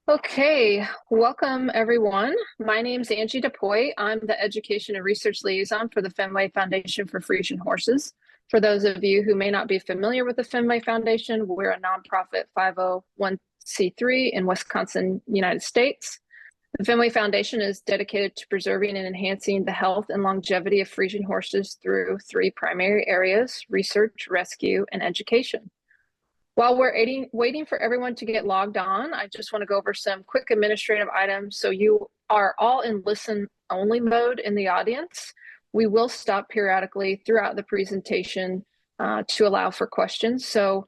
Okay, welcome everyone. My name is Angie DePoy. I'm the Education and Research Liaison for the Fenway Foundation for Frisian Horses. For those of you who may not be familiar with the Fenway Foundation, we're a nonprofit 501c3 in Wisconsin, United States. The Fenway Foundation is dedicated to preserving and enhancing the health and longevity of Frisian horses through three primary areas: research, rescue, and education. While we're waiting for everyone to get logged on, I just want to go over some quick administrative items. So you are all in listen only mode in the audience. We will stop periodically throughout the presentation to allow for questions. So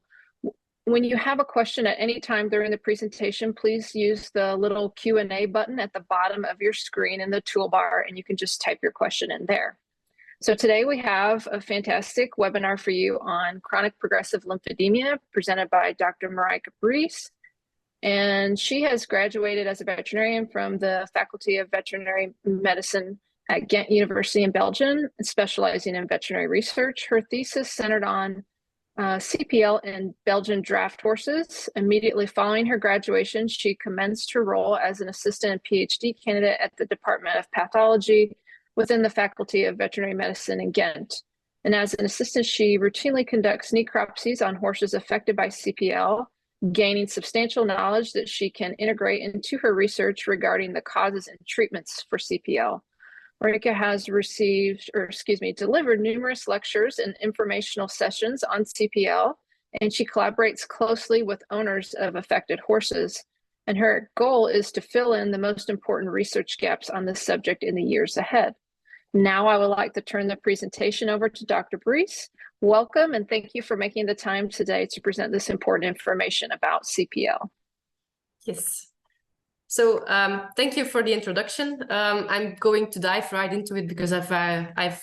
when you have a question at any time during the presentation, please use the little Q&A button at the bottom of your screen in the toolbar, and you can just type your question in there. So today we have a fantastic webinar for you on chronic progressive lymphedema presented by Dr. Marijke Bries. And she has graduated as a veterinarian from the Faculty of Veterinary Medicine at Ghent University in Belgium, specializing in veterinary research. Her thesis centered on CPL in Belgian draft horses. Immediately following her graduation, she commenced her role as an assistant and PhD candidate at the Department of Pathology within the Faculty of Veterinary Medicine in Ghent. And as an assistant, she routinely conducts necropsies on horses affected by CPL, gaining substantial knowledge that she can integrate into her research regarding the causes and treatments for CPL. Marijke has delivered numerous lectures and informational sessions on CPL, and she collaborates closely with owners of affected horses. And her goal is to fill in the most important research gaps on this subject in the years ahead. Now I would like to turn the presentation over to Dr. Bries. Welcome, and thank you for making the time today to present this important information about CPL. Yes. So thank you for the introduction. I'm going to dive right into it because I've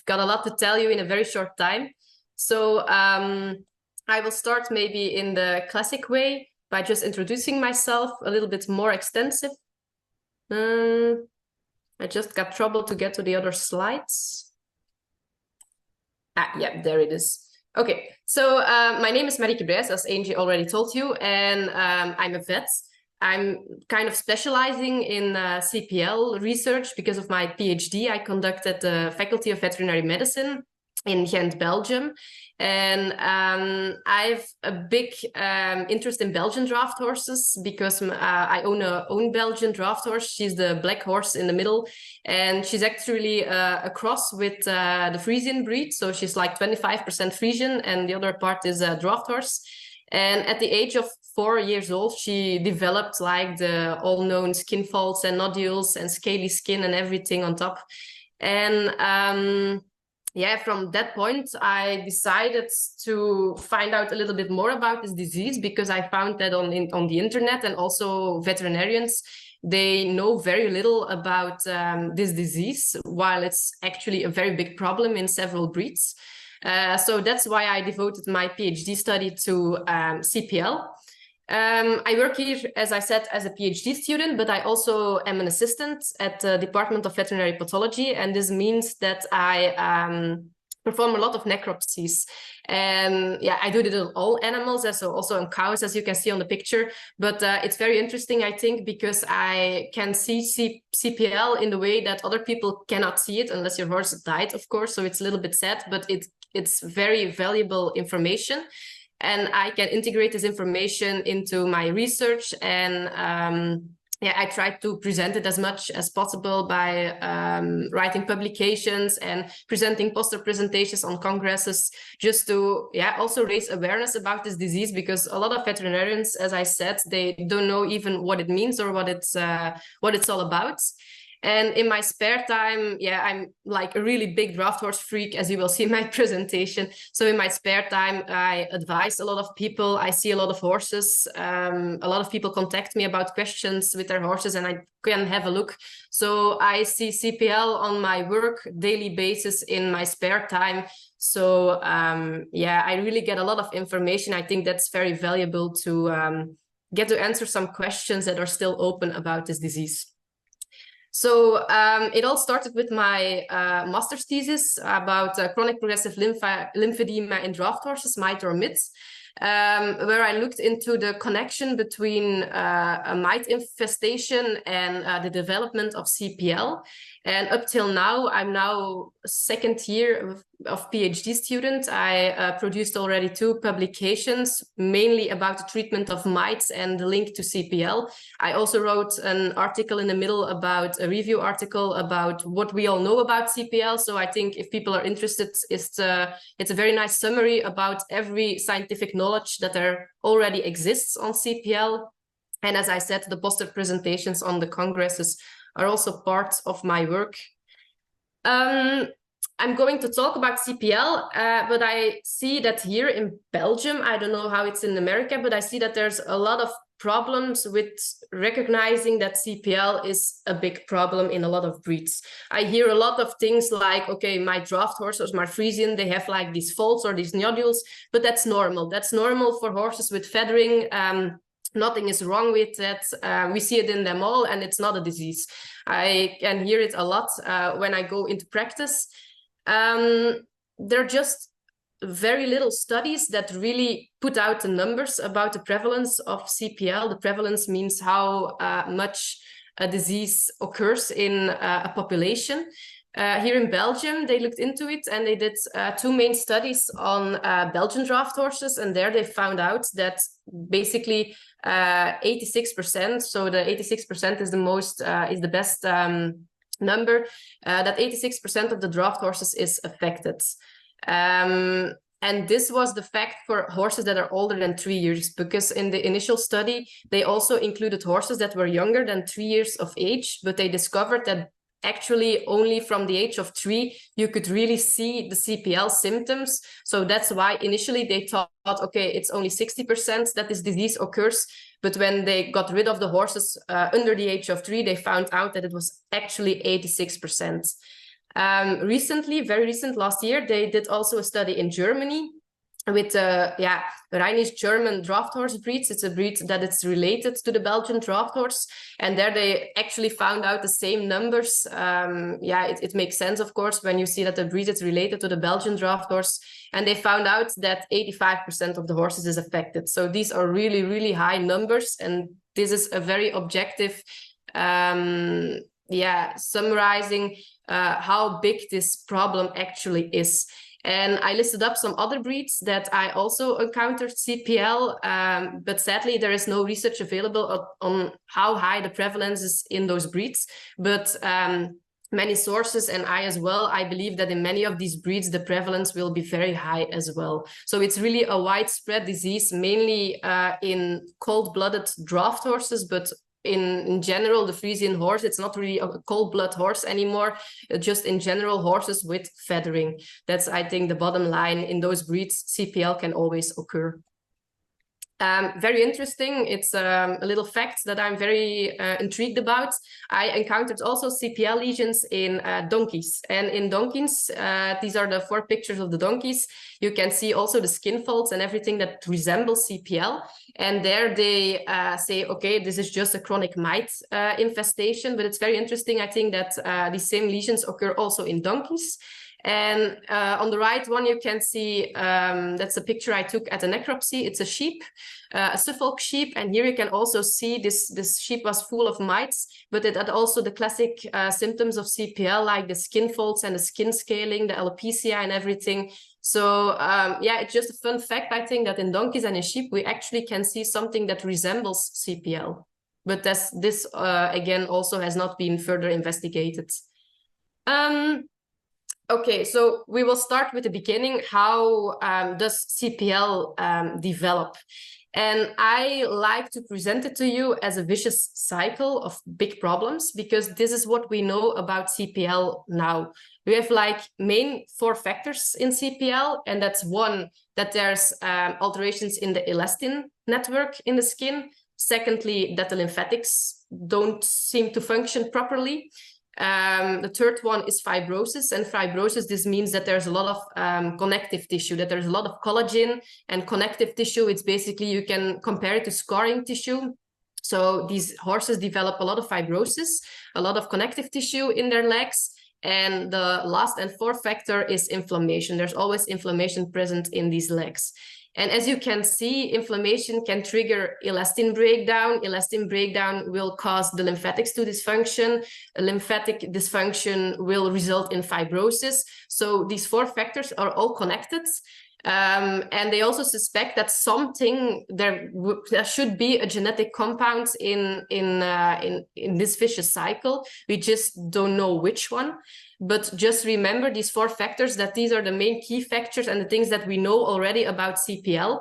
got a lot to tell you in a very short time. So I will start maybe in the classic way by just introducing myself a little bit more extensive. I just got trouble to get to the other slides. Yeah, there it is. Okay, so my name is Marijke Bries, as Angie already told you, and I'm a vet. I'm kind of specializing in CPL research because of my PhD I conducted at the Faculty of Veterinary Medicine in Ghent, Belgium. And I have a big interest in Belgian draft horses because I own Belgian draft horse. She's the black horse in the middle, and she's actually a cross with the Frisian breed. So she's like 25% Frisian, and the other part is a draft horse. And at the age of 4 years old, she developed like the all-known skin folds and nodules and scaly skin and everything on top. And yeah, from that point, I decided to find out a little bit more about this disease because I found that on the internet, and also veterinarians, they know very little about this disease, while it's actually a very big problem in several breeds. So that's why I devoted my PhD study to CPL. I work here, as I said, as a PhD student, but I also am an assistant at the Department of Veterinary Pathology, and this means that I perform a lot of necropsies. And yeah, I do it on all animals, so also on cows, as you can see on the picture. But it's very interesting, I think, because I can see CPL in the way that other people cannot see it, unless your horse died, of course. So it's a little bit sad, but it's very valuable information. And I can integrate this information into my research. And yeah, I try to present it as much as possible by writing publications and presenting poster presentations on congresses, just to also raise awareness about this disease, because a lot of veterinarians, as I said, they don't know even what it means or what it's all about. And in my spare time, I'm like a really big draft horse freak, as you will see in my presentation. So in my spare time, I advise a lot of people. I see a lot of horses. A lot of people contact me about questions with their horses, and I can have a look. So I see CPL on my work daily basis in my spare time. So I really get a lot of information. I think that's very valuable to get to answer some questions that are still open about this disease. So it all started with my master's thesis about chronic progressive lymphedema in draft horses, might or myth. where I looked into the connection between a mite infestation and the development of CPL. And up till now, I'm now second year of PhD student. I produced already 2 publications, mainly about the treatment of mites and the link to CPL. I also wrote an article in the middle about a review article about what we all know about CPL. So I think if people are interested, it's a very nice summary about every scientific knowledge that there already exists on CPL. And as I said, the poster presentations on the congresses are also part of my work. I'm going to talk about CPL, but I see that here in Belgium, I don't know how it's in America, but I see that there's a lot of problems with recognizing that CPL is a big problem in a lot of breeds. I hear a lot of things like, okay, my draft horses, my Friesian, they have like these folds or these nodules, but that's normal. That's normal for horses with feathering. Nothing is wrong with that. We see it in them all, and it's not a disease. I can hear it a lot when I go into practice. There are just very little studies that really put out the numbers about the prevalence of CPL. The prevalence means how much a disease occurs in a population. Here in Belgium, they looked into it and they did 2 main studies on Belgian draft horses, and there they found out that basically 86%, so the 86% is the most, is the best number, that 86% of the draft horses is affected. And this was the fact for horses that are older than 3 years, because in the initial study, they also included horses that were younger than 3 years of age, but they discovered that actually only from the age of 3 you could really see the CPL symptoms. So that's why initially they thought, okay, it's only 60% that this disease occurs, but when they got rid of the horses under the age of 3, they found out that it was actually 86%. Recently, very recent, last year, they did also a study in Germany with Rhenish German draft horse breeds. It's a breed that it's related to the Belgian draft horse, and there they actually found out the same numbers. It makes sense, of course, when you see that the breed is related to the Belgian draft horse, and they found out that 85% of the horses is affected. So these are really, really high numbers, and this is a very objective summarizing how big this problem actually is. And I listed up some other breeds that I also encountered CPL, but sadly there is no research available on how high the prevalence is in those breeds. But many sources, and I as well, I believe that in many of these breeds the prevalence will be very high as well. So it's really a widespread disease, mainly in cold-blooded draft horses, but in general, the Friesian horse, it's not really a cold-blood horse anymore, just in general horses with feathering. That's, I think, the bottom line. In those breeds, CPL can always occur. Very interesting. It's a little fact that I'm very intrigued about. I encountered also CPL lesions in donkeys. And in donkeys, these are the 4 pictures of the donkeys. You can see also the skin folds and everything that resembles CPL. And there they say, okay, this is just a chronic mite infestation. But it's very interesting, I think, that these same lesions occur also in donkeys. And on the right one, you can see that's a picture I took at a necropsy. It's a sheep, a Suffolk sheep. And here you can also see this sheep was full of mites, but it had also the classic symptoms of CPL, like the skin folds and the skin scaling, the alopecia and everything. So it's just a fun fact, I think, that in donkeys and in sheep, we actually can see something that resembles CPL. But this again, also has not been further investigated. Okay, so we will start with the beginning. How does CPL develop? And I like to present it to you as a vicious cycle of big problems, because this is what we know about CPL now. We have like main 4 factors in CPL, and that's one, that there's alterations in the elastin network in the skin. Secondly, that the lymphatics don't seem to function properly. The third one is fibrosis, and fibrosis, this means that there's a lot of connective tissue, that there's a lot of collagen, and connective tissue, it's basically, you can compare it to scarring tissue. So these horses develop a lot of fibrosis, a lot of connective tissue in their legs. And the last and 4th factor is inflammation. There's always inflammation present in these legs. And as you can see, inflammation can trigger elastin breakdown. Elastin breakdown will cause the lymphatics to dysfunction. Lymphatic dysfunction will result in fibrosis. So these 4 factors are all connected. And they also suspect that there should be a genetic compound in this vicious cycle. We just don't know which one. But just remember these 4 factors, that these are the main key factors and the things that we know already about CPL.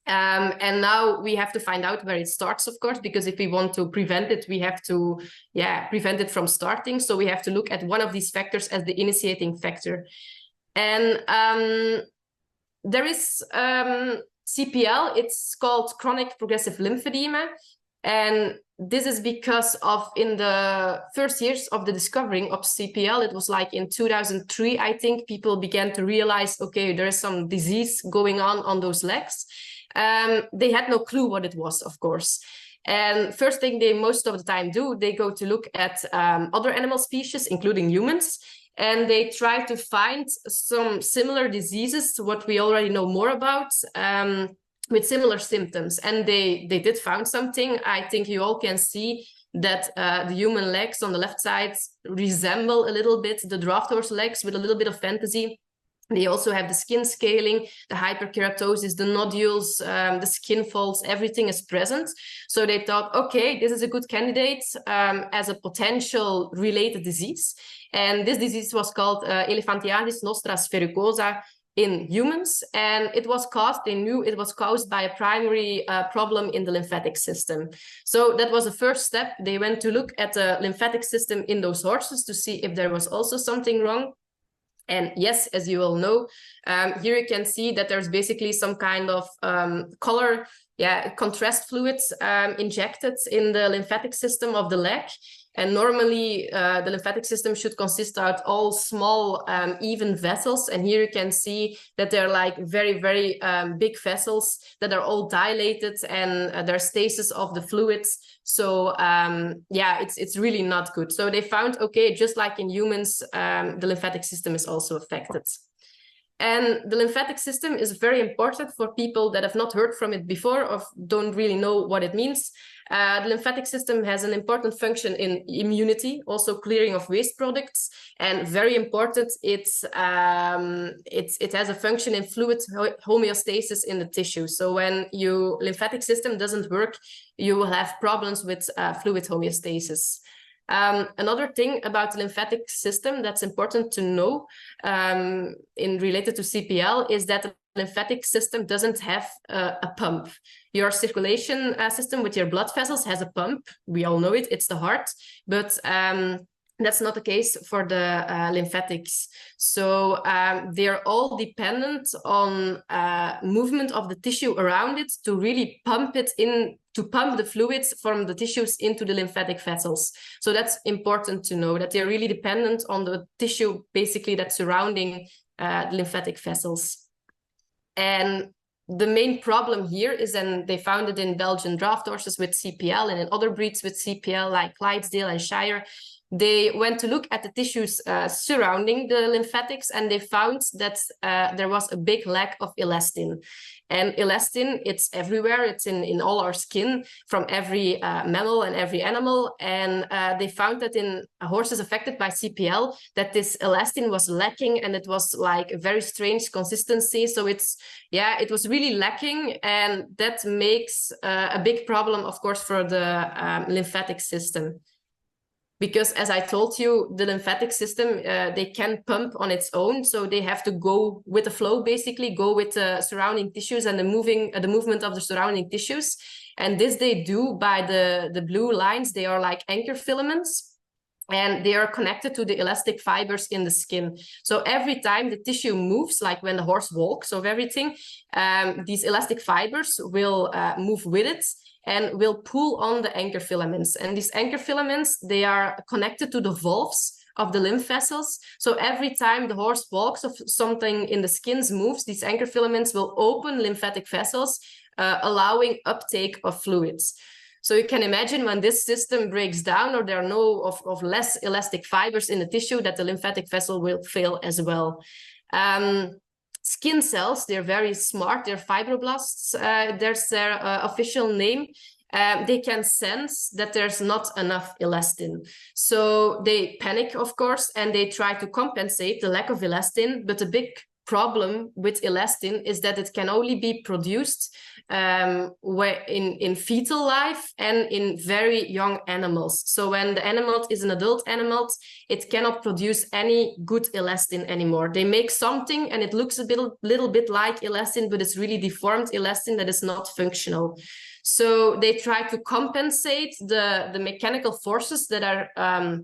And now we have to find out where it starts, of course, because if we want to prevent it, we have to prevent it from starting. So we have to look at one of these factors as the initiating factor. And there is CPL, it's called chronic progressive lymphedema. And this is because of, in the first years of the discovering of CPL, it was like in 2003, I think, people began to realize, okay, there is some disease going on those legs. They had no clue what it was, of course. And first thing they most of the time do, they go to look at other animal species, including humans, and they try to find some similar diseases to what we already know more about, with similar symptoms. And they did find something. I think you all can see that the human legs on the left side resemble a little bit the draft horse legs with a little bit of fantasy. They also have the skin scaling, the hyperkeratosis, the nodules, the skin folds, everything is present. So they thought, okay, this is a good candidate as a potential related disease. And this disease was called Elephantiasis nostrae verrucosa in humans. And it was caused, they knew it was caused by a primary problem in the lymphatic system. So that was the first step. They went to look at the lymphatic system in those horses to see if there was also something wrong. And yes, as you all know, here you can see that there's basically some kind of contrast fluids injected in the lymphatic system of the leg. And normally the lymphatic system should consist of all small, even vessels. And here you can see that they're like very, very big vessels that are all dilated, and there's stasis of the fluids. So it's really not good. So they found, okay, just like in humans, the lymphatic system is also affected. And the lymphatic system is very important for people that have not heard from it before or don't really know what it means. The lymphatic system has an important function in immunity, also clearing of waste products, and very important, it has a function in fluid homeostasis in the tissue. So when your lymphatic system doesn't work, you will have problems with fluid homeostasis. Another thing about the lymphatic system that's important to know in related to CPL is that the lymphatic system doesn't have a pump. Your circulation system with your blood vessels has a pump. We all know it, it's the heart, but that's not the case for the lymphatics. So they're all dependent on movement of the tissue around it to really pump it in, to pump the fluids from the tissues into the lymphatic vessels. So that's important to know, that they're really dependent on the tissue, basically, that's surrounding the lymphatic vessels. And the main problem here is, and they found it in Belgian draft horses with CPL and in other breeds with CPL like Clydesdale and Shire. They went to look at the tissues surrounding the lymphatics, and they found that there was a big lack of elastin. And elastin, it's everywhere. It's in all our skin, from every mammal and every animal. And they found that in horses affected by CPL, that this elastin was lacking, and it was like a very strange consistency. So it was really lacking, and that makes a big problem, of course, for the lymphatic system. Because as I told you, the lymphatic system, they can pump on its own. So they have to go with the flow, basically, go with the surrounding tissues and the movement of the surrounding tissues. And this they do by the blue lines. They are like anchor filaments, and they are connected to the elastic fibers in the skin. So every time the tissue moves, like when the horse walks or everything, these elastic fibers will move with it and will pull on the anchor filaments. And these anchor filaments, they are connected to the valves of the lymph vessels. So every time the horse walks or something in the skins moves, these anchor filaments will open lymphatic vessels, allowing uptake of fluids. So you can imagine when this system breaks down, or there are no of less elastic fibers in the tissue, that the lymphatic vessel will fail as well. Skin cells, they're very smart, they're fibroblasts, there's their official name. They can sense that there's not enough elastin. So they panic, of course, and they try to compensate the lack of elastin. But the big problem with elastin is that it can only be produced in fetal life and in very young animals. So when the animal is an adult animal, it cannot produce any good elastin anymore. They make something and it looks a little bit like elastin, but it's really deformed elastin that is not functional. So they try to compensate the mechanical forces that are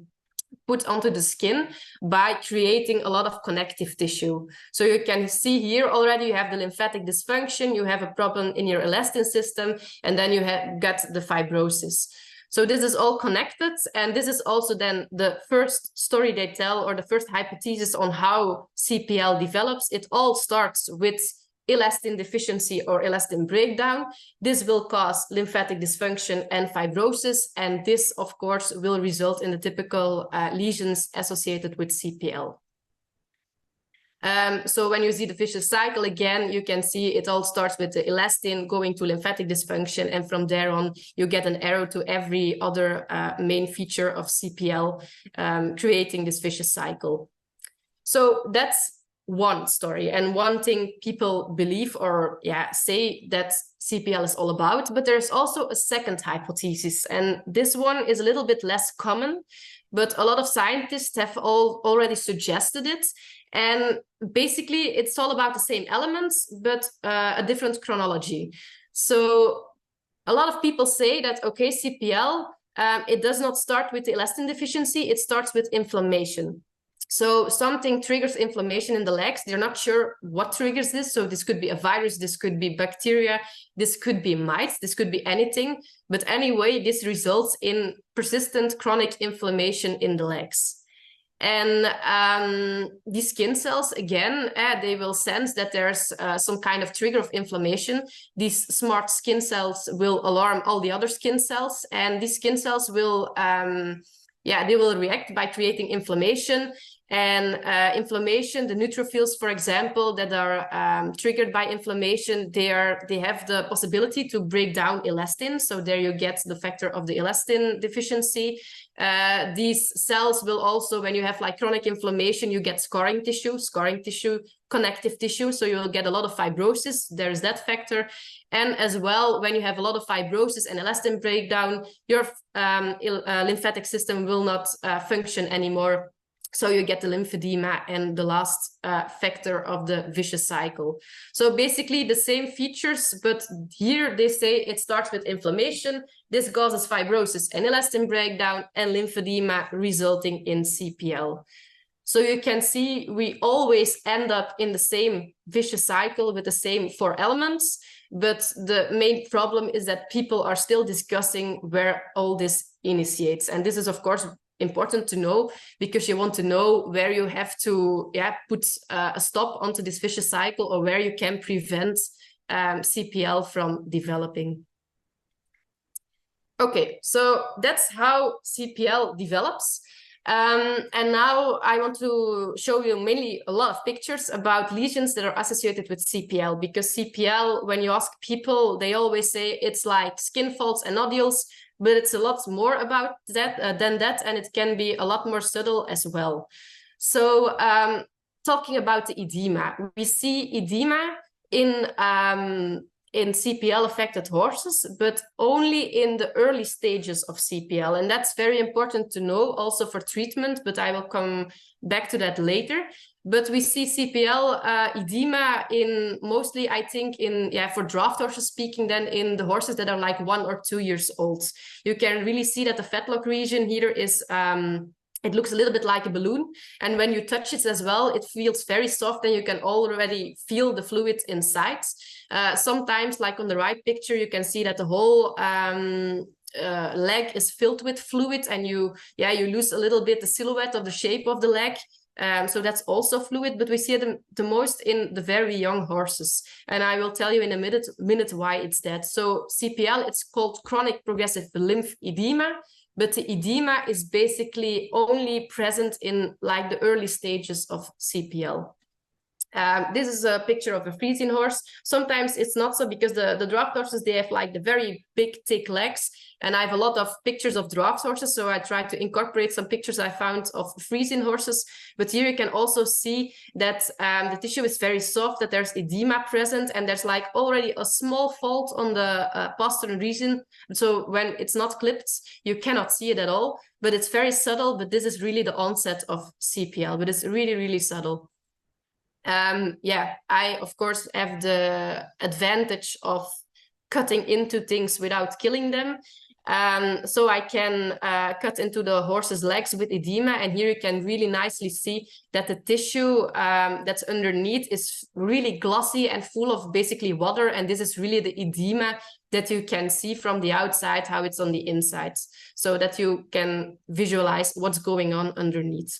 put onto the skin by creating a lot of connective tissue. So you can see here already you have the lymphatic dysfunction, you have a problem in your elastin system, and then you got the fibrosis. So this is all connected, and this is also then the first story they tell, or the first hypothesis on how CPL develops. It all starts with elastin deficiency or elastin breakdown. This will cause lymphatic dysfunction and fibrosis, and this, of course, will result in the typical lesions associated with CPL. So when you see the vicious cycle, again, you can see it all starts with the elastin going to lymphatic dysfunction, and from there on, you get an arrow to every other main feature of CPL, creating this vicious cycle. So that's one story and one thing people believe or say that CPL is all about. But there's also a second hypothesis, and this one is a little bit less common, but a lot of scientists have already suggested it. And basically, it's all about the same elements, but a different chronology. So a lot of people say that, okay, CPL, it does not start with the elastin deficiency, it starts with inflammation. So something triggers inflammation in the legs. They're not sure what triggers this. So this could be a virus, this could be bacteria, this could be mites, this could be anything. But anyway, this results in persistent chronic inflammation in the legs. And these skin cells, again, they will sense that there's some kind of trigger of inflammation. These smart skin cells will alarm all the other skin cells, and these skin cells will, they will react by creating inflammation. And inflammation, the neutrophils, for example, that are triggered by inflammation, they have the possibility to break down elastin. So there you get the factor of the elastin deficiency. These cells will also, when you have like chronic inflammation, you get scarring tissue, connective tissue. So you will get a lot of fibrosis. There's that factor. And as well, when you have a lot of fibrosis and elastin breakdown, your lymphatic system will not function anymore. So you get the lymphedema and the last factor of the vicious cycle. So basically the same features, but here they say it starts with inflammation. This causes fibrosis and elastin breakdown and lymphedema resulting in CPL. So you can see we always end up in the same vicious cycle with the same 4 elements. But the main problem is that people are still discussing where all this initiates. And this is, of course, important to know, because you want to know where you have to put a stop onto this vicious cycle, or where you can prevent CPL from developing. Okay, so that's how CPL develops. And now I want to show you mainly a lot of pictures about lesions that are associated with CPL, because CPL, when you ask people, they always say it's like skin folds and nodules, but it's a lot more about that than that, and it can be a lot more subtle as well. So talking about the edema, we see edema in CPL affected horses, but only in the early stages of CPL. And that's very important to know also for treatment, but I will come back to that later. But we see CPL edema in mostly, I think, for draft horses speaking, then in the horses that are like 1 or 2 years old. You can really see that the fetlock region here is, it looks a little bit like a balloon. And when you touch it as well, it feels very soft, and you can already feel the fluid inside. Sometimes, like on the right picture, you can see that the whole leg is filled with fluid, and you lose a little bit the silhouette of the shape of the leg. So that's also fluid, but we see them the most in the very young horses. And I will tell you in a minute why it's that. So CPL, it's called chronic progressive lymphedema, but the edema is basically only present in like the early stages of CPL. This is a picture of a Frisian horse. Sometimes it's not so, because the draft horses, they have like the very big, thick legs. And I have a lot of pictures of draft horses, so I tried to incorporate some pictures I found of Frisian horses. But here you can also see that the tissue is very soft, that there's edema present, and there's like already a small fold on the pastern region. So when it's not clipped, you cannot see it at all, but it's very subtle. But this is really the onset of CPL, but it's really, really subtle. Yeah, I, of course, have the advantage of cutting into things without killing them. So I can cut into the horse's legs with edema, and here you can really nicely see that the tissue that's underneath is really glossy and full of basically water, and this is really the edema that you can see from the outside, how it's on the inside, so that you can visualize what's going on underneath.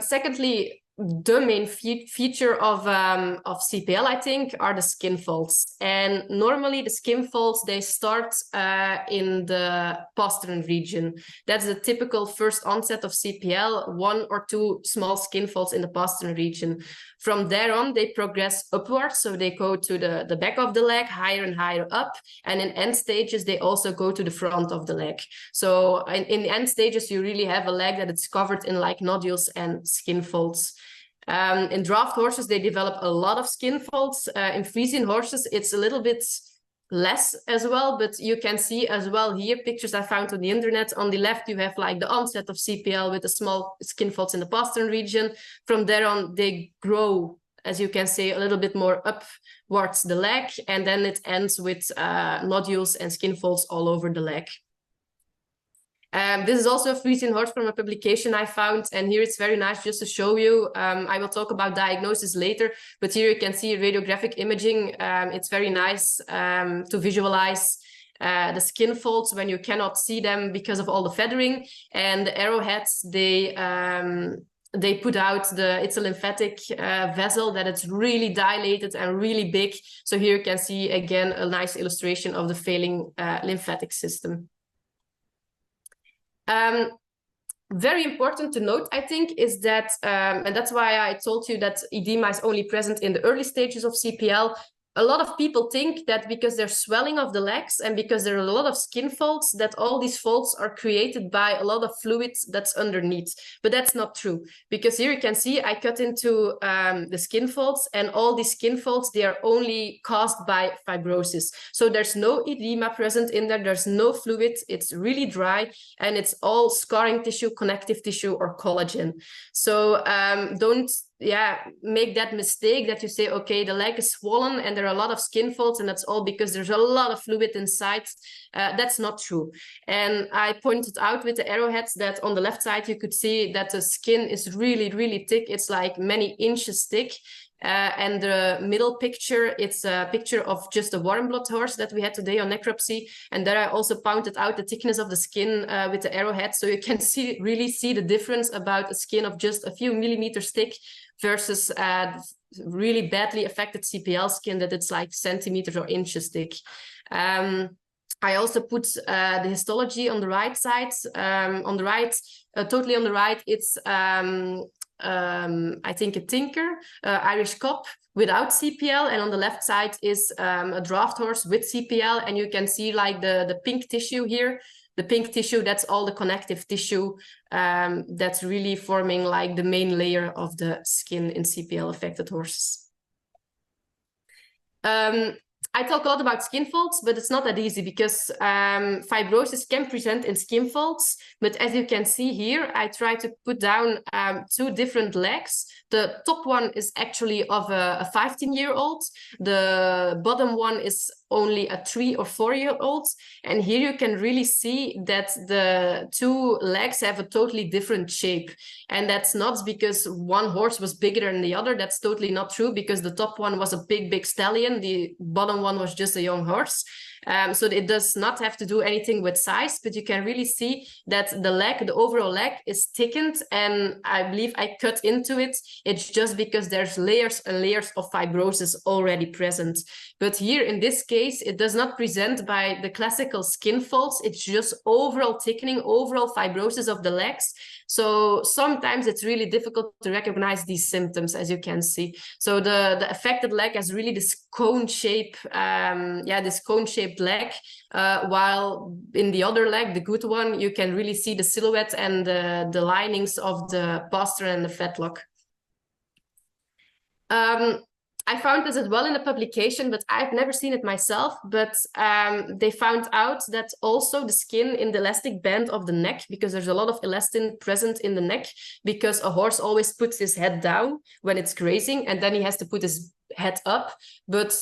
Secondly, the main feature of CPL, I think, are the skin folds. And normally the skin folds, they start in the pastern region. That's the typical first onset of CPL, 1 or 2 small skin folds in the pastern region. From there on, they progress upwards. So they go to the back of the leg, higher and higher up. And in end stages, they also go to the front of the leg. So in the end stages, you really have a leg that it's covered in like nodules and skin folds. In draft horses, they develop a lot of skin folds. In Frisian horses, it's a little bit less as well, but you can see as well here pictures I found on the internet. On the left, you have like the onset of CPL with the small skin folds in the pastern region. From there on, they grow, as you can see, a little bit more upwards the leg, and then it ends with nodules and skin folds all over the leg. This is also a Frisian horse from a publication I found, and here it's very nice just to show you. I will talk about diagnosis later, but here you can see radiographic imaging. It's very nice to visualize the skin folds when you cannot see them because of all the feathering, and the arrowheads, they put out it's a lymphatic vessel that it's really dilated and really big. So here you can see again a nice illustration of the failing lymphatic system. Very important to note, I think, is that, and that's why I told you that edema is only present in the early stages of CPL. A lot of people think that because there's swelling of the legs and because there are a lot of skin folds, that all these folds are created by a lot of fluid that's underneath. But that's not true, because here you can see I cut into the skin folds, and all these skin folds, they are only caused by fibrosis. So there's no edema present in there, there's no fluid, it's really dry, and it's all scarring tissue, connective tissue, or collagen. So don't make that mistake that you say, okay, the leg is swollen and there are a lot of skin folds and that's all because there's a lot of fluid inside. That's not true. And I pointed out with the arrowheads that on the left side, you could see that the skin is really, really thick. It's like many inches thick. And the middle picture, it's a picture of just a warm blood horse that we had today on necropsy. And there I also pointed out the thickness of the skin with the arrowhead. So you can really see the difference about a skin of just a few millimeters thick versus really badly affected CPL skin that it's like centimeters or inches thick. I also put the histology on the right side. On the right, totally on the right, it's I think a tinker, Irish cob without CPL, and on the left side is a draft horse with CPL, and you can see like the pink tissue here. The pink tissue, that's all the connective tissue that's really forming like the main layer of the skin in CPL affected horses. I talk a lot about skin folds, but it's not that easy because fibrosis can present in skin folds. But as you can see here, I try to put down 2 different legs. The top one is actually of a 15-year-old. The bottom one is only a 3 or 4-year-old. And here you can really see that the 2 legs have a totally different shape. And that's not because one horse was bigger than the other. That's totally not true, because the top one was a big, big stallion. The bottom one was just a young horse. So it does not have to do anything with size, but you can really see that the overall leg is thickened, and I believe I cut into it. It's just because there's layers and layers of fibrosis already present. But here in this case, it does not present by the classical skin folds. It's just overall thickening, overall fibrosis of the legs. So sometimes it's really difficult to recognize these symptoms, as you can see. So the affected leg has really this cone shape, this cone-shaped leg, while in the other leg, the good one, you can really see the silhouette and the linings of the posture and the fetlock. I found this as well in a publication, but I've never seen it myself. But they found out that also the skin in the elastic band of the neck, because there's a lot of elastin present in the neck, because a horse always puts his head down when it's grazing, and then he has to put his head up. But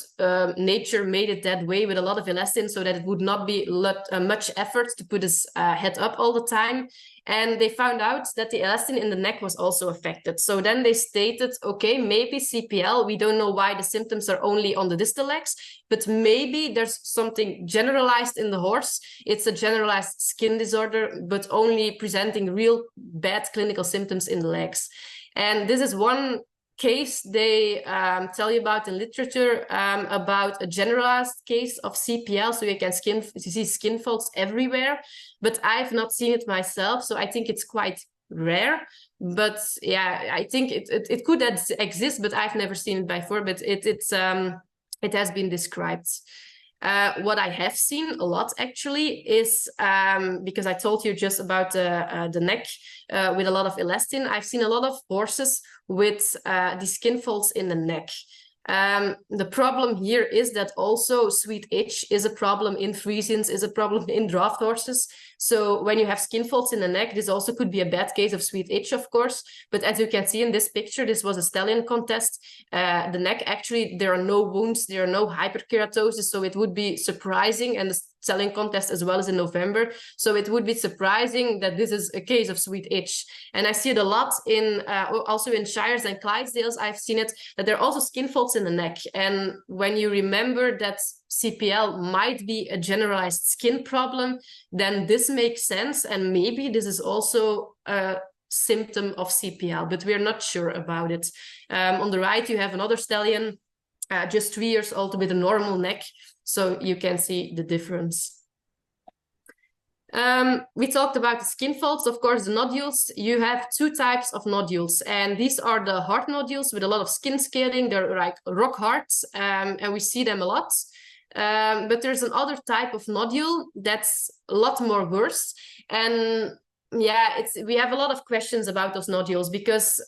nature made it that way with a lot of elastin so that it would not be much effort to put his head up all the time. And they found out that the elastin in the neck was also affected. So then they stated, okay, maybe CPL, we don't know why the symptoms are only on the distal legs, but maybe there's something generalized in the horse. It's a generalized skin disorder, but only presenting real bad clinical symptoms in the legs. And this is one case they tell you about in literature, about a generalized case of CPL. So you can see skin folds everywhere, but I've not seen it myself. So I think it's quite rare. But yeah, I think it could exist, but I've never seen it before. But it has been described. What I have seen a lot actually is, because I told you just about the neck with a lot of elastin, I've seen a lot of horses with the skin folds in the neck. The problem here is that also sweet itch is a problem in Friesians, is a problem in draft horses. So when you have skin folds in the neck, this also could be a bad case of sweet itch, of course. But as you can see in this picture, this was a stallion contest. The neck, actually, there are no wounds, there are no hyperkeratosis. So it would be surprising, and the stallion contest as well as in November. So it would be surprising that this is a case of sweet itch. And I see it a lot in also in Shires and Clydesdales. I've seen it, that there are also skin folds in the neck. And when you remember that CPL might be a generalized skin problem, then this makes sense. And maybe this is also a symptom of CPL, but we're not sure about it. On the right, you have another stallion, just 3 years old with a normal neck. So you can see the difference. We talked about the skin folds. Of course, the nodules, you have two types of nodules, and these are the hard nodules with a lot of skin scaling. They're like rock hard, and we see them a lot. But there's another type of nodule that's a lot more worse. And yeah, we have a lot of questions about those nodules because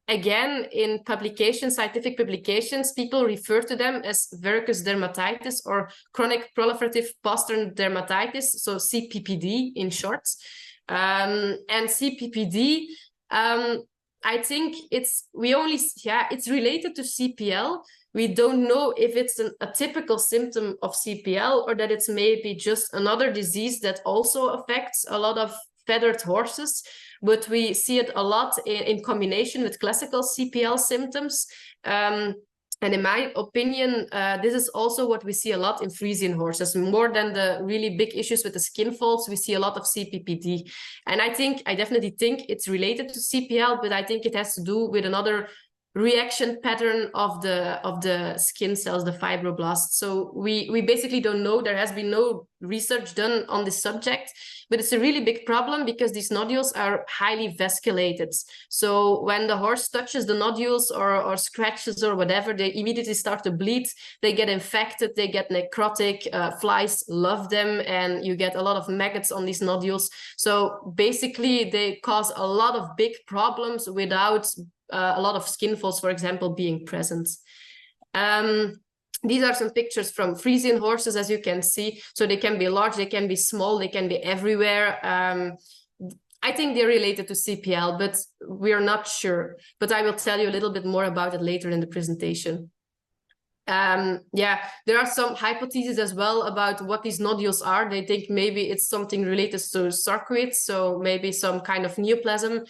again, in publications, scientific publications, people refer to them as verrucous dermatitis or chronic proliferative postural dermatitis, so CPPD in short. And CPPD, I think it's related to CPL. We don't know if it's a typical symptom of CPL or that it's maybe just another disease that also affects a lot of feathered horses. But we see it a lot in combination with classical CPL symptoms. And in my opinion, this is also what we see a lot in Friesian horses. More than the really big issues with the skin folds, we see a lot of CPPD. And I definitely think it's related to CPL, but I think it has to do with another reaction pattern of the skin cells, the fibroblasts. So we basically don't know. There has been no research done on this subject, but it's a really big problem because these nodules are highly vasculated. So when the horse touches the nodules or scratches or whatever, they immediately start to bleed. They get infected, they get necrotic, flies love them, and you get a lot of maggots on these nodules. So basically they cause a lot of big problems without a lot of skin folds, for example, being present. These are some pictures from Friesian horses, as you can see. So they can be large, they can be small, they can be everywhere. I think they're related to CPL, but we're not sure. But I will tell you a little bit more about it later in the presentation. There are some hypotheses as well about what these nodules are. They think maybe it's something related to sarcoids, so maybe some kind of neoplasm.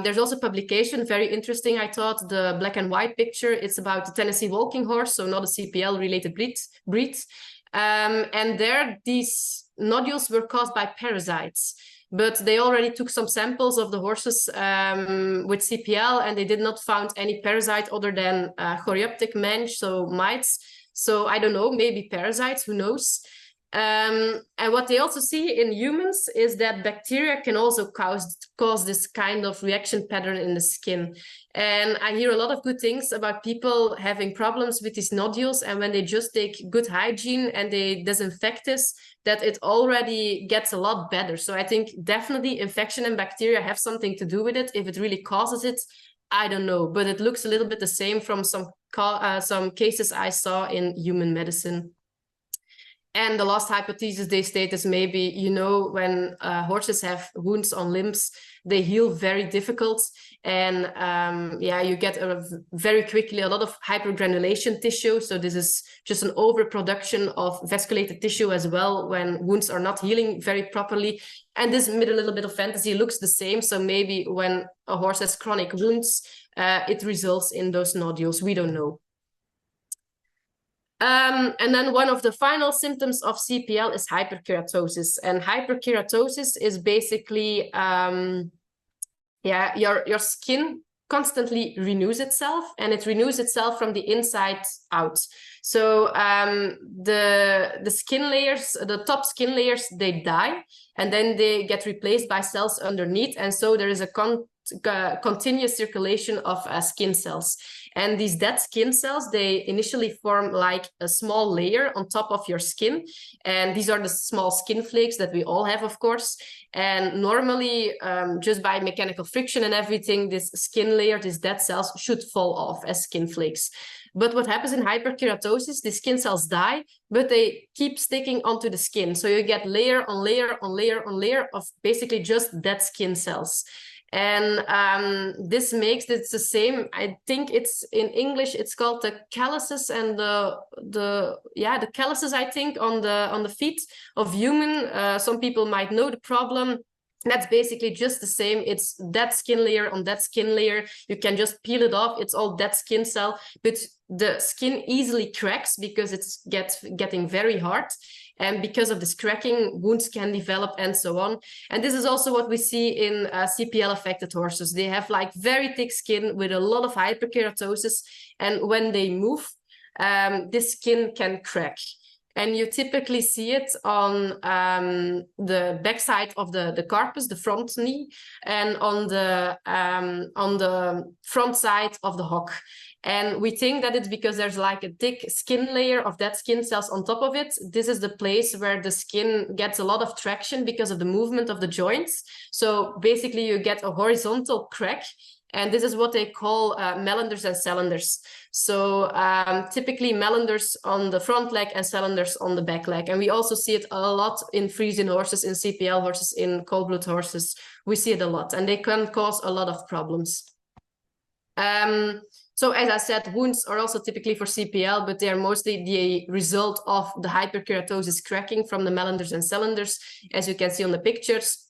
There's also publication, very interesting, I thought, the black and white picture. It's about the Tennessee walking horse, so not a CPL related breed. And there, these nodules were caused by parasites. But they already took some samples of the horses with CPL, and they did not find any parasite other than choreoptic mange, so mites. So I don't know, maybe parasites, who knows? And what they also see in humans is that bacteria can also cause this kind of reaction pattern in the skin. And I hear a lot of good things about people having problems with these nodules, and when they just take good hygiene and they disinfect this, that it already gets a lot better. So I think definitely infection and bacteria have something to do with it. If it really causes it, I don't know, but it looks a little bit the same from some cases I saw in human medicine. And the last hypothesis they state is maybe, you know, when horses have wounds on limbs, they heal very difficult. And yeah, you get very quickly a lot of hypergranulation tissue. So this is just an overproduction of vasculated tissue as well when wounds are not healing very properly. And this, with a little bit of fantasy, looks the same. So maybe when a horse has chronic wounds, it results in those nodules. We don't know. And then one of the final symptoms of CPL is hyperkeratosis. And hyperkeratosis is basically, your skin constantly renews itself, and it renews itself from the inside out. So the skin layers, the top skin layers, they die, and then they get replaced by cells underneath. And so there is a continuous circulation of skin cells. And these dead skin cells, they initially form like a small layer on top of your skin. And these are the small skin flakes that we all have, of course. And normally, just by mechanical friction and everything, this skin layer, these dead cells, should fall off as skin flakes. But what happens in hyperkeratosis, the skin cells die, but they keep sticking onto the skin. So you get layer on layer on layer on layer of basically just dead skin cells. And this makes it the same. I think it's in English, it's called the calluses, and the calluses, I think, on the feet of human. Some people might know the problem. That's basically just the same. It's that skin layer on that skin layer. You can just peel it off. It's all that skin cell, but the skin easily cracks because it's getting very hard. And because of this cracking, wounds can develop and so on. And this is also what we see in CPL affected horses. They have like very thick skin with a lot of hyperkeratosis. And when they move, this skin can crack. And you typically see it on the backside of the carpus, the front knee, and on the front side of the hock. And we think that it's because there's like a thick skin layer of dead skin cells on top of it. This is the place where the skin gets a lot of traction because of the movement of the joints. So basically you get a horizontal crack. And this is what they call melanders and cylinders. So typically melanders on the front leg and cylinders on the back leg. And we also see it a lot in Friesian horses, in CPL horses, in cold-blood horses. We see it a lot, and they can cause a lot of problems. So as I said, wounds are also typically for CPL, but they are mostly the result of the hyperkeratosis cracking from the melanders and cylinders, as you can see on the pictures.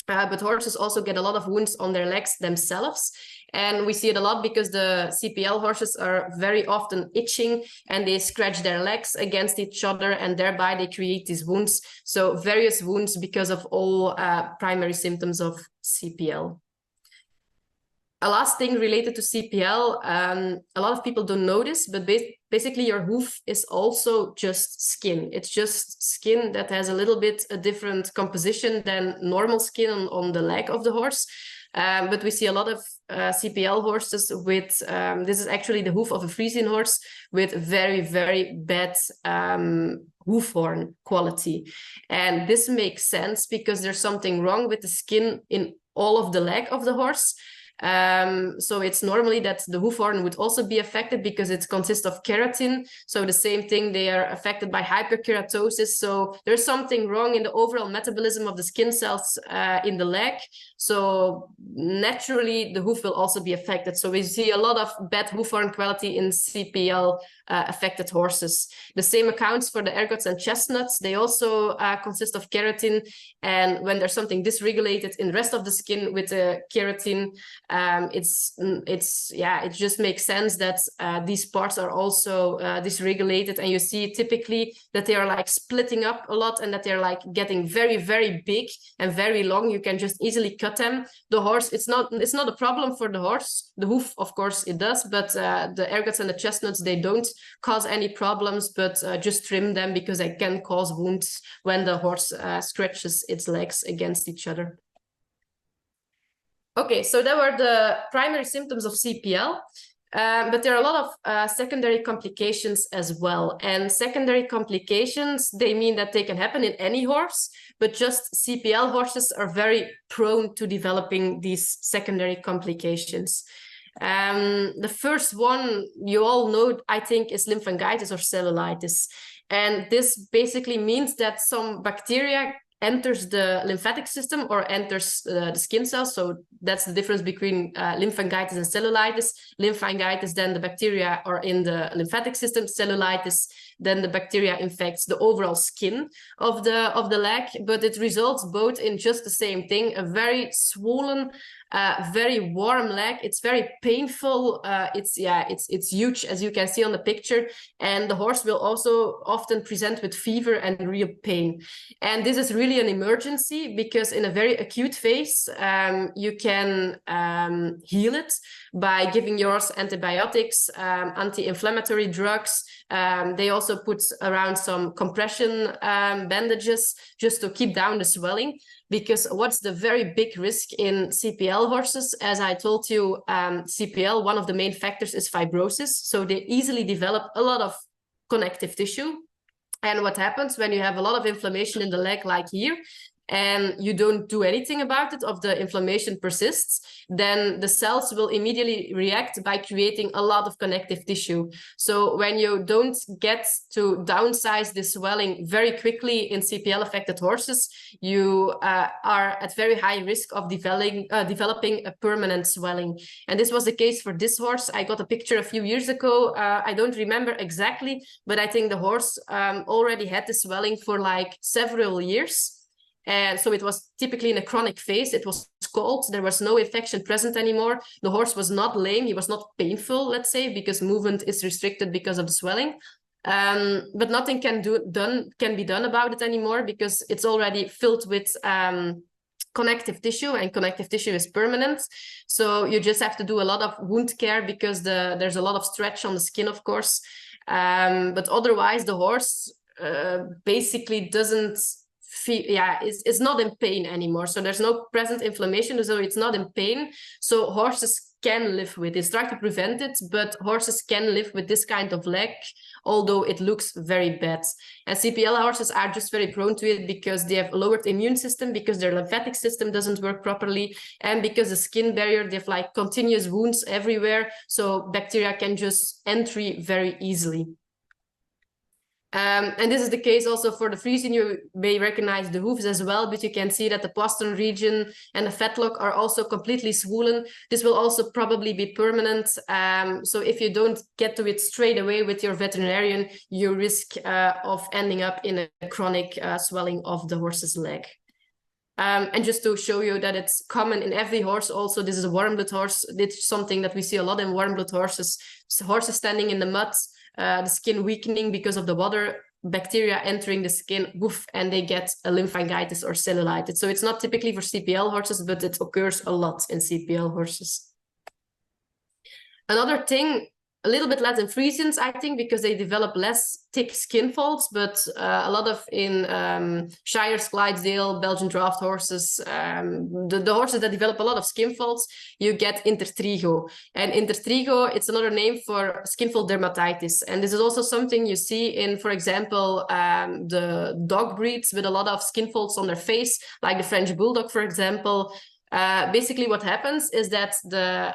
But horses also get a lot of wounds on their legs themselves. And we see it a lot because the CPL horses are very often itching and they scratch their legs against each other, and thereby they create these wounds. So various wounds because of all primary symptoms of CPL. A last thing related to CPL, a lot of people don't notice, but basically your hoof is also just skin. It's just skin that has a little bit a different composition than normal skin on the leg of the horse. But we see a lot of CPL horses with, this is actually the hoof of a Friesian horse with very, very bad hoof horn quality. And this makes sense because there's something wrong with the skin in all of the leg of the horse. So it's normally that the hoof horn would also be affected because it consists of keratin. So the same thing, they are affected by hyperkeratosis. So there's something wrong in the overall metabolism of the skin cells in the leg. So naturally, the hoof will also be affected. So we see a lot of bad hoof horn quality in CPL affected horses. The same accounts for the ergots and chestnuts. They also consist of keratin. And when there's something dysregulated in the rest of the skin with the keratin, it just makes sense that these parts are also dysregulated, and you see typically that they are like splitting up a lot and that they're like getting very, very big and very long. You can just easily cut them. The horse, it's not a problem for the horse. The hoof, of course, it does, but the ergots and the chestnuts, they don't cause any problems, but just trim them because they can cause wounds when the horse scratches its legs against each other. Okay, so that were the primary symptoms of CPL, but there are a lot of secondary complications as well. And secondary complications, they mean that they can happen in any horse, but just CPL horses are very prone to developing these secondary complications. The first one you all know, I think, is lymphangitis or cellulitis. And this basically means that some bacteria enters the lymphatic system or enters the skin cells. So that's the difference between lymphangitis and cellulitis. Lymphangitis, then the bacteria are in the lymphatic system. Cellulitis, then the bacteria infects the overall skin of the leg. But it results both in just the same thing, a very swollen, very warm leg. It's very painful. It's huge, as you can see on the picture. And the horse will also often present with fever and real pain. And this is really an emergency, because in a very acute phase, you can heal it by giving your horse antibiotics, anti-inflammatory drugs. They also put around some compression bandages just to keep down the swelling. Because what's the very big risk in CPL horses? As I told you, CPL, one of the main factors is fibrosis. So they easily develop a lot of connective tissue. And what happens when you have a lot of inflammation in the leg, like here, and you don't do anything about it, or the inflammation persists, then the cells will immediately react by creating a lot of connective tissue. So when you don't get to downsize the swelling very quickly in CPL affected horses, you are at very high risk of developing a permanent swelling. And this was the case for this horse. I got a picture a few years ago. I don't remember exactly, but I think the horse already had the swelling for like several years. And so it was typically in a chronic phase. It was cold. There was no infection present anymore. The horse was not lame. He was not painful, let's say, because movement is restricted because of the swelling. But nothing can be done about it anymore, because it's already filled with connective tissue, and connective tissue is permanent. So you just have to do a lot of wound care, because there's a lot of stretch on the skin, of course. But otherwise, the horse basically doesn't it's not in pain anymore. So there's no present inflammation, so it's not in pain. So horses can live with this. Try to prevent it, but horses can live with this kind of leg, although it looks very bad. And CPL horses are just very prone to it, because they have a lowered immune system, because their lymphatic system doesn't work properly, and because the skin barrier, they have like continuous wounds everywhere. So bacteria can just enter very easily. And this is the case also for the Friesian. You may recognize the hooves as well, but you can see that the postern region and the fetlock are also completely swollen. This will also probably be permanent. So if you don't get to it straight away with your veterinarian, you risk of ending up in a chronic swelling of the horse's leg. And just to show you that it's common in every horse also, this is a warm blood horse. It's something that we see a lot in warm blood horses. So horses standing in the mud, the skin weakening because of the water, bacteria entering the skin, woof, and they get a lymphangitis or cellulitis. So it's not typically for CPL horses, but it occurs a lot in CPL horses. Another thing, a little bit less in Friesians, I think, because they develop less thick skin folds, but a lot of in Shires, Clydesdale, Belgian draft horses, the horses that develop a lot of skin folds, you get intertrigo. And intertrigo, it's another name for skin fold dermatitis. And this is also something you see in, for example, the dog breeds with a lot of skin folds on their face, like the French Bulldog, for example. Basically what happens is that the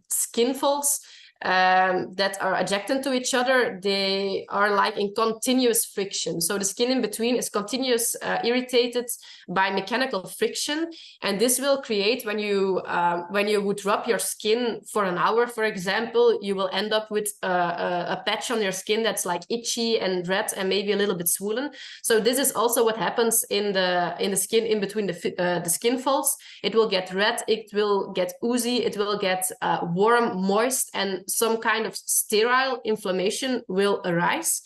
skin folds that are adjacent to each other, they are like in continuous friction. So the skin in between is continuous irritated by mechanical friction, and this will create, when you would rub your skin for an hour, for example, you will end up with a patch on your skin that's like itchy and red and maybe a little bit swollen. So this is also what happens in the skin in between the skin folds. It will get red, it will get oozy, it will get warm, moist, and some kind of sterile inflammation will arise.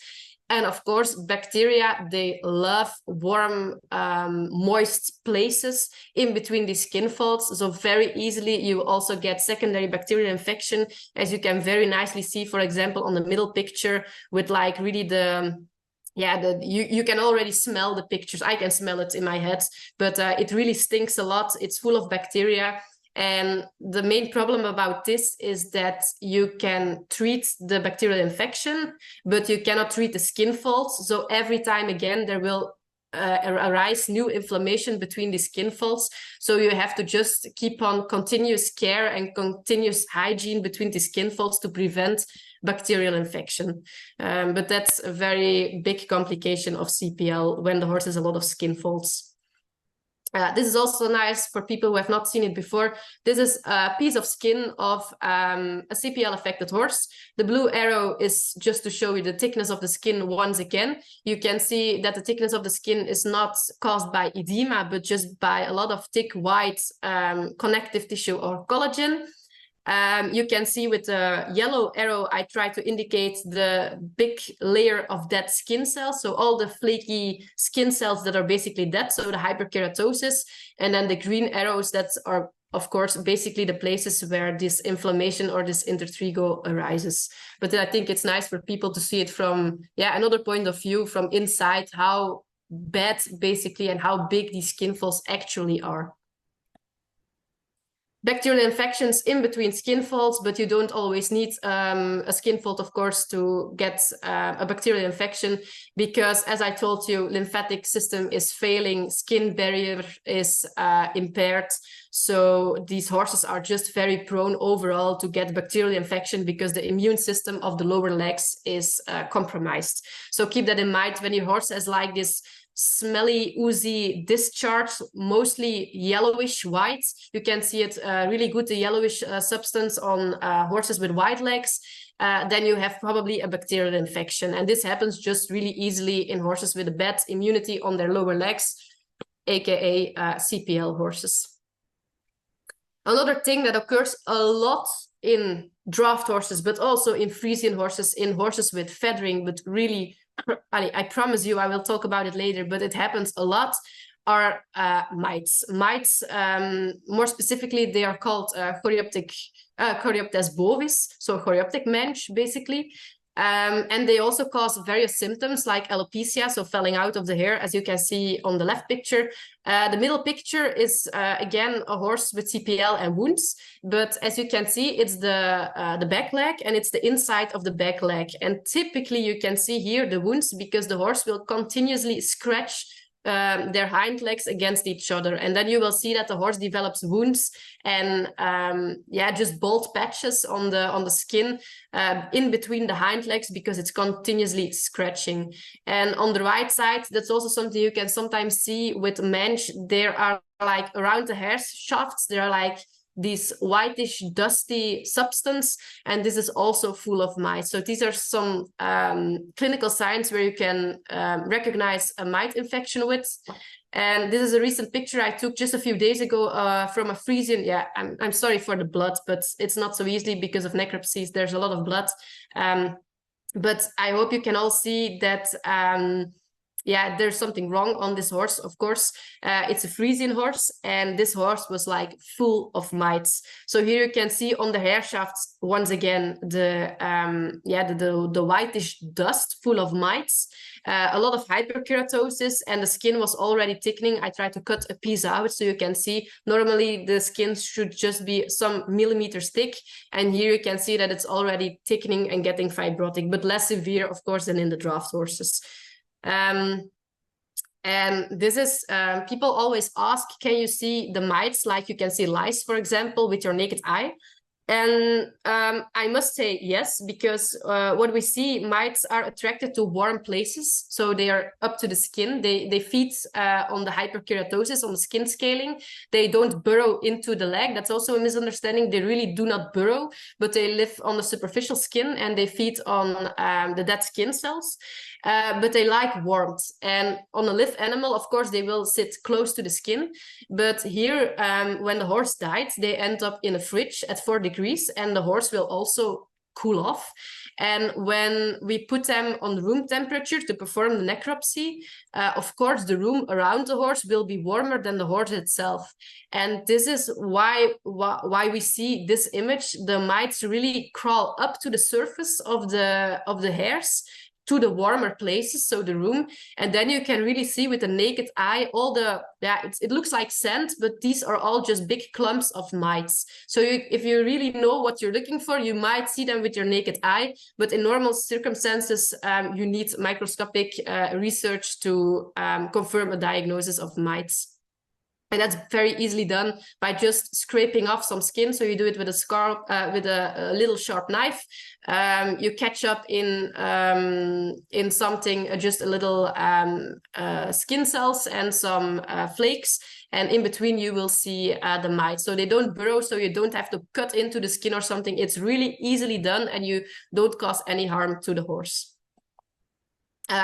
And of course, bacteria, they love warm, moist places in between these skin folds. So very easily, you also get secondary bacterial infection, as you can very nicely see, for example, on the middle picture, with like really you can already smell the pictures. I can smell it in my head, but it really stinks a lot. It's full of bacteria. And the main problem about this is that you can treat the bacterial infection, but you cannot treat the skin folds. So every time again, there will arise new inflammation between the skin folds. So you have to just keep on continuous care and continuous hygiene between the skin folds to prevent bacterial infection. But that's a very big complication of CPL when the horse has a lot of skin folds. This is also nice for people who have not seen it before. This is a piece of skin of a CPL affected horse. The blue arrow is just to show you the thickness of the skin once again. You can see that the thickness of the skin is not caused by edema, but just by a lot of thick white connective tissue or collagen. You can see with the yellow arrow, I try to indicate the big layer of dead skin cells. So all the flaky skin cells that are basically dead, so the hyperkeratosis, and then the green arrows that are, of course, basically the places where this inflammation or this intertrigo arises. But I think it's nice for people to see it from, another point of view, from inside, how bad basically and how big these skin folds actually are. Bacterial infections in between skin folds, but you don't always need a skin fold, of course, to get a bacterial infection, because, as I told you, lymphatic system is failing, skin barrier is impaired. So these horses are just very prone overall to get bacterial infection because the immune system of the lower legs is compromised. So keep that in mind when your horse has like this smelly, oozy discharge, mostly yellowish white. You can see it really good, the yellowish substance on horses with wide legs. Then you have probably a bacterial infection. And this happens just really easily in horses with a bad immunity on their lower legs, aka CPL horses. Another thing that occurs a lot in draft horses, but also in Friesian horses, in horses with feathering, but really, I promise you, I will talk about it later, but it happens a lot, are mites. Mites, more specifically, they are called Choreoptes bovis, so choreoptic mange, basically. And they also cause various symptoms like alopecia, so falling out of the hair, as you can see on the left picture. The middle picture is, again, a horse with CPL and wounds. But as you can see, it's the back leg, and it's the inside of the back leg. And typically, you can see here the wounds because the horse will continuously scratch their hind legs against each other, and then you will see that the horse develops wounds and just bald patches on the skin in between the hind legs because it's continuously scratching. And on the right side, that's also something you can sometimes see with mange. There are like around the hair shafts, there are like this whitish, dusty substance, and this is also full of mites. So these are some clinical signs where you can recognize a mite infection with. And this is a recent picture I took just a few days ago from a Friesian. Yeah, I'm sorry for the blood, but it's not so easily because of necropsies. There's a lot of blood. But I hope you can all see that there's something wrong on this horse, of course. It's a Friesian horse, and this horse was like full of mites. So here you can see on the hair shafts, once again, the whitish dust full of mites, a lot of hyperkeratosis, and the skin was already thickening. I tried to cut a piece out so you can see normally the skin should just be some millimeters thick, and here you can see that it's already thickening and getting fibrotic, but less severe, of course, than in the draft horses. And this is, people always ask, can you see the mites like you can see lice, for example, with your naked eye? And I must say yes, because what we see, mites are attracted to warm places, so they are up to the skin. They feed on the hyperkeratosis, on the skin scaling. They don't burrow into the leg. That's also a misunderstanding. They really do not burrow, but they live on the superficial skin and they feed on the dead skin cells. But they like warmth. And on a live animal, of course, they will sit close to the skin. But here, when the horse died, they end up in a fridge at 4 degrees, and the horse will also cool off. And when we put them on room temperature to perform the necropsy, of course, the room around the horse will be warmer than the horse itself. And this is why we see this image. The mites really crawl up to the surface of the hairs, to the warmer places, so the room, and then you can really see with the naked eye all the, it looks like sand, but these are all just big clumps of mites. So if you really know what you're looking for, you might see them with your naked eye, but in normal circumstances, you need microscopic research to confirm a diagnosis of mites. And that's very easily done by just scraping off some skin. So you do it with a little sharp knife. You catch up in something, just a little skin cells and some flakes. And in between, you will see the mites. So they don't burrow, so you don't have to cut into the skin or something. It's really easily done, and you don't cause any harm to the horse.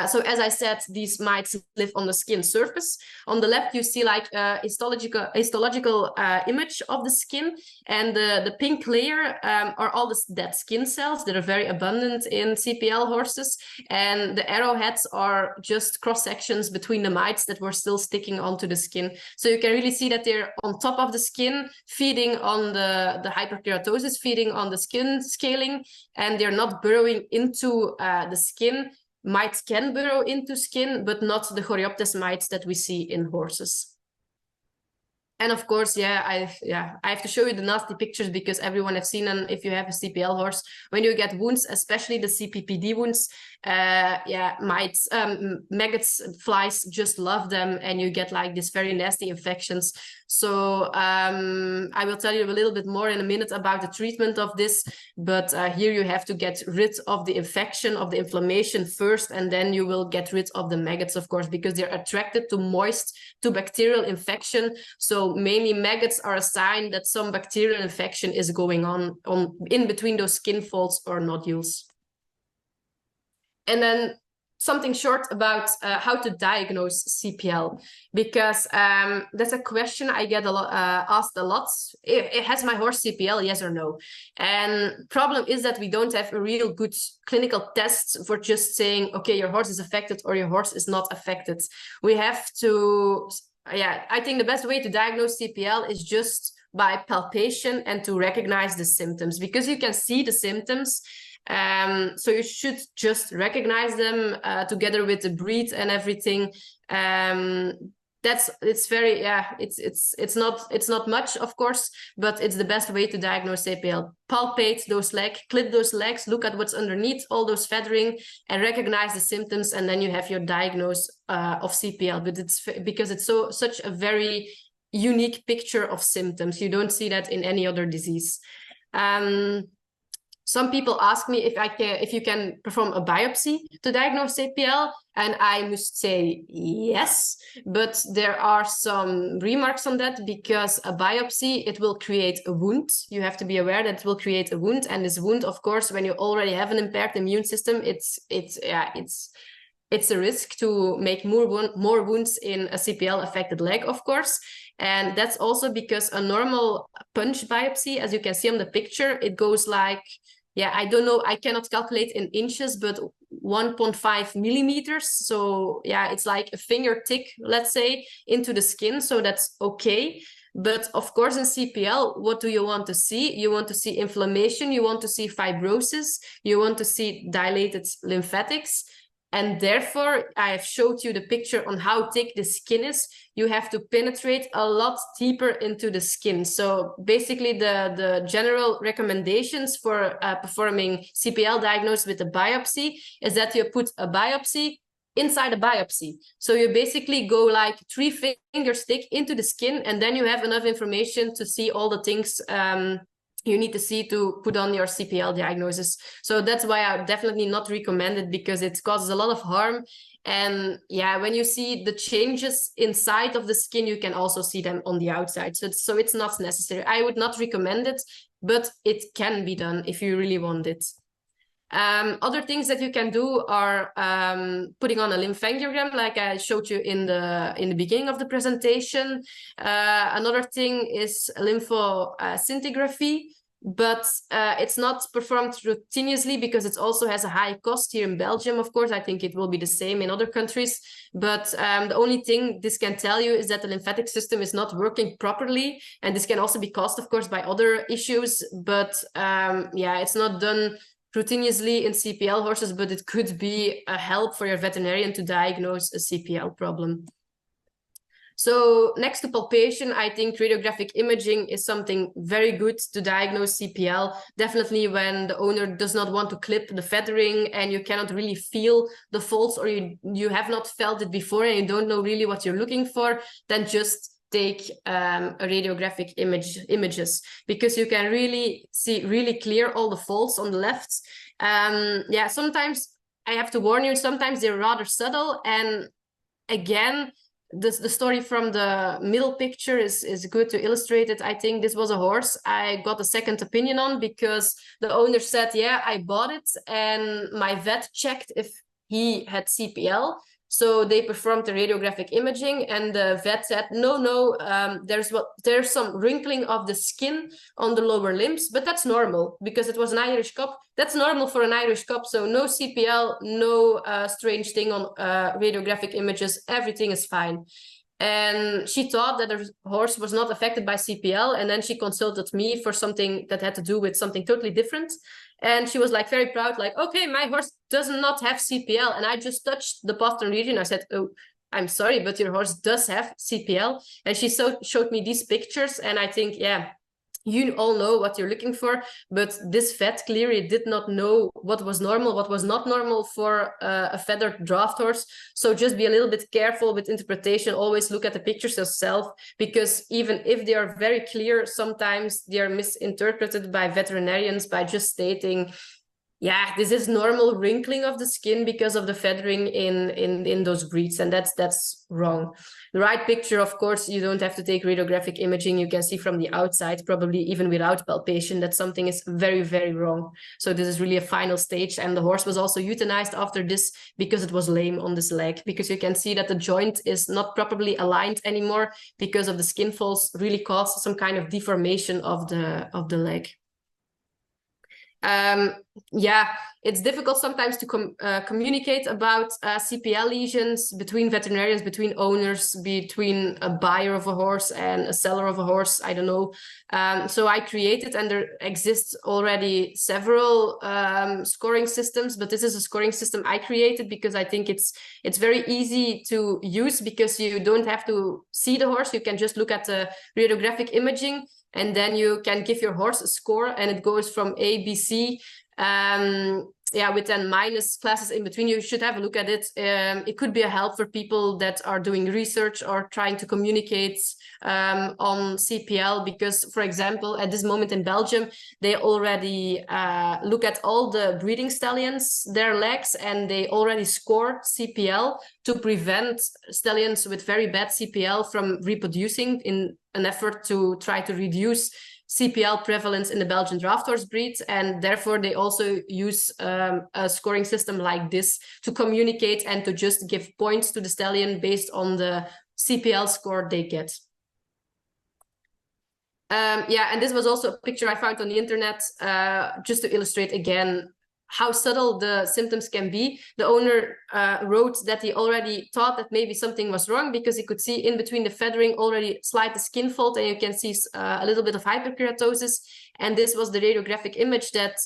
So as I said, these mites live on the skin surface. On the left, you see like a histological image of the skin, and the pink layer are all the dead skin cells that are very abundant in CPL horses, and the arrowheads are just cross sections between the mites that were still sticking onto the skin. So you can really see that they're on top of the skin, feeding on the hyperkeratosis, feeding on the skin scaling, and they're not burrowing into the skin. Mites can burrow into skin, but not the Choreoptes mites that we see in horses. And of course, I have to show you the nasty pictures, because everyone has seen them. If you have a CPL horse, when you get wounds, especially the CPPD wounds, mites, maggots, flies just love them, and you get like these very nasty infections. So I will tell you a little bit more in a minute about the treatment of this, but here you have to get rid of the infection, of the inflammation first, and then you will get rid of the maggots, of course, because they're attracted to moist, to bacterial infection. So mainly maggots are a sign that some bacterial infection is going on in between those skin folds or nodules. And then something short about how to diagnose CPL, because that's a question I get asked a lot. Has my horse CPL, yes or no? And problem is that we don't have a real good clinical test for just saying, okay, your horse is affected or your horse is not affected. We have to, I think the best way to diagnose CPL is just by palpation and to recognize the symptoms, because you can see the symptoms. So you should just recognize them together with the breed and everything. It's not much, of course, but it's the best way to diagnose CPL. Palpate those legs, clip those legs, look at what's underneath all those feathering, and recognize the symptoms, and then you have your diagnosis of CPL. But it's because it's such a very unique picture of symptoms. You don't see that in any other disease. Some people ask me if you can perform a biopsy to diagnose CPL, and I must say yes, but there are some remarks on that, because a biopsy, it will create a wound. You have to be aware that it will create a wound, and this wound, of course, when you already have an impaired immune system, it's a risk to make more wounds in a CPL affected leg, of course. And that's also because a normal punch biopsy, as you can see on the picture, it goes like, I don't know, I cannot calculate in inches, but 1.5 millimeters. So it's like a finger thick, let's say, into the skin. So that's okay. But of course, in CPL, what do you want to see? You want to see inflammation, you want to see fibrosis, you want to see dilated lymphatics. And therefore, I have showed you the picture on how thick the skin is. You have to penetrate a lot deeper into the skin. So basically, the general recommendations for performing CPL diagnosis with a biopsy is that you put a biopsy inside a biopsy. So you basically go like 3 fingers thick into the skin, and then you have enough information to see all the things you need to see to put on your CPL diagnosis. So that's why I definitely not recommend it, because it causes a lot of harm. And yeah, when you see the changes inside of the skin, you can also see them on the outside. So it's not necessary. I would not recommend it, but it can be done if you really want it. Other things that you can do are putting on a lymphangiogram, like I showed you in the beginning of the presentation. Another thing is lymphoscintigraphy, but it's not performed routinely because it also has a high cost here in Belgium. Of course, I think it will be the same in other countries. But the only thing this can tell you is that the lymphatic system is not working properly. And this can also be caused, of course, by other issues. But yeah, it's not done routinely in CPL horses, but it could be a help for your veterinarian to diagnose a CPL problem. So next to palpation, I think radiographic imaging is something very good to diagnose CPL. Definitely when the owner does not want to clip the feathering and you cannot really feel the folds, or you have not felt it before and you don't know really what you're looking for, then just take a radiographic images, because you can really see really clear all the folds on the left. Yeah, sometimes I have to warn you, sometimes they're rather subtle. And again, the story from the middle picture is good to illustrate it. I think this was a horse I got a second opinion on, because the owner said, yeah, I bought it and my vet checked if he had CPL. So they performed the radiographic imaging, and the vet said, no, there's some wrinkling of the skin on the lower limbs, but that's normal because it was an Irish cup. That's normal for an Irish cup. So no CPL, no strange thing on radiographic images. Everything is fine. And she thought that her horse was not affected by CPL. And then she consulted me for something that had to do with something totally different. And she was like very proud, like, okay, my horse does not have CPL. And I just touched the postern region. I said, oh, I'm sorry, but your horse does have CPL. And she showed me these pictures. And I think, yeah, you all know what you're looking for, but this vet clearly did not know what was normal, what was not normal for a feathered draft horse. So just be a little bit careful with interpretation. Always look at the pictures yourself, because even if they are very clear, sometimes they are misinterpreted by veterinarians by just stating, yeah, this is normal wrinkling of the skin because of the feathering in those breeds, and that's wrong. The right picture, of course, you don't have to take radiographic imaging. You can see from the outside, probably even without palpation, that something is very, very wrong. So this is really a final stage, and the horse was also euthanized after this because it was lame on this leg, because you can see that the joint is not properly aligned anymore because of the skin folds really caused some kind of deformation of the leg. Yeah, it's difficult sometimes to communicate about CPL lesions between veterinarians, between owners, between a buyer of a horse and a seller of a horse. I don't know. So I created, and there exists already several scoring systems, but this is a scoring system I created because I think it's very easy to use, because you don't have to see the horse. You can just look at the radiographic imaging, and then you can give your horse a score, and it goes from A, B, C, yeah, with then minus classes in between. You should have a look at it. It could be a help for people that are doing research or trying to communicate on CPL, because, for example, at this moment in Belgium, they already look at all the breeding stallions, their legs, and they already score CPL to prevent stallions with very bad CPL from reproducing, in an effort to try to reduce CPL prevalence in the Belgian draft horse breed. And therefore they also use a scoring system like this to communicate and to just give points to the stallion based on the CPL score they get. Yeah, and this was also a picture I found on the internet, just to illustrate again how subtle the symptoms can be. The owner wrote that he already thought that maybe something was wrong, because he could see in between the feathering already slight skin fold, and you can see a little bit of hyperkeratosis. And this was the radiographic image that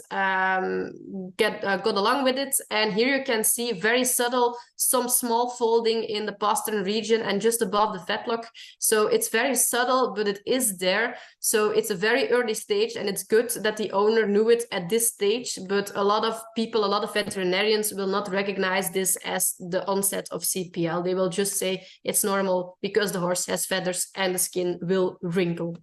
got along with it. And here you can see very subtle, some small folding in the postern region and just above the fetlock. So it's very subtle, but it is there. So it's a very early stage, and it's good that the owner knew it at this stage. But a lot of people, a lot of veterinarians will not recognize this as the onset of CPL. They will just say it's normal because the horse has feathers and the skin will wrinkle.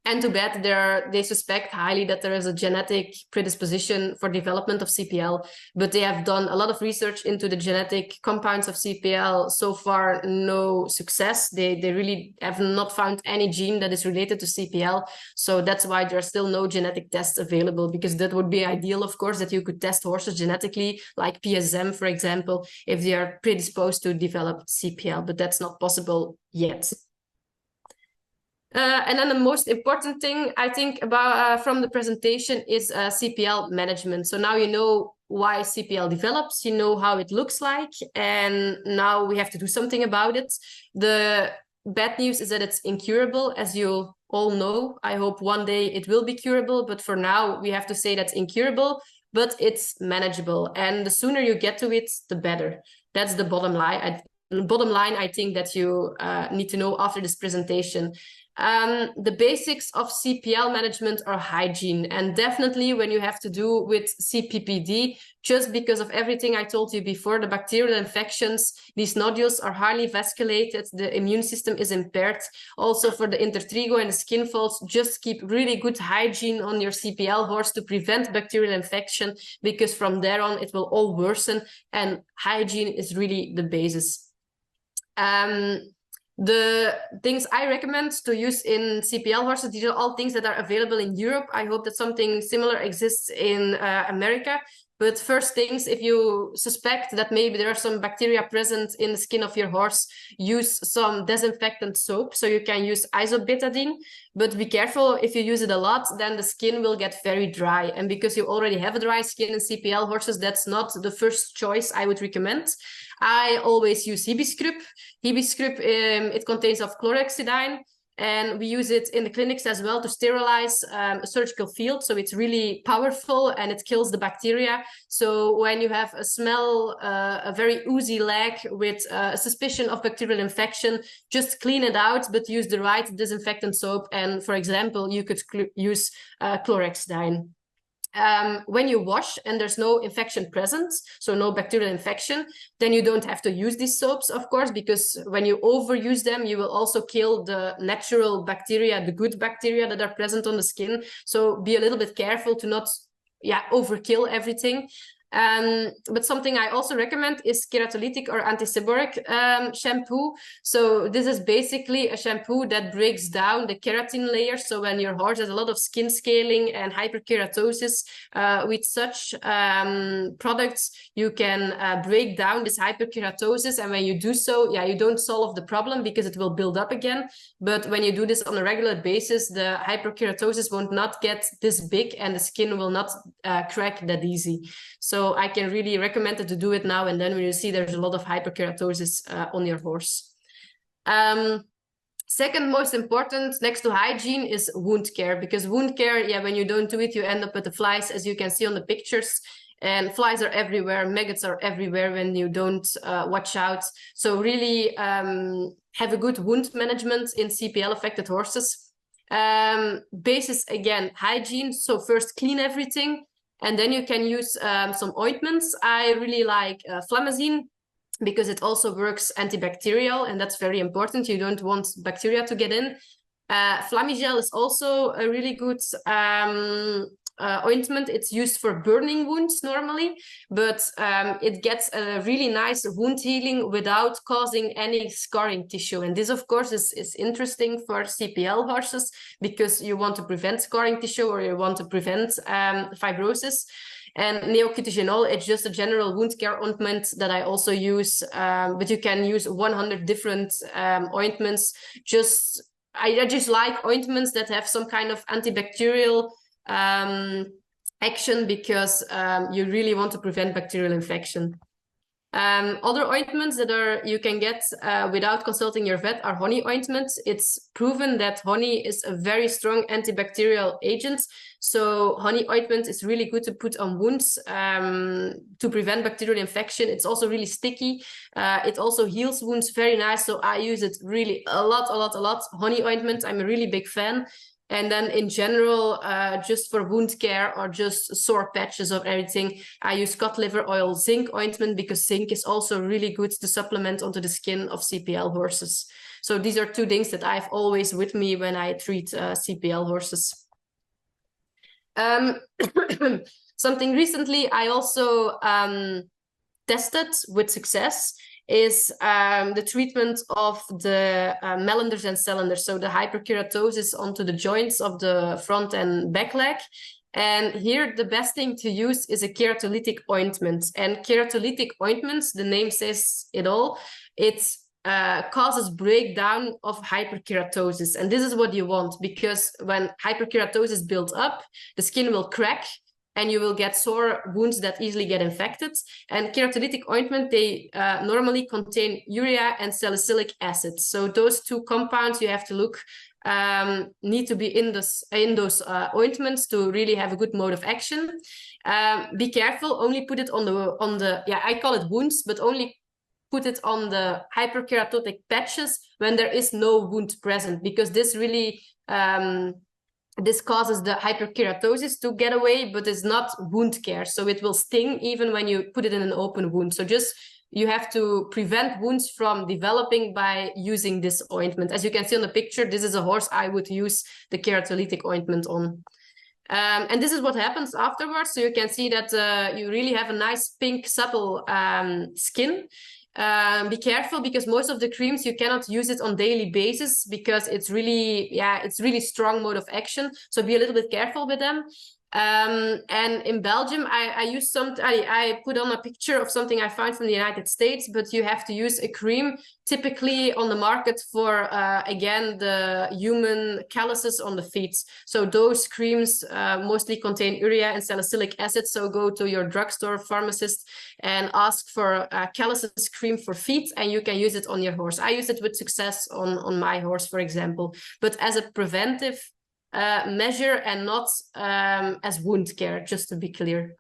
And too bad they suspect highly that there is a genetic predisposition for development of CPL, but they have done a lot of research into the genetic compounds of CPL. So far, no success. They really have not found any gene that is related to CPL. So that's why there are still no genetic tests available, because that would be ideal, of course, that you could test horses genetically, like PSM, for example, if they are predisposed to develop CPL, but that's not possible yet. And then the most important thing I think about from the presentation is CPL management. So now you know why CPL develops, you know how it looks like, and now we have to do something about it. The bad news is that it's incurable, as you all know. I hope one day it will be curable, but for now we have to say that's incurable, but it's manageable. And the sooner you get to it, the better. That's the bottom line. I think that you need to know after this presentation. The basics of CPL management are hygiene, and definitely when you have to do with CPPD, just because of everything I told you before, the bacterial infections, these nodules are highly vasculated, the immune system is impaired. Also for the intertrigo and the skin folds, just keep really good hygiene on your CPL horse to prevent bacterial infection, because from there on it will all worsen, and hygiene is really the basis. The things I recommend to use in CPL horses, these are all things that are available in Europe. I hope that something similar exists in America. But first things, if you suspect that maybe there are some bacteria present in the skin of your horse, use some disinfectant soap. So you can use isobetadine, but be careful, if you use it a lot, then the skin will get very dry. And because you already have a dry skin in CPL horses, that's not the first choice I would recommend. I always use Hibiscrub. Hibiscrub, it contains of chlorhexidine, and we use it in the clinics as well to sterilize a surgical field. So it's really powerful and it kills the bacteria. So when you have a smell, a very oozy leg with a suspicion of bacterial infection, just clean it out, but use the right disinfectant soap. And for example, you could use chlorhexidine. When you wash and there's no infection present, so no bacterial infection, then you don't have to use these soaps, of course, because when you overuse them, you will also kill the natural bacteria, the good bacteria that are present on the skin. So be a little bit careful to not overkill everything. But something I also recommend is keratolytic or antiseboric shampoo. So this is basically a shampoo that breaks down the keratin layer. So when your horse has a lot of skin scaling and hyperkeratosis, with such products, you can break down this hyperkeratosis. And when you do so, you don't solve the problem because it will build up again. But when you do this on a regular basis, the hyperkeratosis won't not get this big and the skin will not crack that easy. So I can really recommend it to do it now and then when you see there's a lot of hyperkeratosis on your horse. Second most important, next to hygiene, is wound care, because wound care, when you don't do it, you end up with the flies, as you can see on the pictures. And flies are everywhere, maggots are everywhere when you don't watch out. So really have a good wound management in CPL affected horses. Basis, again, hygiene. So first clean everything. And then you can use some ointments. I really like Flamazine because it also works antibacterial, and that's very important. You don't want bacteria to get in. Flamigel is also a really good ointment. It's used for burning wounds normally, but it gets a really nice wound healing without causing any scarring tissue. And this, of course, is interesting for CPL horses because you want to prevent scarring tissue or you want to prevent fibrosis. And neocutigenol, it's just a general wound care ointment that I also use, but you can use 100 different ointments. I just like ointments that have some kind of antibacterial action because you really want to prevent bacterial infection. Other ointments that you can get without consulting your vet are honey ointments. It's proven that honey is a very strong antibacterial agent. So honey ointment is really good to put on wounds to prevent bacterial infection. It's also really sticky. It also heals wounds very nice. So I use it really a lot. Honey ointment, I'm a really big fan. And then in general, just for wound care or just sore patches or everything, I use cod liver oil zinc ointment because zinc is also really good to supplement onto the skin of CPL horses. So these are two things that I've always with me when I treat CPL horses. Something recently I also tested with success is the treatment of the melanders and cylinders, so the hyperkeratosis onto the joints of the front and back leg. And here the best thing to use is a keratolytic ointment. And keratolytic ointments, the name says it all, it causes breakdown of hyperkeratosis. And this is what you want, because when hyperkeratosis builds up, the skin will crack and you will get sore wounds that easily get infected. And keratolytic ointment, they normally contain urea and salicylic acid. So those two compounds you have to look need to be in those ointments to really have a good mode of action. Be careful, only put it on the I call it wounds, but only put it on the hyperkeratotic patches when there is no wound present, because this really this causes the hyperkeratosis to get away, but it's not wound care. So it will sting even when you put it in an open wound. So just you have to prevent wounds from developing by using this ointment. As you can see on the picture, this is a horse I would use the keratolytic ointment on. And this is what happens afterwards. So you can see that you really have a nice pink, supple skin. Be careful, because most of the creams you cannot use it on daily basis because it's really strong mode of action. So be a little bit careful with them. And in Belgium, I put on a picture of something I found from the United States, but you have to use a cream typically on the market for, again, the human calluses on the feet. So those creams mostly contain urea and salicylic acid. So go to your drugstore pharmacist and ask for a calluses cream for feet, and you can use it on your horse. I use it with success on my horse, for example, but as a preventive measure and not as wound care, just to be clear.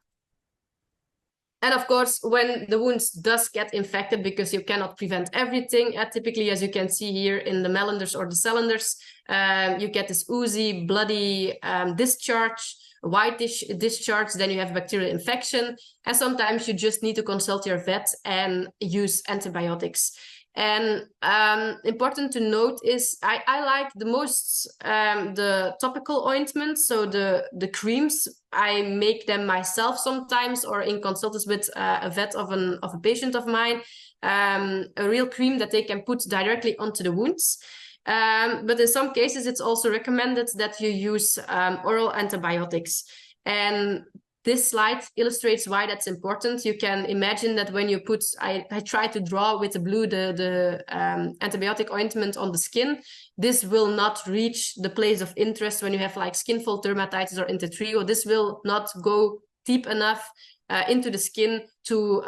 And of course, when the wounds does get infected, because you cannot prevent everything, typically, as you can see here in the melanders or the cylinders, you get this oozy, bloody discharge, whitish discharge, then you have bacterial infection, and sometimes you just need to consult your vet and use antibiotics. And important to note is I like the most the topical ointments, so the creams. I make them myself sometimes, or in consultants with a vet of a patient of mine, a real cream that they can put directly onto the wounds. But in some cases, it's also recommended that you use oral antibiotics. And this slide illustrates why that's important. You can imagine that when you put, I try to draw with the blue the antibiotic ointment on the skin. This will not reach the place of interest when you have like skin fold dermatitis or intertrigo. This will not go deep enough into the skin to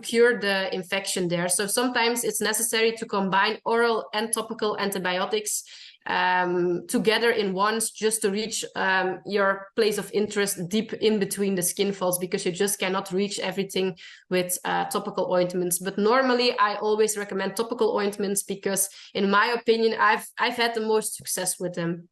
cure the infection there. So sometimes it's necessary to combine oral and topical antibiotics together in once, just to reach your place of interest deep in between the skin folds, because you just cannot reach everything with topical ointments. But normally I always recommend topical ointments because, in my opinion, I've had the most success with them.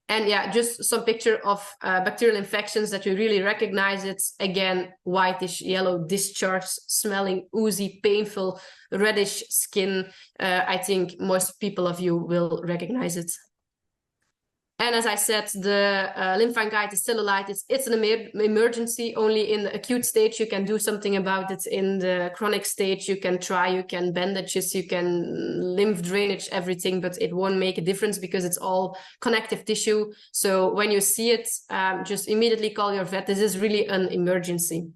And yeah, just some picture of bacterial infections that you really recognize it. Again, whitish yellow discharge, smelling oozy, painful, reddish skin. I think most people of you will recognize it. And as I said, the lymphangitis, cellulitis, it's an emergency. Only in the acute stage you can do something about it. In the chronic stage, you can bandages, you can lymph drainage, everything, but it won't make a difference because it's all connective tissue. So when you see it, just immediately call your vet. This is really an emergency.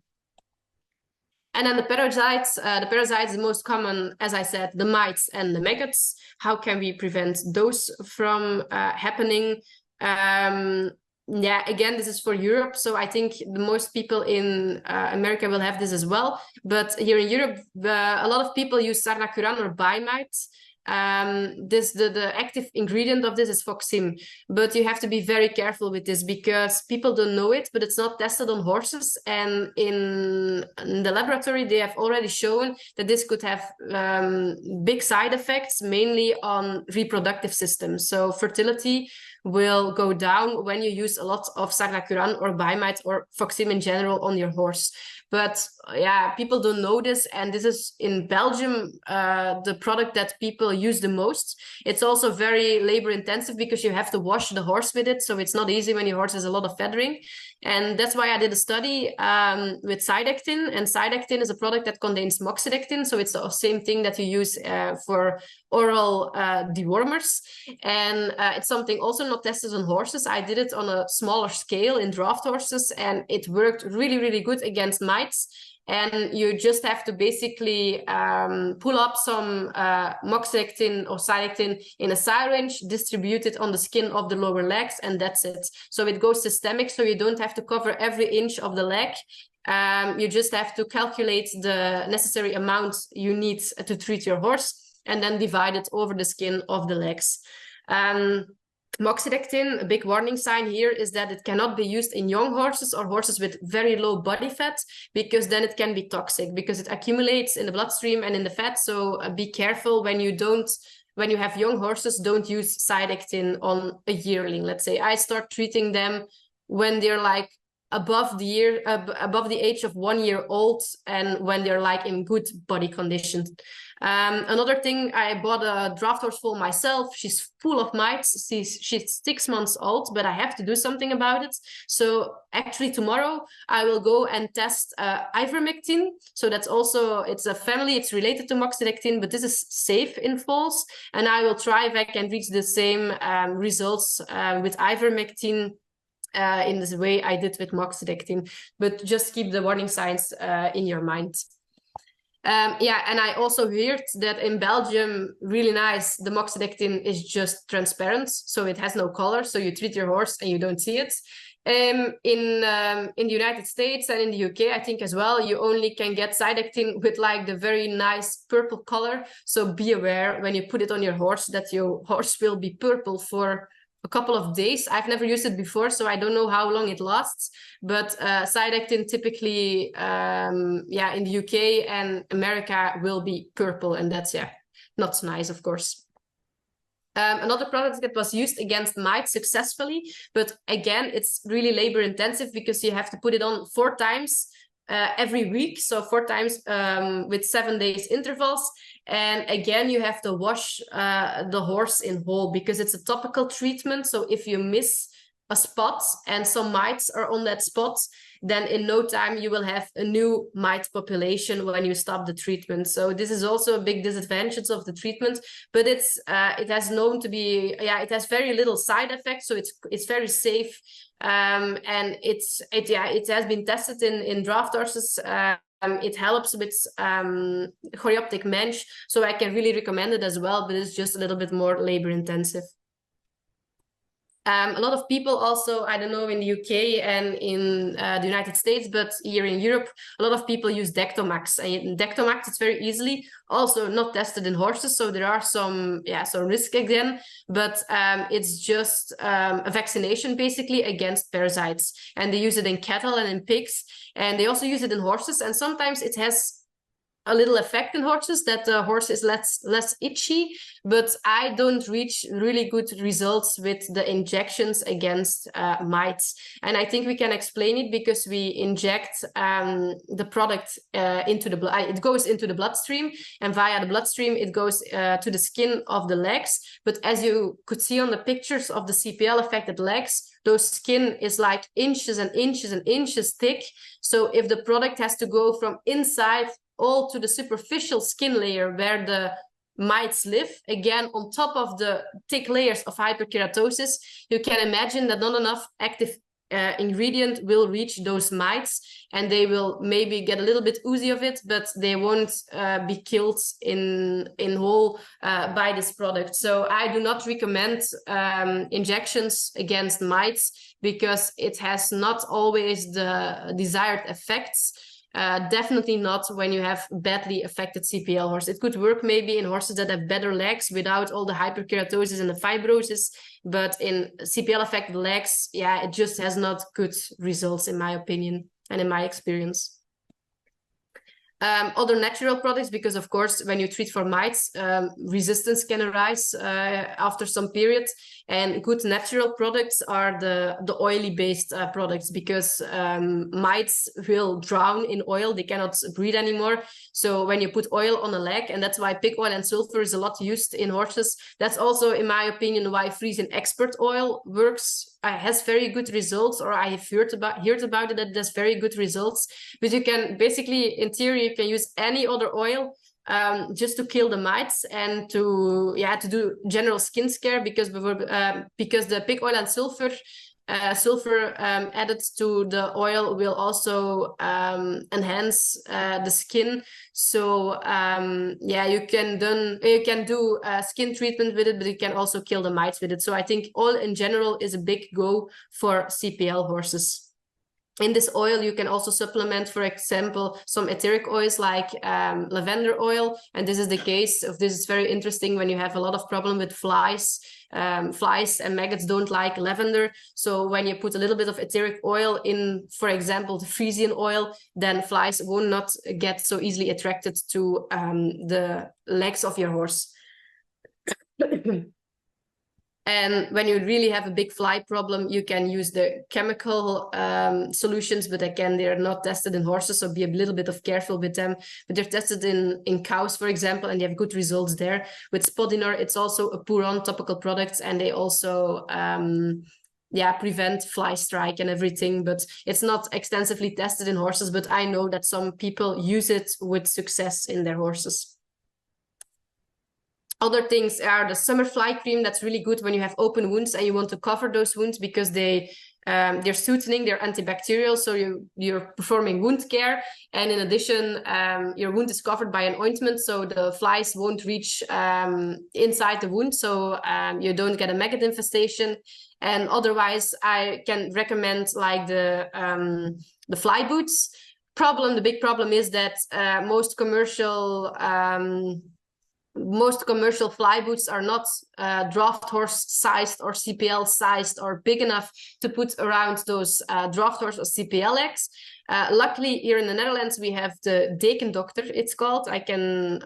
And then the parasites the most common, as I said, the mites and the maggots. How can we prevent those from happening? Again, this is for Europe. So I think the most people in America will have this as well. But here in Europe, a lot of people use sarnacuran or bimite. The active ingredient of this is foxim, but you have to be very careful with this because people don't know it, but it's not tested on horses. And in the laboratory, they have already shown that this could have big side effects, mainly on reproductive systems. So fertility, will go down when you use a lot of Sarnacuran or Bimite or Foxim in general on your horse. But yeah, people don't know this, and this is in Belgium the product that people use the most. It's also very labor intensive because you have to wash the horse with it, so it's not easy when your horse has a lot of feathering. And that's why I did a study with Cydectin, and Cydectin is a product that contains moxidectin, so it's the same thing that you use for oral dewormers. And it's something also not tested on horses. I did it on a smaller scale in draft horses, and it worked really, really good against mites. And you just have to basically pull up some moxidectin or Cydectin in a syringe, distribute it on the skin of the lower legs, and that's it. So it goes systemic, so you don't have to cover every inch of the leg. You just have to calculate the necessary amount you need to treat your horse, and then divide it over the skin of the legs. Moxidectin, a big warning sign here is that it cannot be used in young horses or horses with very low body fat, because then it can be toxic because it accumulates in the bloodstream and in the fat. So be careful when you have young horses, don't use Cydectin on a yearling. Let's say I start treating them when they're like above the age of 1 year old, and when they're like in good body condition. Another thing, I bought a draft horse foal myself. She's full of mites. She's 6 months old, but I have to do something about it. So actually tomorrow I will go and test ivermectin. So that's also, it's a family, it's related to moxidectin, but this is safe in foals. And I will try if I can reach the same results with ivermectin in this way I did with moxidectin, but just keep the warning signs in your mind. Yeah, and I also heard that in Belgium, really nice, the moxidectin is just transparent, so it has no color, so you treat your horse and you don't see it. In the United States and in the UK, I think as well, you only can get Cydectin with like the very nice purple color, so be aware when you put it on your horse that your horse will be purple for a couple of days. I've never used it before, so I don't know how long it lasts, but Cydectin typically yeah, in the UK and America will be purple, and that's not so nice, of course. Another product that was used against mites successfully, but again it's really labor intensive because you have to put it on 4 times every week, so 4 times with 7 days intervals. And again, you have to wash the horse in whole because it's a topical treatment. So if you miss a spot and some mites are on that spot, then in no time you will have a new mite population when you stop the treatment. So this is also a big disadvantage of the treatment, but it's it has known to be, it has very little side effects, so it's very safe. And it has been tested in draft horses. It helps with choreoptic mensch, so I can really recommend it as well, but it's just a little bit more labor intensive. A lot of people also, I don't know, in the UK and in the United States, but here in Europe, a lot of people use Dectomax. And in Dectomax, it's very easily also not tested in horses, so there are some risk again, but it's just a vaccination basically against parasites. And they use it in cattle and in pigs, and they also use it in horses, and sometimes it has a little effect in horses that the horse is less itchy, but I don't reach really good results with the injections against mites. And I think we can explain it because we inject the product into the blood. It goes into the bloodstream, and via the bloodstream it goes to the skin of the legs. But as you could see on the pictures of the CPL affected legs, those skin is like inches and inches and inches thick. So if the product has to go from inside all to the superficial skin layer where the mites live, again on top of the thick layers of hyperkeratosis, you can imagine that not enough active ingredient will reach those mites, and they will maybe get a little bit oozy of it, but they won't be killed in whole by this product. So I do not recommend injections against mites because it has not always the desired effects. Definitely not when you have badly affected CPL horse. It could work maybe in horses that have better legs without all the hyperkeratosis and the fibrosis, but in CPL affected legs, it just has not good results in my opinion and in my experience. Other natural products, because of course, when you treat for mites, resistance can arise after some period. And good natural products are the oily based products, because mites will drown in oil. They cannot breathe anymore. So when you put oil on a leg, and that's why pig oil and sulfur is a lot used in horses. That's also, in my opinion, why Frisian expert oil works, has very good results, or I have heard about it, that there's very good results. But you can basically, in theory, you can use any other oil just to kill the mites and to do general skin care, because the pig oil and sulfur added to the oil will also enhance the skin. So you can do skin treatment with it, but you can also kill the mites with it. So I think oil in general is a big go for CPL horses. In this oil, you can also supplement, for example, some etheric oils like lavender oil. And this is the case of, this is very interesting when you have a lot of problem with flies. Flies and maggots don't like lavender. So when you put a little bit of etheric oil in, for example, the Frisian oil, then flies will not get so easily attracted to the legs of your horse. And when you really have a big fly problem, you can use the chemical solutions, but again, they're not tested in horses, so be a little bit careful with them. But they're tested in cows, for example, and you have good results there. With Spodinor, it's also a pour-on topical product, and they also prevent fly strike and everything, but it's not extensively tested in horses, but I know that some people use it with success in their horses. Other things are the summer fly cream. That's really good when you have open wounds and you want to cover those wounds, because they're soothing, they're antibacterial, so you're performing wound care, and in addition your wound is covered by an ointment, so the flies won't reach inside the wound, so you don't get a maggot infestation. And otherwise, I can recommend like the fly boots. The big problem is that most commercial fly boots are not draft horse sized or CPL sized or big enough to put around those draft horse or CPL legs. Luckily, here in the Netherlands, we have the Deken Doctor, it's called. I can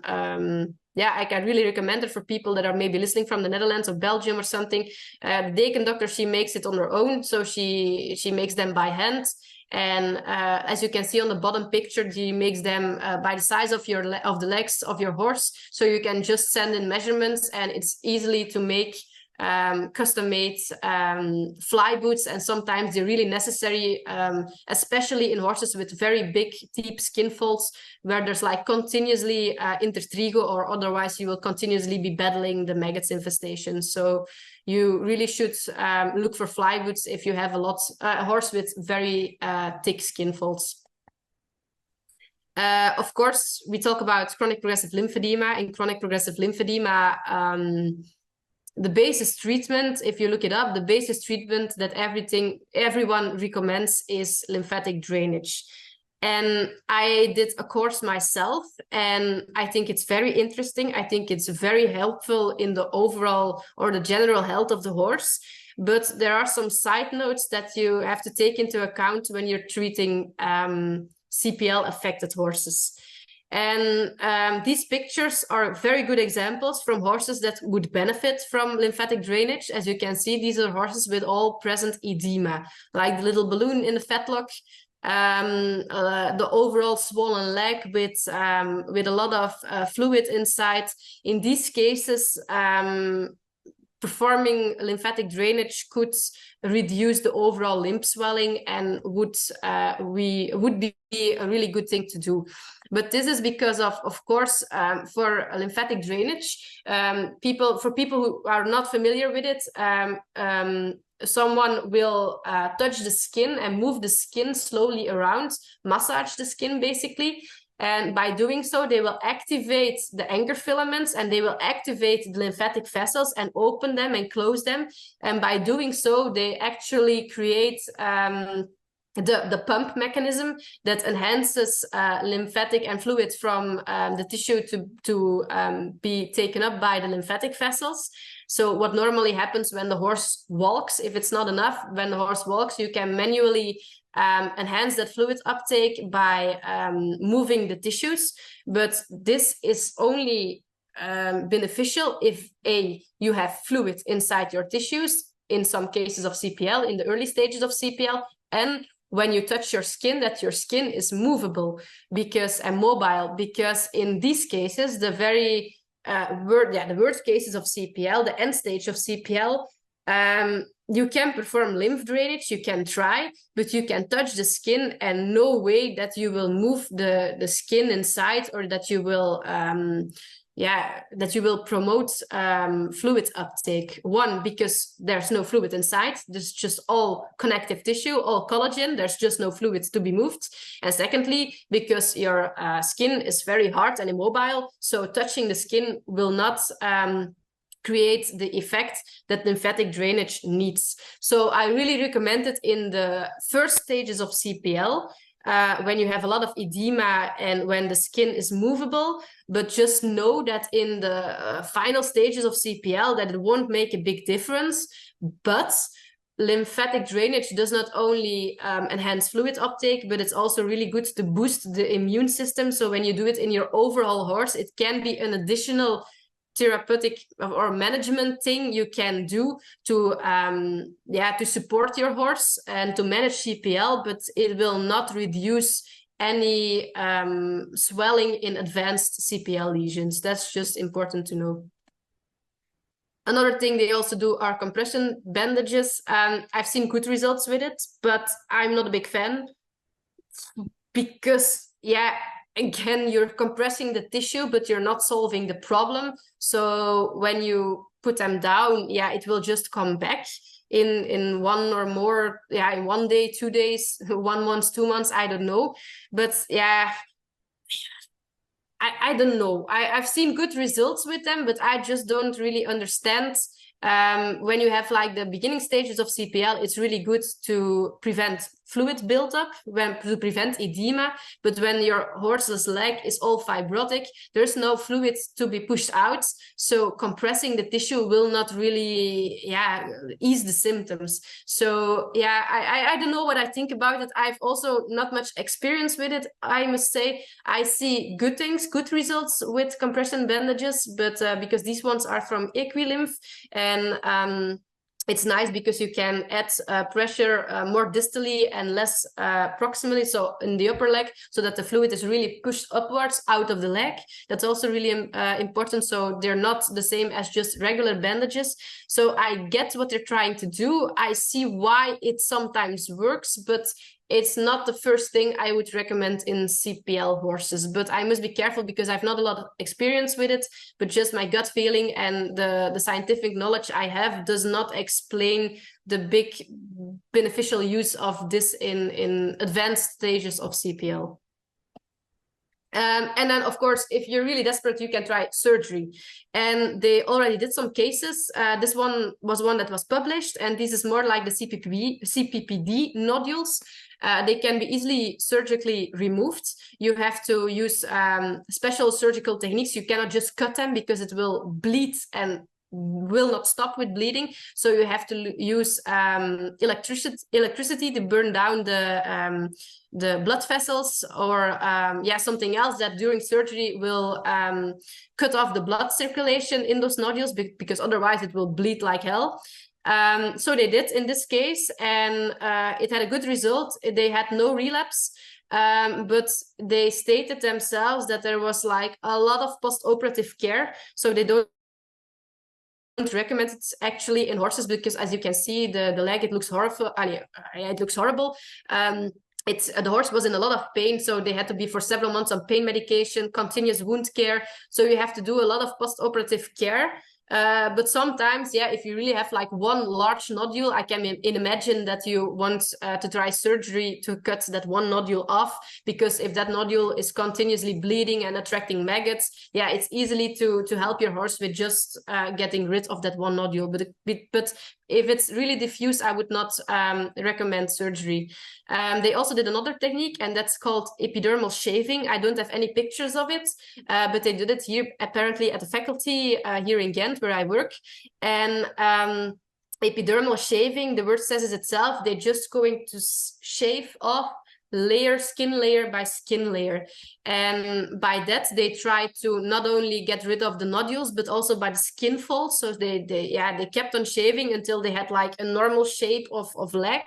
really recommend it for people that are maybe listening from the Netherlands or Belgium or something. The Deken Doctor, she makes it on her own, so she makes them by hand. And as you can see on the bottom picture, she makes them by the size of the legs of your horse. So you can just send in measurements, and it's easily to make custom-made fly boots. And sometimes they're really necessary, especially in horses with very big, deep skin folds, where there's like continuously intertrigo, or otherwise you will continuously be battling the maggots infestation. So you really should look for fly boots if you have a horse with very thick skin folds. Of course, we talk about chronic progressive lymphedema. In chronic progressive lymphedema, the basis treatment, if you look it up, the basis treatment that everyone recommends is lymphatic drainage. And I did a course myself, and I think it's very interesting. I think it's very helpful in the overall or the general health of the horse. But there are some side notes that you have to take into account when you're treating CPL affected horses. And these pictures are very good examples from horses that would benefit from lymphatic drainage. As you can see, these are horses with all present edema, like the little balloon in the fetlock, the overall swollen leg with a lot of fluid inside. In these cases, performing lymphatic drainage could reduce the overall lymph swelling and would be a really good thing to do. But this is because of course, for lymphatic drainage, for people who are not familiar with it, someone will touch the skin and move the skin slowly around, massage the skin basically. And by doing so, they will activate the anchor filaments, and they will activate the lymphatic vessels and open them and close them. And by doing so, they actually create the pump mechanism that enhances lymphatic and fluid from the tissue to be taken up by the lymphatic vessels. So what normally happens when the horse walks, if it's not enough, when the horse walks, you can manually enhance that fluid uptake by moving the tissues. But this is only beneficial if you have fluid inside your tissues, in some cases of CPL, in the early stages of CPL, and when you touch your skin, that your skin is movable and mobile, because in these cases, the very the worst cases of CPL, the end stage of CPL, you can perform lymph drainage, you can try, but you can touch the skin and no way that you will move the skin inside, or that you will promote fluid uptake. One, because there's no fluid inside, there's just all connective tissue, all collagen, there's just no fluid to be moved. And secondly, because your skin is very hard and immobile, so touching the skin will not create the effect that lymphatic drainage needs. So I really recommend it in the first stages of CPL, when you have a lot of edema and when the skin is movable. But just know that in the final stages of CPL, that it won't make a big difference. But lymphatic drainage does not only enhance fluid uptake, but it's also really good to boost the immune system. So when you do it in your overall horse, it can be an additional therapeutic or management thing you can do to support your horse and to manage CPL, but it will not reduce any swelling in advanced CPL lesions. That's just important to know. Another thing they also do are compression bandages. I've seen good results with it, but I'm not a big fan, because again, you're compressing the tissue, but you're not solving the problem. So when you put them down, it will just come back in one or more, in 1 day, 2 days, 1 month, 2 months, I don't know. But I don't know. I've seen good results with them, but I just don't really understand. When you have like the beginning stages of CPL, it's really good to prevent fluid buildup, to prevent edema. But when your horse's leg is all fibrotic, there's no fluid to be pushed out. So compressing the tissue will not really ease the symptoms. So I don't know what I think about it. I've also not much experience with it, I must say. I see good things, good results with compression bandages, but because these ones are from Equilymph, and it's nice because you can add pressure more distally and less proximally, so in the upper leg, so that the fluid is really pushed upwards out of the leg. That's also really important. So they're not the same as just regular bandages. So I get what they're trying to do. I see why it sometimes works, but it's not the first thing I would recommend in CPL horses. But I must be careful because I've not a lot of experience with it, but just my gut feeling and the scientific knowledge I have does not explain the big beneficial use of this in advanced stages of CPL. And then, of course, if you're really desperate, you can try surgery. And they already did some cases. This one was one that was published, and this is more like the CPPD nodules. They can be easily surgically removed. You have to use special surgical techniques. You cannot just cut them because it will bleed and will not stop with bleeding. So you have to use electricity to burn down the blood vessels, or something else that during surgery will cut off the blood circulation in those nodules, because otherwise it will bleed like hell. So they did in this case, and it had a good result. They had no relapse, but they stated themselves that there was like a lot of post-operative care. So they don't recommend it actually in horses, because as you can see, the leg, it looks horrible. It looks horrible. The horse was in a lot of pain, so they had to be for several months on pain medication, continuous wound care. So you have to do a lot of post-operative care. But sometimes, if you really have like one large nodule, I can imagine that you want to try surgery to cut that one nodule off, because if that nodule is continuously bleeding and attracting maggots, it's easily to help your horse with just getting rid of that one nodule. But if it's really diffuse, I would not recommend surgery. They also did another technique, and that's called epidermal shaving. I don't have any pictures of it, but they did it here apparently at the faculty here in Ghent, where I work. And epidermal shaving, the word says it itself, they're just going to shave off skin layer by skin layer, and by that they try to not only get rid of the nodules but also by the skin folds. So they kept on shaving until they had like a normal shape of leg.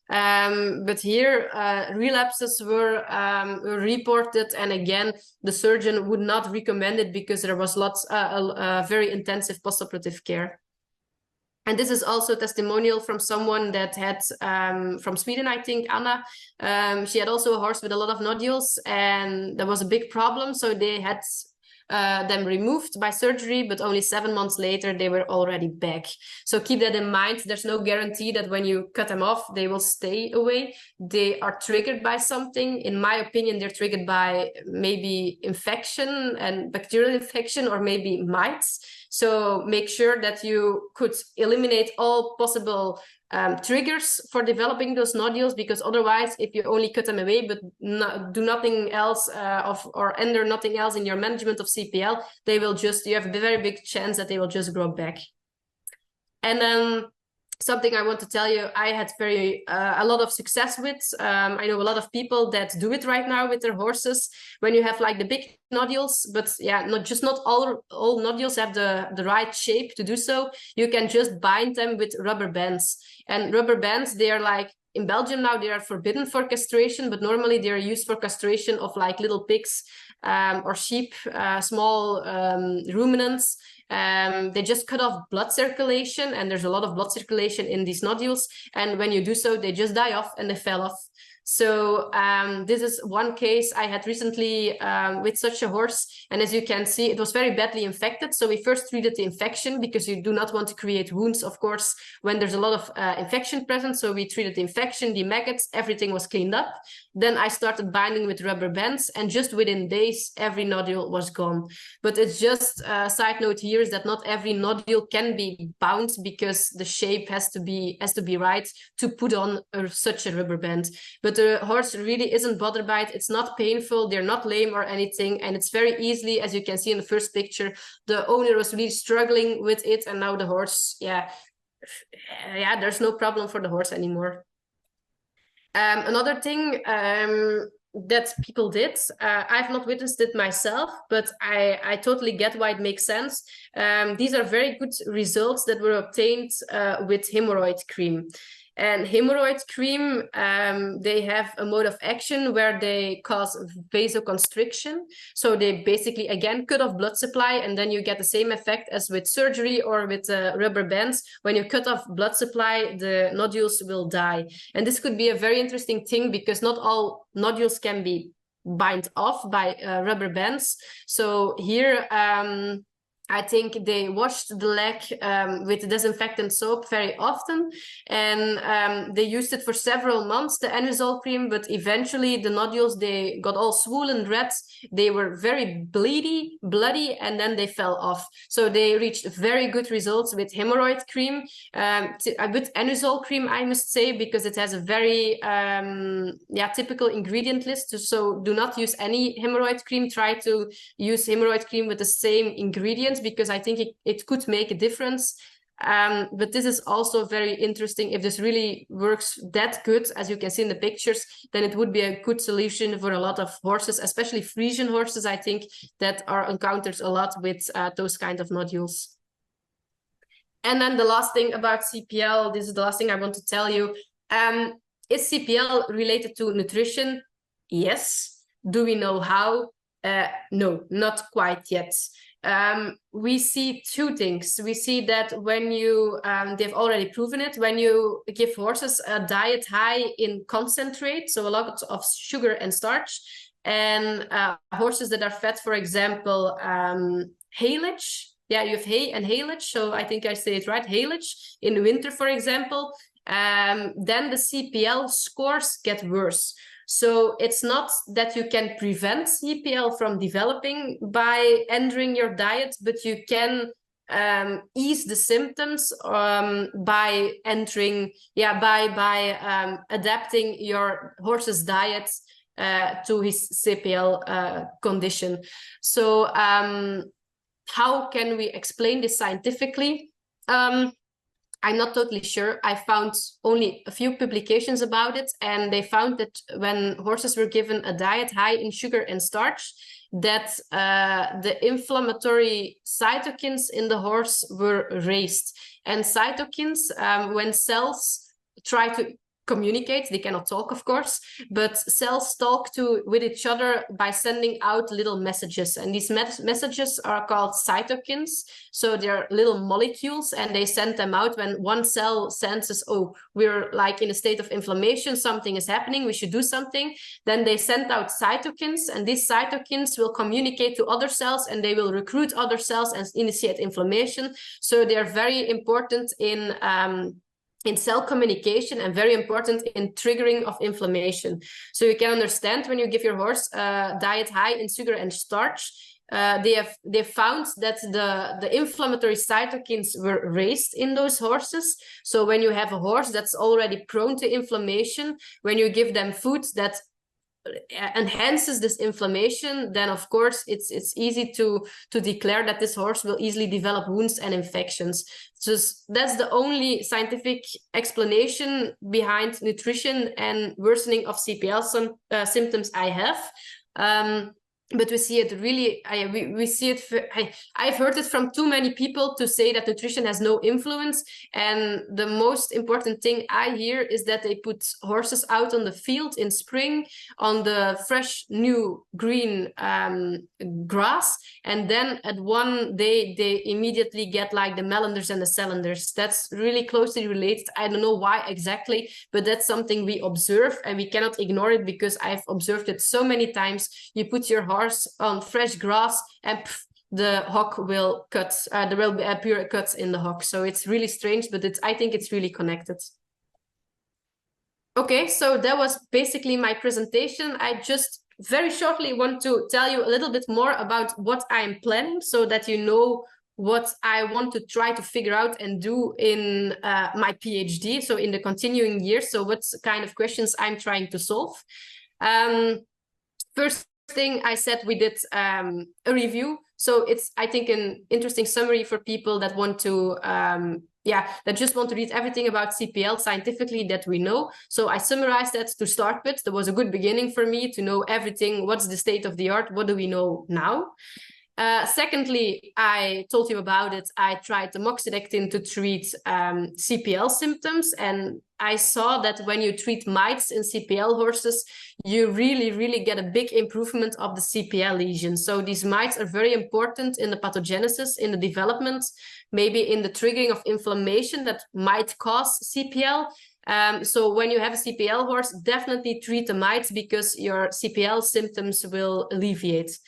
But here relapses were reported, and again the surgeon would not recommend it because there was very intensive postoperative care. And this is also a testimonial from someone that had, from Sweden, I think, Anna. She had also a horse with a lot of nodules, and there was a big problem. So they had them removed by surgery, but only 7 months later, they were already back. So keep that in mind. There's no guarantee that when you cut them off, they will stay away. They are triggered by something. In my opinion, they're triggered by maybe infection and bacterial infection, or maybe mites. So make sure that you could eliminate all possible triggers for developing those nodules, because otherwise, if you only cut them away but do nothing else or enter nothing else in your management of CPL, you have a very big chance that they will just grow back. And then something I want to tell you, I had a lot of success with. I know a lot of people that do it right now with their horses. When you have like the big nodules, but yeah, not all nodules have the right shape to do so. You can just bind them with rubber bands. And rubber bands, they are like, in Belgium now, they are forbidden for castration, but normally they are used for castration of like little pigs or sheep, small ruminants. They just cut off blood circulation, and there's a lot of blood circulation in these nodules. And when you do so, they just die off and they fell off. So this is one case I had recently with such a horse. And as you can see, it was very badly infected. So we first treated the infection, because you do not want to create wounds, of course, when there's a lot of infection present. So we treated the infection, the maggots, everything was cleaned up. Then I started binding with rubber bands, and just within days, every nodule was gone. But it's just a side note here is that not every nodule can be bound, because the shape has to be right to put on such a rubber band. But the horse really isn't bothered by it. It's not painful. They're not lame or anything. And it's very easily, as you can see in the first picture, the owner was really struggling with it. And now the horse, there's no problem for the horse anymore. Another thing that people did, I've not witnessed it myself, but I totally get why it makes sense. These are very good results that were obtained with hemorrhoid cream. And hemorrhoid cream, they have a mode of action where they cause vasoconstriction. So they basically, again, cut off blood supply, and then you get the same effect as with surgery or with rubber bands. When you cut off blood supply, the nodules will die. And this could be a very interesting thing, because not all nodules can be bind off by rubber bands. So here, I think they washed the leg with disinfectant soap very often, and they used it for several months, the anisole cream, but eventually the nodules, they got all swollen red, they were very bloody, and then they fell off. So they reached very good results with hemorrhoid cream, with anisole cream, I must say, because it has a very typical ingredient list. So do not use any hemorrhoid cream. Try to use hemorrhoid cream with the same ingredients, because I think it could make a difference. But this is also very interesting. If this really works that good, as you can see in the pictures, then it would be a good solution for a lot of horses, especially Frisian horses, I think, that are encountered a lot with those kind of nodules. And then the last thing about CPL, this is the last thing I want to tell you. Is CPL related to nutrition? Yes. Do we know how? No, not quite yet. We see two things. We see that when you, they've already proven it, when you give horses a diet high in concentrate, so a lot of sugar and starch, and horses that are fed, for example, haylage. Yeah, you have hay and haylage. So I think I say it right, haylage in winter, for example, then the CPL scores get worse. So it's not that you can prevent CPL from developing by entering your diet, but you can ease the symptoms by entering, adapting your horse's diet to his CPL condition. So how can we explain this scientifically? I'm not totally sure. I found only a few publications about it, and they found that when horses were given a diet high in sugar and starch, that the inflammatory cytokines in the horse were raised. And cytokines, when cells try to communicate, they cannot talk, of course, but cells talk with each other by sending out little messages, and these messages are called cytokines. So they're little molecules, and they send them out when one cell senses, oh, we're like in a state of inflammation, something is happening, we should do something. Then they send out cytokines, and these cytokines will communicate to other cells, and they will recruit other cells and initiate inflammation. So they're very important in cell communication and very important in triggering of inflammation. So you can understand when you give your horse a diet high in sugar and starch, they found that the inflammatory cytokines were raised in those horses. So when you have a horse that's already prone to inflammation, when you give them food that enhances this inflammation, then of course it's easy to declare that this horse will easily develop wounds and infections. So that's the only scientific explanation behind nutrition and worsening of CPL symptoms I have. But we see it really, we see it, I've heard it from too many people to say that nutrition has no influence. And the most important thing I hear is that they put horses out on the field in spring on the fresh, new, green grass. And then at one day, they immediately get like the melanders and the cylinders. That's really closely related. I don't know why exactly, but that's something we observe, and we cannot ignore it because I've observed it so many times. You put your horse on fresh grass and the hock will cut. There will be pure cuts in the hock. So it's really strange, but I think it's really connected. Okay, so that was basically my presentation. I just very shortly want to tell you a little bit more about what I'm planning so that you know what I want to try to figure out and do in my PhD, so in the continuing years. So what kind of questions I'm trying to solve. First thing I said, we did a review. So it's, I think, an interesting summary for people that want to, that just want to read everything about CPL scientifically that we know. So I summarized that to start with. That was a good beginning for me to know everything. What's the state of the art? What do we know now? Secondly, I told you about it. I tried amoxicillin to treat CPL symptoms, and I saw that when you treat mites in CPL horses, you really get a big improvement of the CPL lesions. So these mites are very important in the pathogenesis, in the development, maybe in the triggering of inflammation that might cause CPL. So when you have a CPL horse, definitely treat the mites because your CPL symptoms will alleviate.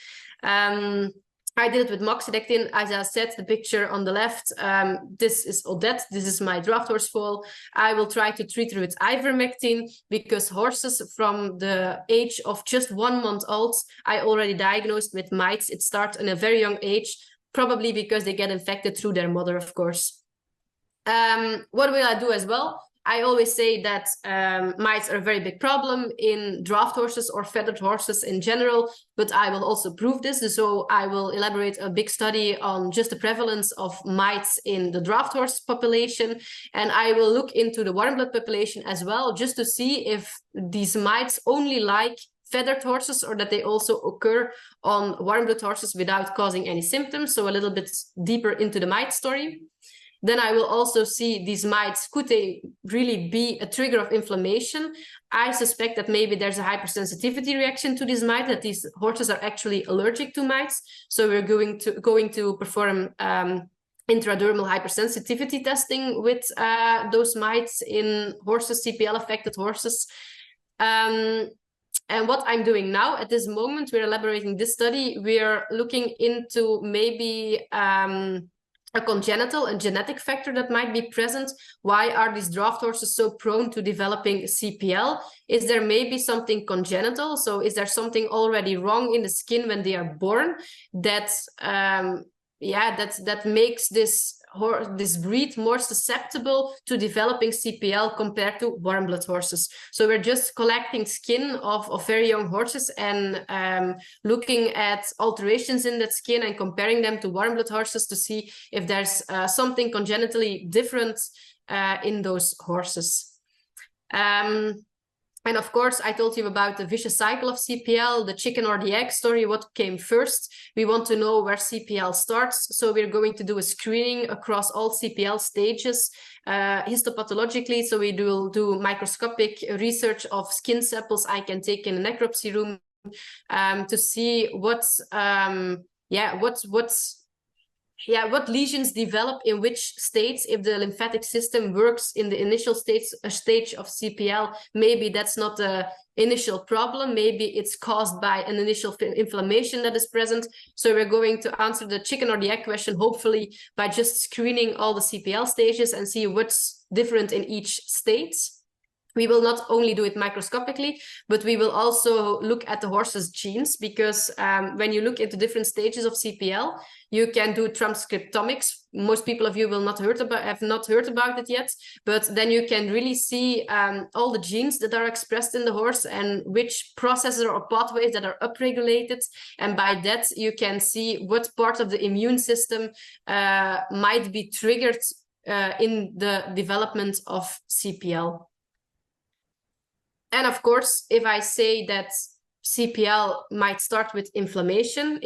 I did it with moxidectin. As I said, the picture on the left, this is Odette. This is my draft horse foal. I will try to treat her with ivermectin because horses from the age of just 1 month old, I already diagnosed with mites. It starts in a very young age, probably because they get infected through their mother, of course. What will I do as well? I always say that mites are a very big problem in draft horses or feathered horses in general, but I will also prove this. So I will elaborate a big study on just the prevalence of mites in the draft horse population. And I will look into the warm blood population as well, just to see if these mites only like feathered horses or that they also occur on warm blood horses without causing any symptoms. So a little bit deeper into the mite story. Then I will also see these mites, could they really be a trigger of inflammation? I suspect that maybe there's a hypersensitivity reaction to these mites, that these horses are actually allergic to mites. So we're going to perform intradermal hypersensitivity testing with those mites in horses, CPL-affected horses. And what I'm doing now at this moment, we're elaborating this study. We're looking into maybe a congenital and genetic factor that might be present. Why are these draft horses so prone to developing CPL? Is there maybe something congenital? So is there something already wrong in the skin when they are born that that makes this breed more susceptible to developing CPL compared to warm blood horses? So we're just collecting skin of very young horses and looking at alterations in that skin and comparing them to warm blood horses to see if there's something congenitally different in those horses. And of course, I told you about the vicious cycle of CPL, the chicken or the egg story, what came first. We want to know where CPL starts. So we're going to do a screening across all CPL stages histopathologically. So we will do microscopic research of skin samples I can take in a necropsy room to see what lesions develop in which states. If the lymphatic system works in the initial stage of CPL, maybe that's not the initial problem. Maybe it's caused by an initial inflammation that is present. So we're going to answer the chicken or the egg question, hopefully, by just screening all the CPL stages and see what's different in each state. We will not only do it microscopically, but we will also look at the horse's genes, because when you look into different stages of CPL, you can do transcriptomics. Most people of you have not heard about it yet, but then you can really see all the genes that are expressed in the horse and which processes or pathways that are upregulated. And by that, you can see what part of the immune system might be triggered in the development of CPL. And of course, if I say that CPL might start with inflammation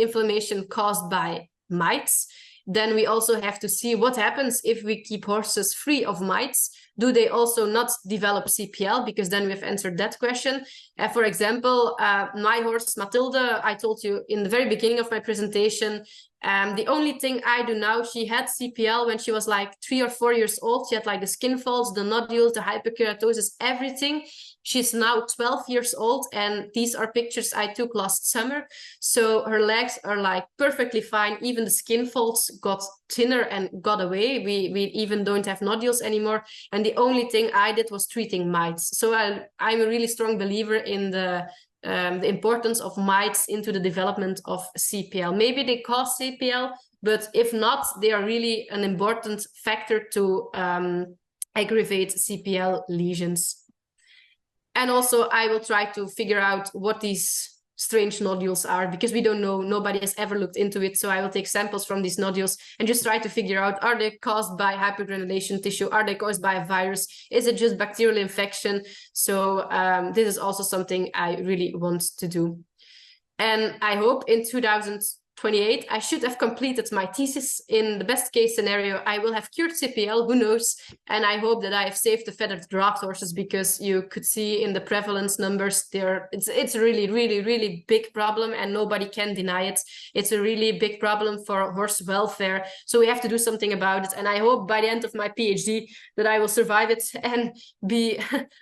caused by mites, then we also have to see what happens if we keep horses free of mites. Do they also not develop CPL? Because then we've answered that question. For example, my horse Matilda, I told you in the very beginning of my presentation, the only thing I do now, she had CPL when she was like 3 or 4 years old. She had like the skin folds, the nodules, the hyperkeratosis, everything. She's now 12 years old, and these are pictures I took last summer. So her legs are like perfectly fine. Even the skin folds got thinner and got away. We even don't have nodules anymore. And the only thing I did was treating mites. So I'm a really strong believer in the importance of mites into the development of CPL. Maybe they cause CPL, but if not, they are really an important factor to aggravate CPL lesions. And also, I will try to figure out what these strange nodules are, because we don't know, nobody has ever looked into it. So I will take samples from these nodules and just try to figure out, are they caused by hypergranulation tissue? Are they caused by a virus? Is it just bacterial infection? So this is also something I really want to do. And I hope in 2028, I should have completed my thesis. In the best case scenario, I will have cured CPL, who knows? And I hope that I have saved the feathered draft horses, because you could see in the prevalence numbers there, it's a really, really, really big problem, and nobody can deny it. It's a really big problem for horse welfare. So we have to do something about it. And I hope by the end of my PhD that I will survive it and be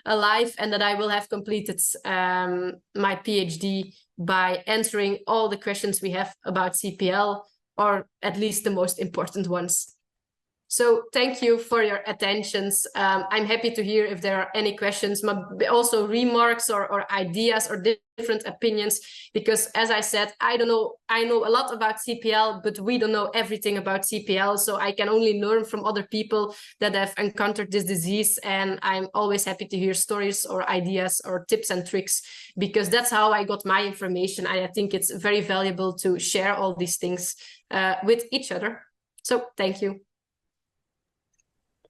alive, and that I will have completed my PhD by answering all the questions we have about CPL, or at least the most important ones. So thank you for your attentions. I'm happy to hear if there are any questions, but also remarks or ideas or different opinions, because as I said, I know a lot about CPL, but we don't know everything about CPL. So I can only learn from other people that have encountered this disease. And I'm always happy to hear stories or ideas or tips and tricks, because that's how I got my information. I think it's very valuable to share all these things with each other. So thank you.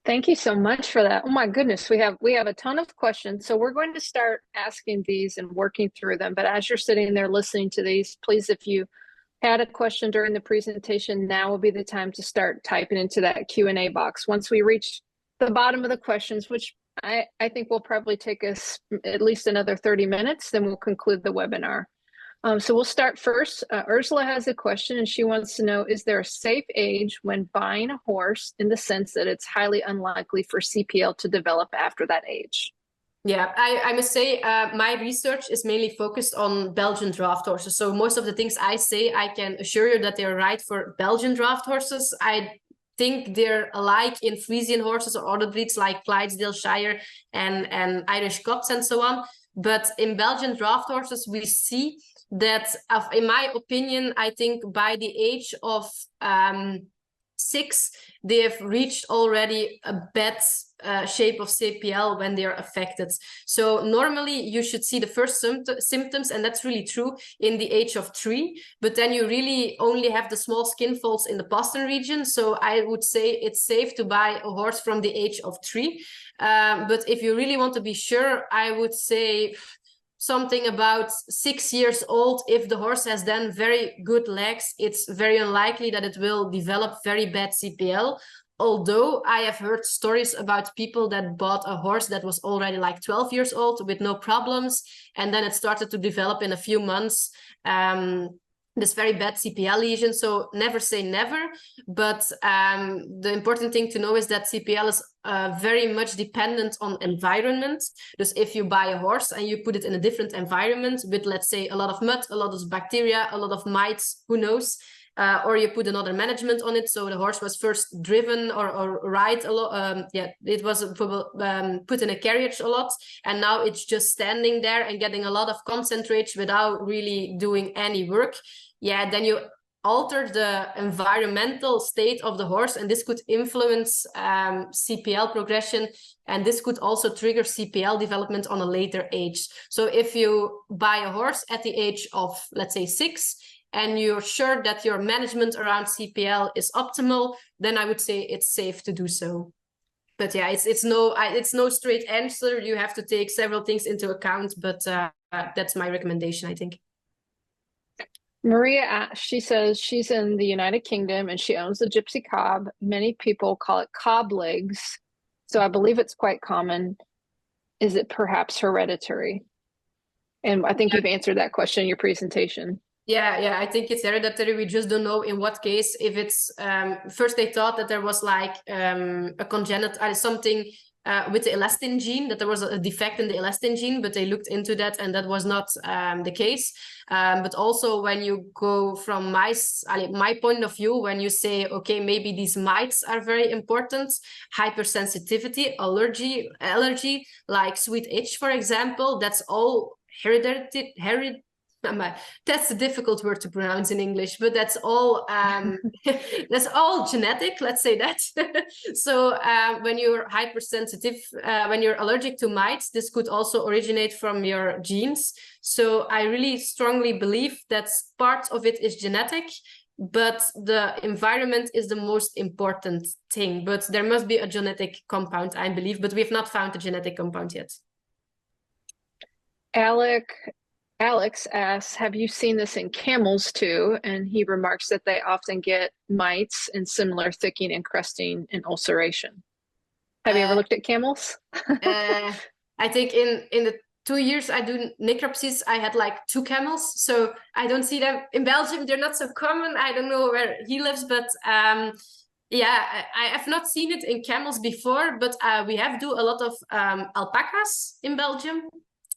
Thank you so much for that. Oh my goodness, we have a ton of questions. So we're going to start asking these and working through them. But as you're sitting there listening to these, please, if you had a question during the presentation, now will be the time to start typing into that Q&A box. Once we reach the bottom of the questions, which I think will probably take us at least another 30 minutes, then we'll conclude the webinar. So we'll start first. Ursula has a question, and she wants to know, is there a safe age when buying a horse, in the sense that it's highly unlikely for CPL to develop after that age? Yeah, I must say my research is mainly focused on Belgian draft horses. So most of the things I say, I can assure you that they're right for Belgian draft horses. I think they're alike in Frisian horses or other breeds like Clydesdale Shire and Irish Cots and so on. But in Belgian draft horses, we see that, in my opinion, I think by the age of 6 6, they have reached already a bad shape of CPL when they are affected. So normally you should see the first symptoms, and that's really true, in the age of 3, but then you really only have the small skin folds in the pastern region. So I would say it's safe to buy a horse from the age of 3. But if you really want to be sure, I would say something about 6 years old. If the horse has then very good legs, it's very unlikely that it will develop very bad CPL. Although I have heard stories about people that bought a horse that was already like 12 years old with no problems, and then it started to develop in a few months this very bad CPL lesion. So never say never, but the important thing to know is that CPL is very much dependent on environment. Dus if you buy a horse and you put it in a different environment with, let's say, a lot of mud, a lot of bacteria, a lot of mites, who knows, or you put another management on it. So the horse was first driven or ride a lot. It was put in a carriage a lot, and now it's just standing there and getting a lot of concentrate without really doing any work. Yeah, then you alter the environmental state of the horse, and this could influence CPL progression, and this could also trigger CPL development on a later age. So if you buy a horse at the age of, let's say, 6, and you're sure that your management around CPL is optimal, then I would say it's safe to do so. But yeah, it's no straight answer. You have to take several things into account, but that's my recommendation, I think. Maria, she says she's in the United Kingdom and she owns the Gypsy Cob. Many people call it cob legs, so I believe it's quite common. Is it perhaps hereditary? And I think you've answered that question in your presentation. Yeah, I think it's hereditary. We just don't know in what case. If it's first they thought that there was like a congenital something with the elastin gene, that there was a defect in the elastin gene, but they looked into that and that was not the case. But also when you go from mice, my point of view, when you say, okay, maybe these mites are very important, hypersensitivity, allergy, like sweet itch, for example, that's all hereditary. That's a difficult word to pronounce in English, but that's all that's all genetic, let's say that. So when you're hypersensitive, when you're allergic to mites, this could also originate from your genes. So I really strongly believe that part of it is genetic, but the environment is the most important thing. But there must be a genetic compound, I believe, but we've not found a genetic compound yet. Alex asks, have you seen this in camels too? And he remarks that they often get mites and similar thicking and crusting and ulceration. Have you ever looked at camels? I think in the 2 years I do necropsies, I had like 2 camels. So I don't see them in Belgium. They're not so common. I don't know where he lives, but yeah, I have not seen it in camels before, but we have do a lot of alpacas in Belgium.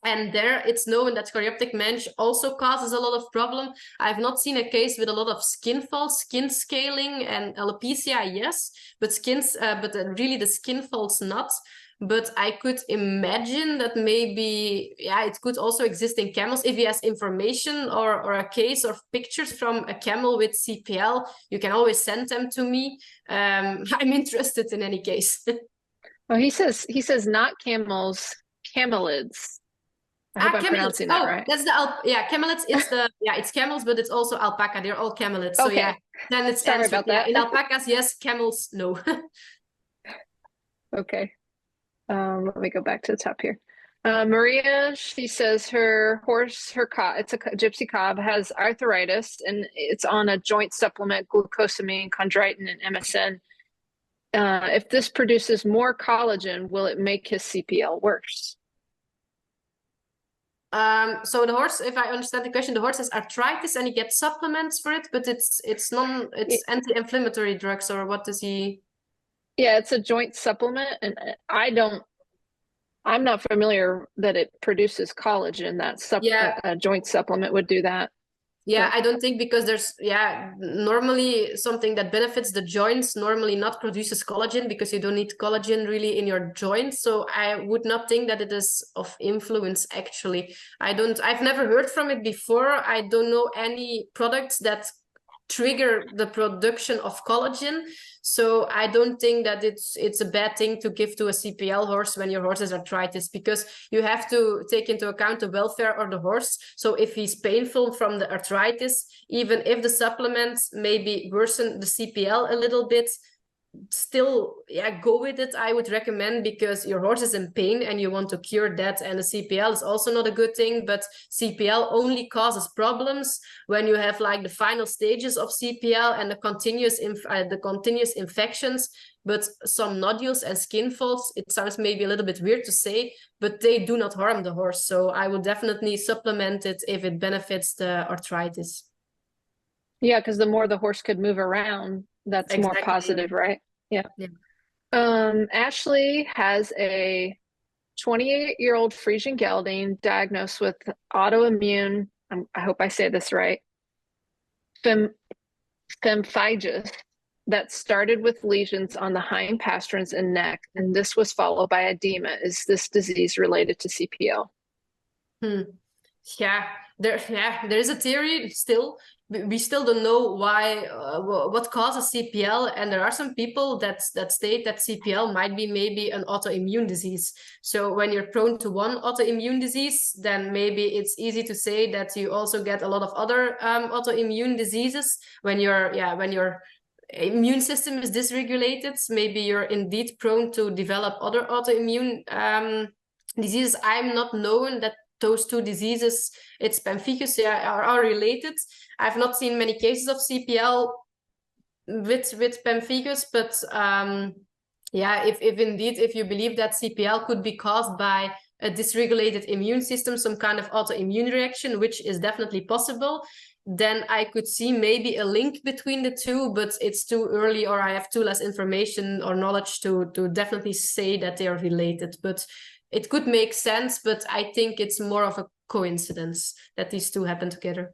And there it's known that chorioptic mange also causes a lot of problem. I've not seen a case with a lot of skin falls, skin scaling, and alopecia, yes, but really the skin falls not. But I could imagine that maybe, yeah, it could also exist in camels. If he has information or a case or pictures from a camel with CPL, you can always send them to me. I'm interested in any case. Oh, he says not camels, camelids. I hope I'm pronouncing that right. That's the camelids. It's it's camels, but it's also alpaca. They're all camelids. So okay. Yeah, then it's sorry answered. about that. In alpacas, yes. Camels, no. Okay. Let me go back to the top here. Maria, she says her horse, it's a Gypsy Cob, has arthritis and it's on a joint supplement, glucosamine, chondroitin, and MSM. If this produces more collagen, will it make his CPL worse? So the horse, if I understand the question, the horse has arthritis and he gets supplements for it, but it's anti-inflammatory drugs, or what does he? Yeah, it's a joint supplement, and I'm not familiar that it produces collagen. A joint supplement would do that. Yeah, I don't think, because there's, normally something that benefits the joints normally not produces collagen, because you don't need collagen really in your joints. So I would not think that it is of influence, actually. I've never heard from it before. I don't know any products that trigger the production of collagen. So I don't think that it's a bad thing to give to a CPL horse when your horse has arthritis, because you have to take into account the welfare of the horse. So if he's painful from the arthritis, even if the supplements maybe worsen the CPL a little bit, still, yeah, go with it, I would recommend, because your horse is in pain and you want to cure that. And the CPL is also not a good thing, but CPL only causes problems when you have like the final stages of CPL and the continuous infections. But some nodules and skin folds, it sounds maybe a little bit weird to say, but they do not harm the horse. So I would definitely supplement it if it benefits the arthritis. Yeah, because the more the horse could move around, that's Exactly. more positive, right? Yeah. Ashley has a 28-year-old Frisian gelding diagnosed with autoimmune, I hope I say this right, pemphigus that started with lesions on the hind pasterns and neck, and this was followed by edema. Is this disease related to CPL? Yeah, there is a theory still. We still don't know why, what causes CPL, and there are some people that state that CPL might be maybe an autoimmune disease. So when you're prone to one autoimmune disease, then maybe it's easy to say that you also get a lot of other autoimmune diseases. When your immune system is dysregulated, maybe you're indeed prone to develop other autoimmune diseases. I'm not knowing that those two diseases, it's pemphigus, are related. I've not seen many cases of CPL with pemphigus, but yeah, if indeed, if you believe that CPL could be caused by a dysregulated immune system, some kind of autoimmune reaction, which is definitely possible, then I could see maybe a link between the two, but it's too early, or I have too less information or knowledge to definitely say that they are related. But it could make sense, but I think it's more of a coincidence that these two happen together.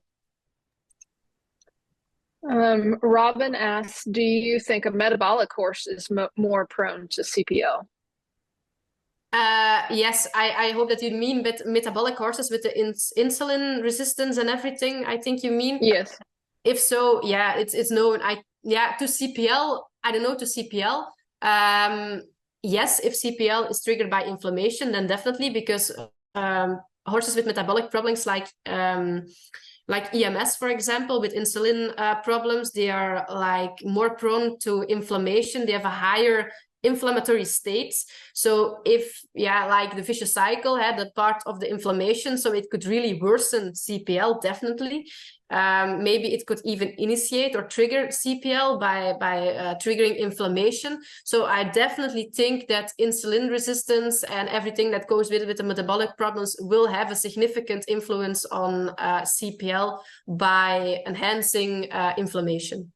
Robin asks, do you think a metabolic horse is more prone to CPL? Yes, I hope that you mean metabolic horses with the insulin resistance and everything, I think you mean. Yes. If so, yeah, it's known. To CPL, I don't know, to CPL. Yes, if CPL is triggered by inflammation, then definitely, because horses with metabolic problems like EMS, for example, with insulin problems, they are like more prone to inflammation. They have a higher inflammatory states. So if, like the vicious cycle had that part of the inflammation, so it could really worsen CPL, definitely. Maybe it could even initiate or trigger CPL by triggering inflammation. So I definitely think that insulin resistance and everything that goes with the metabolic problems will have a significant influence on CPL by enhancing inflammation.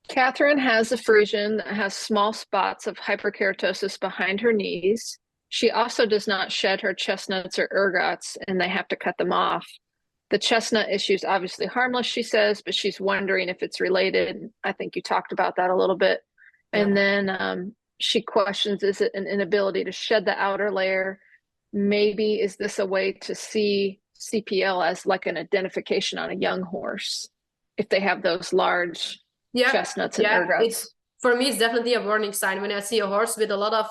Catherine has a Frisian that has small spots of hyperkeratosis behind her knees. She also does not shed her chestnuts or ergots, and they have to cut them off. The chestnut issue is obviously harmless, she says, but she's wondering if it's related. I think you talked about that a little bit. Yeah. And then she questions, is it an inability to shed the outer layer? Maybe is this a way to see CPL as like an identification on a young horse if they have those large chestnuts and ergots? For me, it's definitely a warning sign when I see a horse with a lot of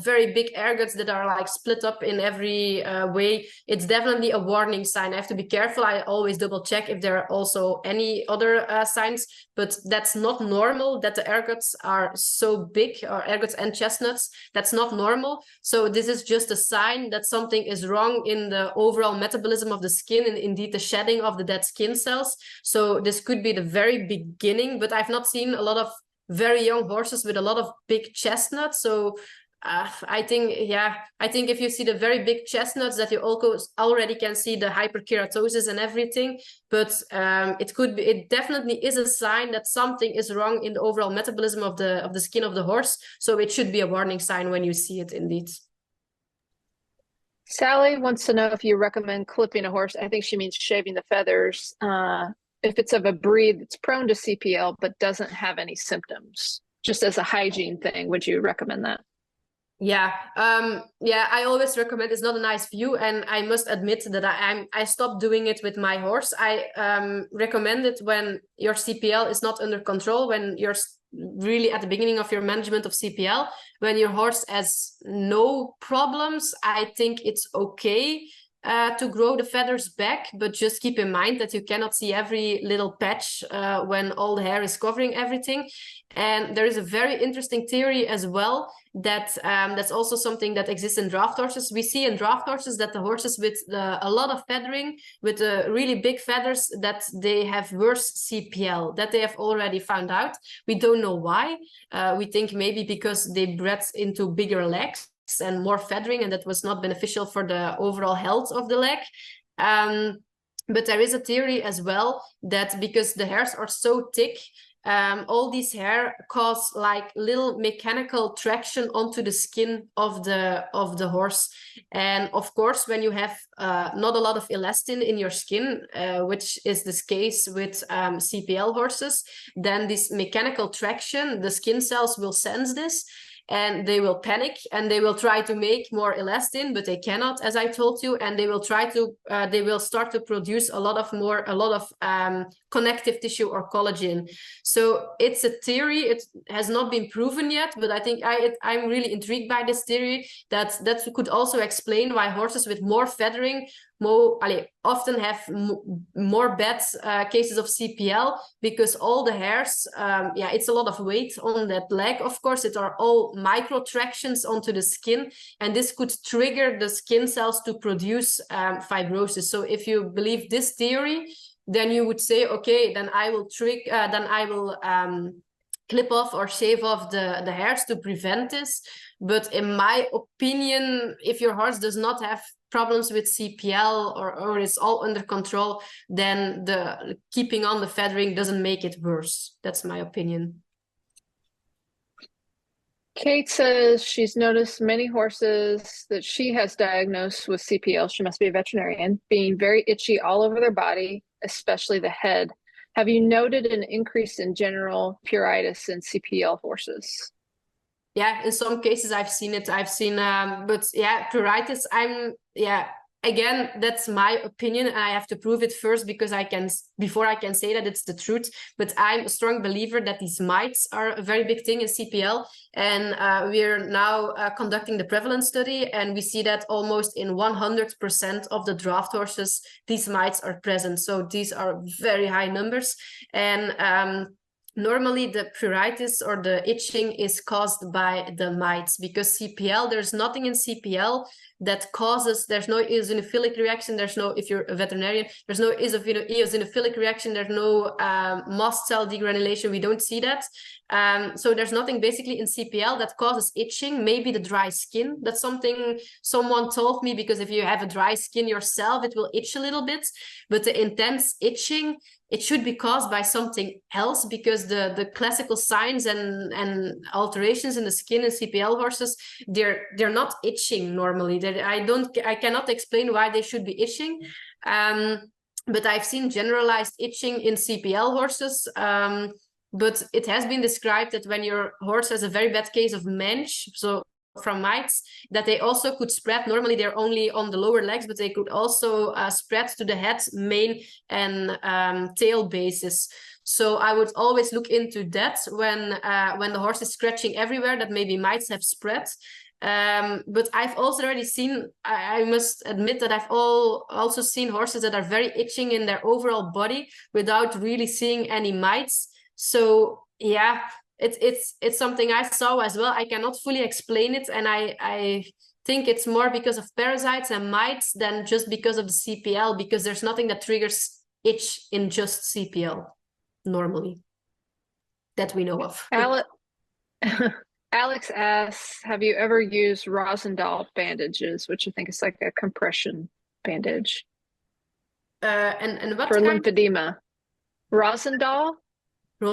very big ergots that are like split up in every way. It's definitely a warning sign. I have to be careful. I always double check if there are also any other signs, but that's not normal that the ergots are so big, or ergots and chestnuts. That's not normal. So this is just a sign that something is wrong in the overall metabolism of the skin, and indeed the shedding of the dead skin cells. So this could be the very beginning, but I've not seen a lot of very young horses with a lot of big chestnuts. So I think if you see the very big chestnuts, that you already can see the hyperkeratosis and everything. But it definitely is a sign that something is wrong in the overall metabolism of the skin of the horse. So it should be a warning sign when you see it, indeed. Sally wants to know if you recommend clipping a horse. I think she means shaving the feathers. If it's of a breed that's prone to CPL but doesn't have any symptoms, just as a hygiene thing, would you recommend that? Yeah, I always recommend, it's not a nice view, and I must admit that I stopped doing it with my horse. I recommend it when your CPL is not under control, when you're really at the beginning of your management of CPL. When your horse has no problems, I think it's okay to grow the feathers back, but just keep in mind that you cannot see every little patch when all the hair is covering everything. And there is a very interesting theory as well that that's also something that exists in draft horses. We see in draft horses that the horses with a lot of feathering, with really big feathers, that they have worse CPL, that they have already found out. We don't know why. We think maybe because they bred into bigger legs and more feathering, and that was not beneficial for the overall health of the leg. But there is a theory as well that because the hairs are so thick, all these hair cause like little mechanical traction onto the skin of the horse. And of course, when you have not a lot of elastin in your skin, which is the case with CPL horses, then this mechanical traction, the skin cells will sense this, and they will panic, and they will try to make more elastin, but they cannot, as I told you, and they will try to they will start to produce a lot of connective tissue or collagen. So it's a theory, it has not been proven yet, but I think I'm really intrigued by this theory that could also explain why horses with more feathering often have more bad cases of CPL, because all the hairs, it's a lot of weight on that leg. Of course, it are all micro tractions onto the skin, and this could trigger the skin cells to produce fibrosis. So if you believe this theory, then you would say, okay, then I will clip off or shave off the hairs to prevent this. But in my opinion, if your horse does not have problems with CPL or is all under control, then the keeping on the feathering doesn't make it worse. That's my opinion. Kate says she's noticed many horses that she has diagnosed with CPL, she must be a veterinarian, being very itchy all over their body, especially the head. Have you noted an increase in general pruritus in CPL horses? Yeah, in some cases I've seen it. But yeah, pruritus, again, that's my opinion, and I have to prove it first before I can say that it's the truth. But I'm a strong believer that these mites are a very big thing in CPL, and we're now conducting the prevalence study, and we see that almost in 100% of the draft horses, these mites are present. So these are very high numbers, and normally the pruritus or the itching is caused by the mites, because CPL, there's nothing in CPL that causes, there's no eosinophilic reaction, if you're a veterinarian, there's no eosinophilic reaction, there's no mast cell degranulation, we don't see that. So there's nothing basically in CPL that causes itching. Maybe the dry skin, that's something someone told me, because if you have a dry skin yourself, it will itch a little bit, but the intense itching, it should be caused by something else, because the classical signs and alterations in the skin in CPL horses, they're not itching normally. I cannot explain why they should be itching. But I've seen generalized itching in CPL horses. But it has been described that when your horse has a very bad case of mange, so from mites, that they also could spread. Normally they're only on the lower legs, but they could also spread to the head, mane, and tail bases. So I would always look into that when the horse is scratching everywhere, that maybe mites have spread. But I've also already seen, I must admit that I've also seen horses that are very itching in their overall body without really seeing any mites. So yeah, it's something I saw as well. I cannot fully explain it, and I think it's more because of parasites and mites than just because of the CPL, because there's nothing that triggers itch in just CPL normally that we know of. Alex asks, have you ever used Rosendahl bandages, which I think is like a compression bandage? And what for kind? Lymphedema. Rosendahl?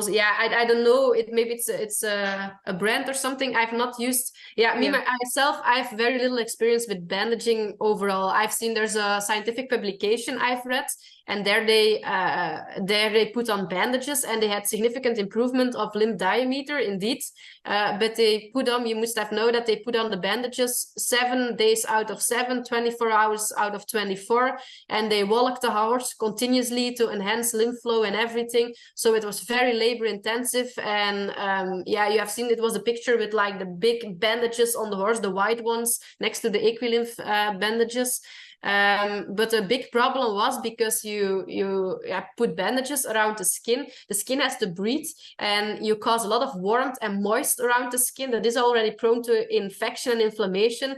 Yeah, I don't know. Maybe it's a brand or something. I've not used. Myself, I have very little experience with bandaging overall. I've seen there's a scientific publication I've read, and there they put on bandages, and they had significant improvement of limb diameter indeed. But they put on, you must have known that they put on the bandages 7 days out of 7, 24 hours out of 24, and they walked the horse continuously to enhance lymph flow and everything. So it was very labor intensive, and yeah, you have seen it was a picture with like the big bandages on the horse, the white ones next to the equilymph bandages. But a big problem was because you put bandages around the skin has to breathe, and you cause a lot of warmth and moist around the skin that is already prone to infection and inflammation.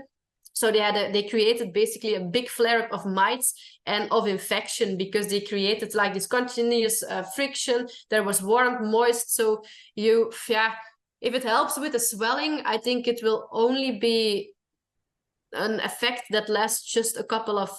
So they created basically a big flare-up of mites and of infection, because they created like this continuous friction. There was warmth, moist. So if it helps with the swelling, I think it will only be an effect that lasts just a couple of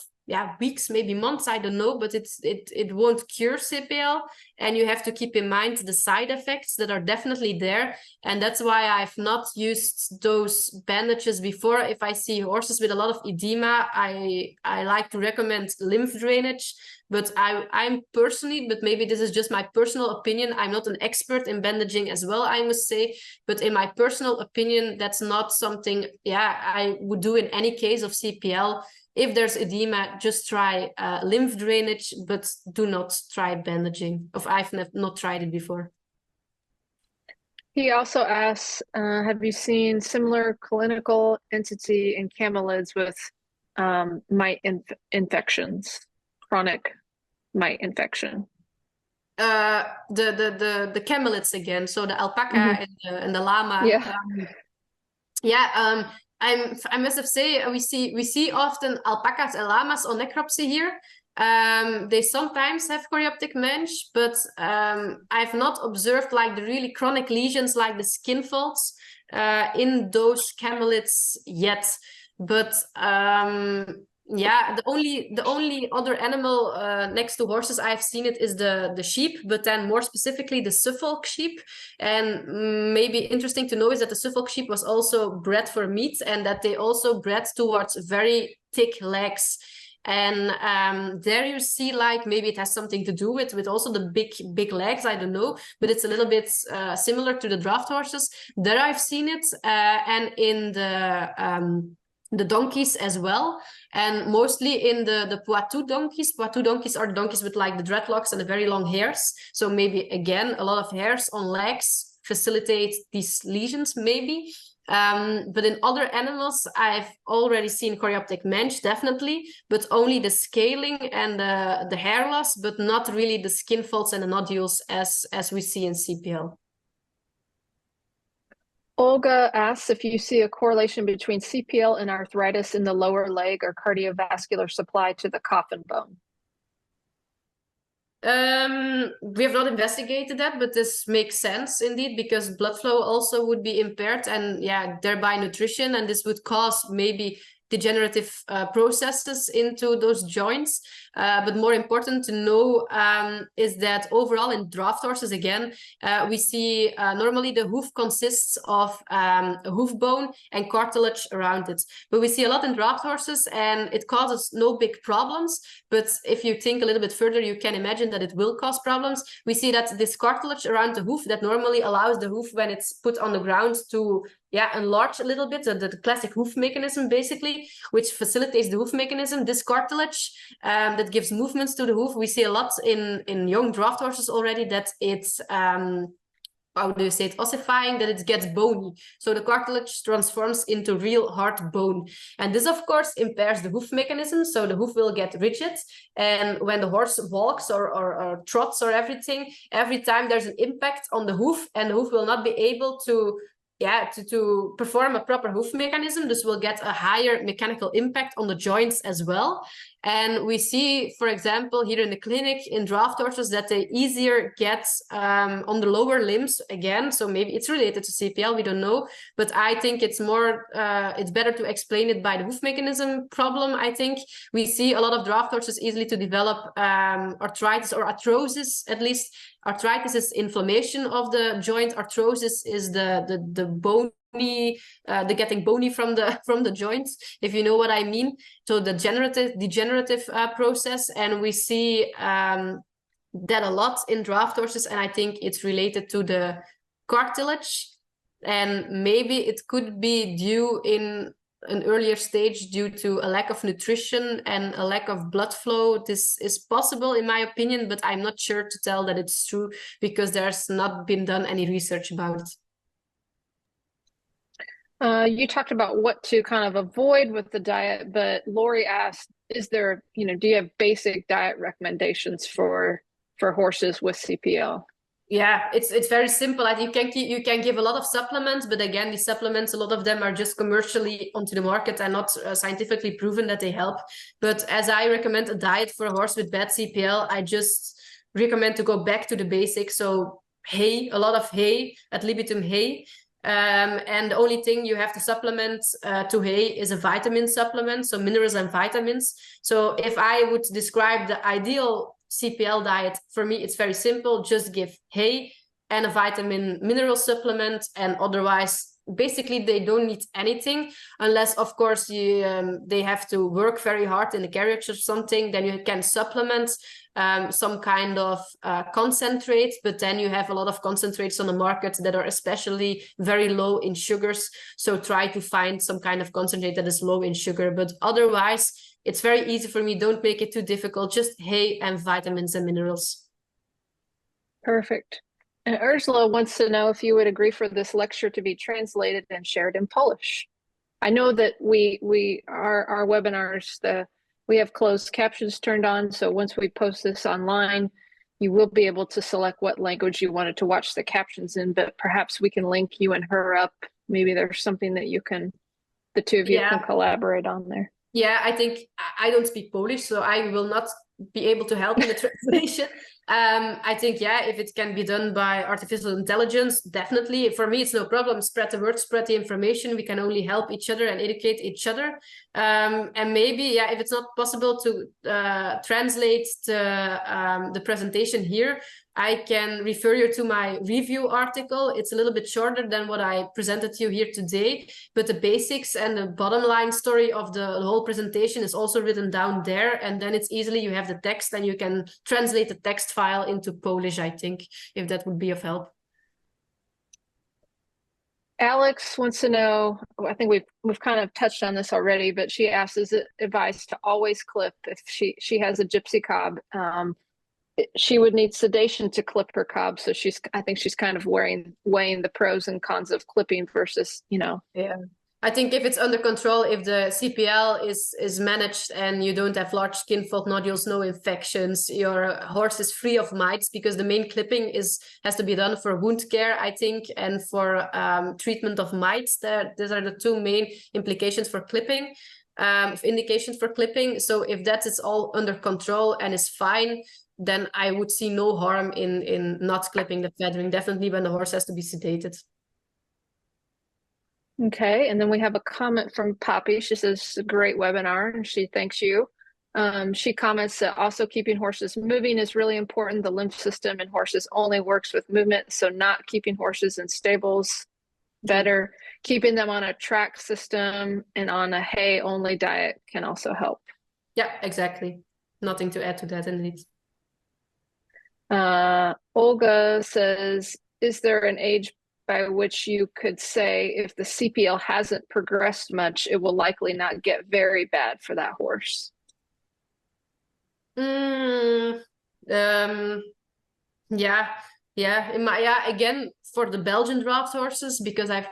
weeks, maybe months, I don't know, but it won't cure CPL, and you have to keep in mind the side effects that are definitely there. And that's why I've not used those bandages before. If I see horses with a lot of edema, I like to recommend lymph drainage. But I'm personally, but maybe this is just my personal opinion, I'm not an expert in bandaging as well, I must say, but in my personal opinion, that's not something I would do in any case of CPL. If there's edema, just try lymph drainage, but do not try bandaging. I've not tried it before. He also asks, have you seen similar clinical entity in camelids with mite infections, chronic mite infection? The camelids again, so the alpaca and the llama. I must have say we see often alpacas and llamas on necropsy here. They sometimes have chorioptic mange, but I've not observed like the really chronic lesions like the skin folds in those camelids yet. But the only other animal next to horses I've seen it is the sheep, but then more specifically the Suffolk sheep. And maybe interesting to know is that the Suffolk sheep was also bred for meat, and that they also bred towards very thick legs. And there you see, like, maybe it has something to do with also the big legs, I don't know, but it's a little bit similar to the draft horses. There I've seen it, and in the donkeys as well, and mostly in the Poitou donkeys. Poitou donkeys are the donkeys with like the dreadlocks and the very long hairs. So maybe again, a lot of hairs on legs facilitate these lesions maybe. But in other animals, I've already seen chorioptic mange, definitely, but only the scaling and the hair loss, but not really the skin folds and the nodules as we see in CPL. Olga asks if you see a correlation between CPL and arthritis in the lower leg or cardiovascular supply to the coffin bone. We have not investigated that, but this makes sense indeed, because blood flow also would be impaired, and thereby nutrition, and this would cause maybe degenerative processes into those joints. But more important to know is that overall in draft horses, again, we see normally the hoof consists of a hoof bone and cartilage around it. But we see a lot in draft horses, and it causes no big problems. But if you think a little bit further, you can imagine that it will cause problems. We see that this cartilage around the hoof that normally allows the hoof, when it's put on the ground, to enlarge a little bit, the classic hoof mechanism, basically, which facilitates the hoof mechanism. This cartilage that gives movements to the hoof, we see a lot in young draft horses already, that it's how do you say it, ossifying, that it gets bony. So the cartilage transforms into real hard bone. And this, of course, impairs the hoof mechanism. So the hoof will get rigid. And when the horse walks or trots or everything, every time there's an impact on the hoof, and the hoof will not be able to perform a proper hoof mechanism. This will get a higher mechanical impact on the joints as well. And we see, for example, here in the clinic in draft horses, that they easier get on the lower limbs again. So maybe it's related to CPL, we don't know. But I think it's more, it's better to explain it by the hoof mechanism problem, I think. We see a lot of draft horses easily to develop arthritis or arthrosis, at least. Arthritis is inflammation of the joint. Arthrosis is the bone the getting bony from the joints, if you know what I mean. So the degenerative process, and we see that a lot in draft horses, and I think it's related to the cartilage, and maybe it could be due in an earlier stage due to a lack of nutrition and a lack of blood flow. This is possible in my opinion, but I'm not sure to tell that it's true because there's not been done any research about it. You talked about what to kind of avoid with the diet, but Lori asked, is there, do you have basic diet recommendations for horses with CPL? Yeah, it's very simple. You can give a lot of supplements, but again, these supplements, a lot of them are just commercially onto the market and not scientifically proven that they help. But as I recommend a diet for a horse with bad CPL, I just recommend to go back to the basics. So hay, a lot of hay, ad libitum hay. And the only thing you have to supplement to hay is a vitamin supplement, so minerals and vitamins. So if I would describe the ideal CPL diet, for me, it's very simple. Just give hay and a vitamin mineral supplement, and otherwise, basically, they don't need anything unless, of course, they have to work very hard in the carriage or something. Then you can supplement some kind of concentrate, but then you have a lot of concentrates on the market that are especially very low in sugars. So try to find some kind of concentrate that is low in sugar, but otherwise, it's very easy for me. Don't make it too difficult. Just hay and vitamins and minerals. Perfect. And Ursula wants to know if you would agree for this lecture to be translated and shared in Polish. I know that our webinars, we have closed captions turned on. So once we post this online, you will be able to select what language you wanted to watch the captions in, but perhaps we can link you and her up. Maybe there's something that the two of you can collaborate on there. Yeah, I think I don't speak Polish, so I will not be able to help in the translation. I think, if it can be done by artificial intelligence, definitely. For me, it's no problem. Spread the word, spread the information. We can only help each other and educate each other. And maybe, if it's not possible to translate the presentation here, I can refer you to my review article. It's a little bit shorter than what I presented to you here today, but the basics and the bottom line story of the whole presentation is also written down there. And then it's easily, you have the text and you can translate the text file into Polish, I think, if that would be of help. Alex wants to know, I think we've kind of touched on this already, but she asks, is it advised to always clip if she has a gypsy cob? She would need sedation to clip her cob. So I think she's kind of weighing the pros and cons of clipping versus, Yeah. I think if it's under control, if the CPL is managed and you don't have large skin fold nodules, no infections, your horse is free of mites, because the main clipping has to be done for wound care, I think, and for treatment of mites. These are the two main implications for clipping, indications for clipping. So if that is all under control and is fine, then I would see no harm in not clipping the feathering, definitely when the horse has to be sedated. Okay, and then we have a comment from Poppy. She says, it's a great webinar, and she thanks you. She comments that also keeping horses moving is really important. The lymph system in horses only works with movement, so not keeping horses in stables better. Keeping them on a track system and on a hay-only diet can also help. Yeah, exactly. Nothing to add to that, indeed. Olga says, is there an age by which you could say if the CPL hasn't progressed much, it will likely not get very bad for that horse? Again, for the Belgian draft horses, because I've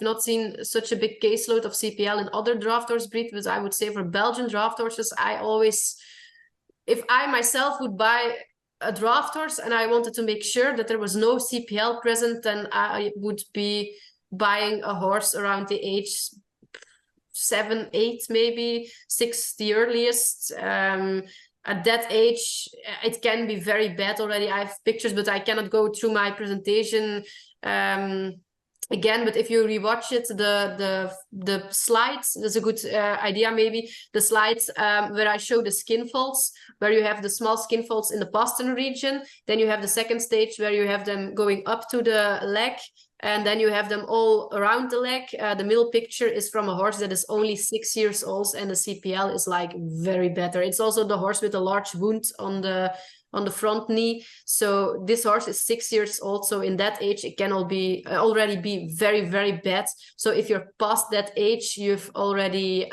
not seen such a big caseload of CPL in other draft horse breeds, but I would say for Belgian draft horses, if I myself would buy a draft horse and I wanted to make sure that there was no CPL present, then I would be buying a horse around the age 7, 8, maybe 6, the earliest. At that age, it can be very bad already. I have pictures, but I cannot go through my presentation again, but if you rewatch it, the slides, there's a good idea maybe, the slides where I show the skin folds, where you have the small skin folds in the pastern region, then you have the second stage where you have them going up to the leg, and then you have them all around the leg. The middle picture is from a horse that is only 6 years old, and the CPL is like very better. It's also the horse with a large wound on the front knee. So this horse is 6 years old. So in that age, it can already be very, very bad. So if you're past that age, you've already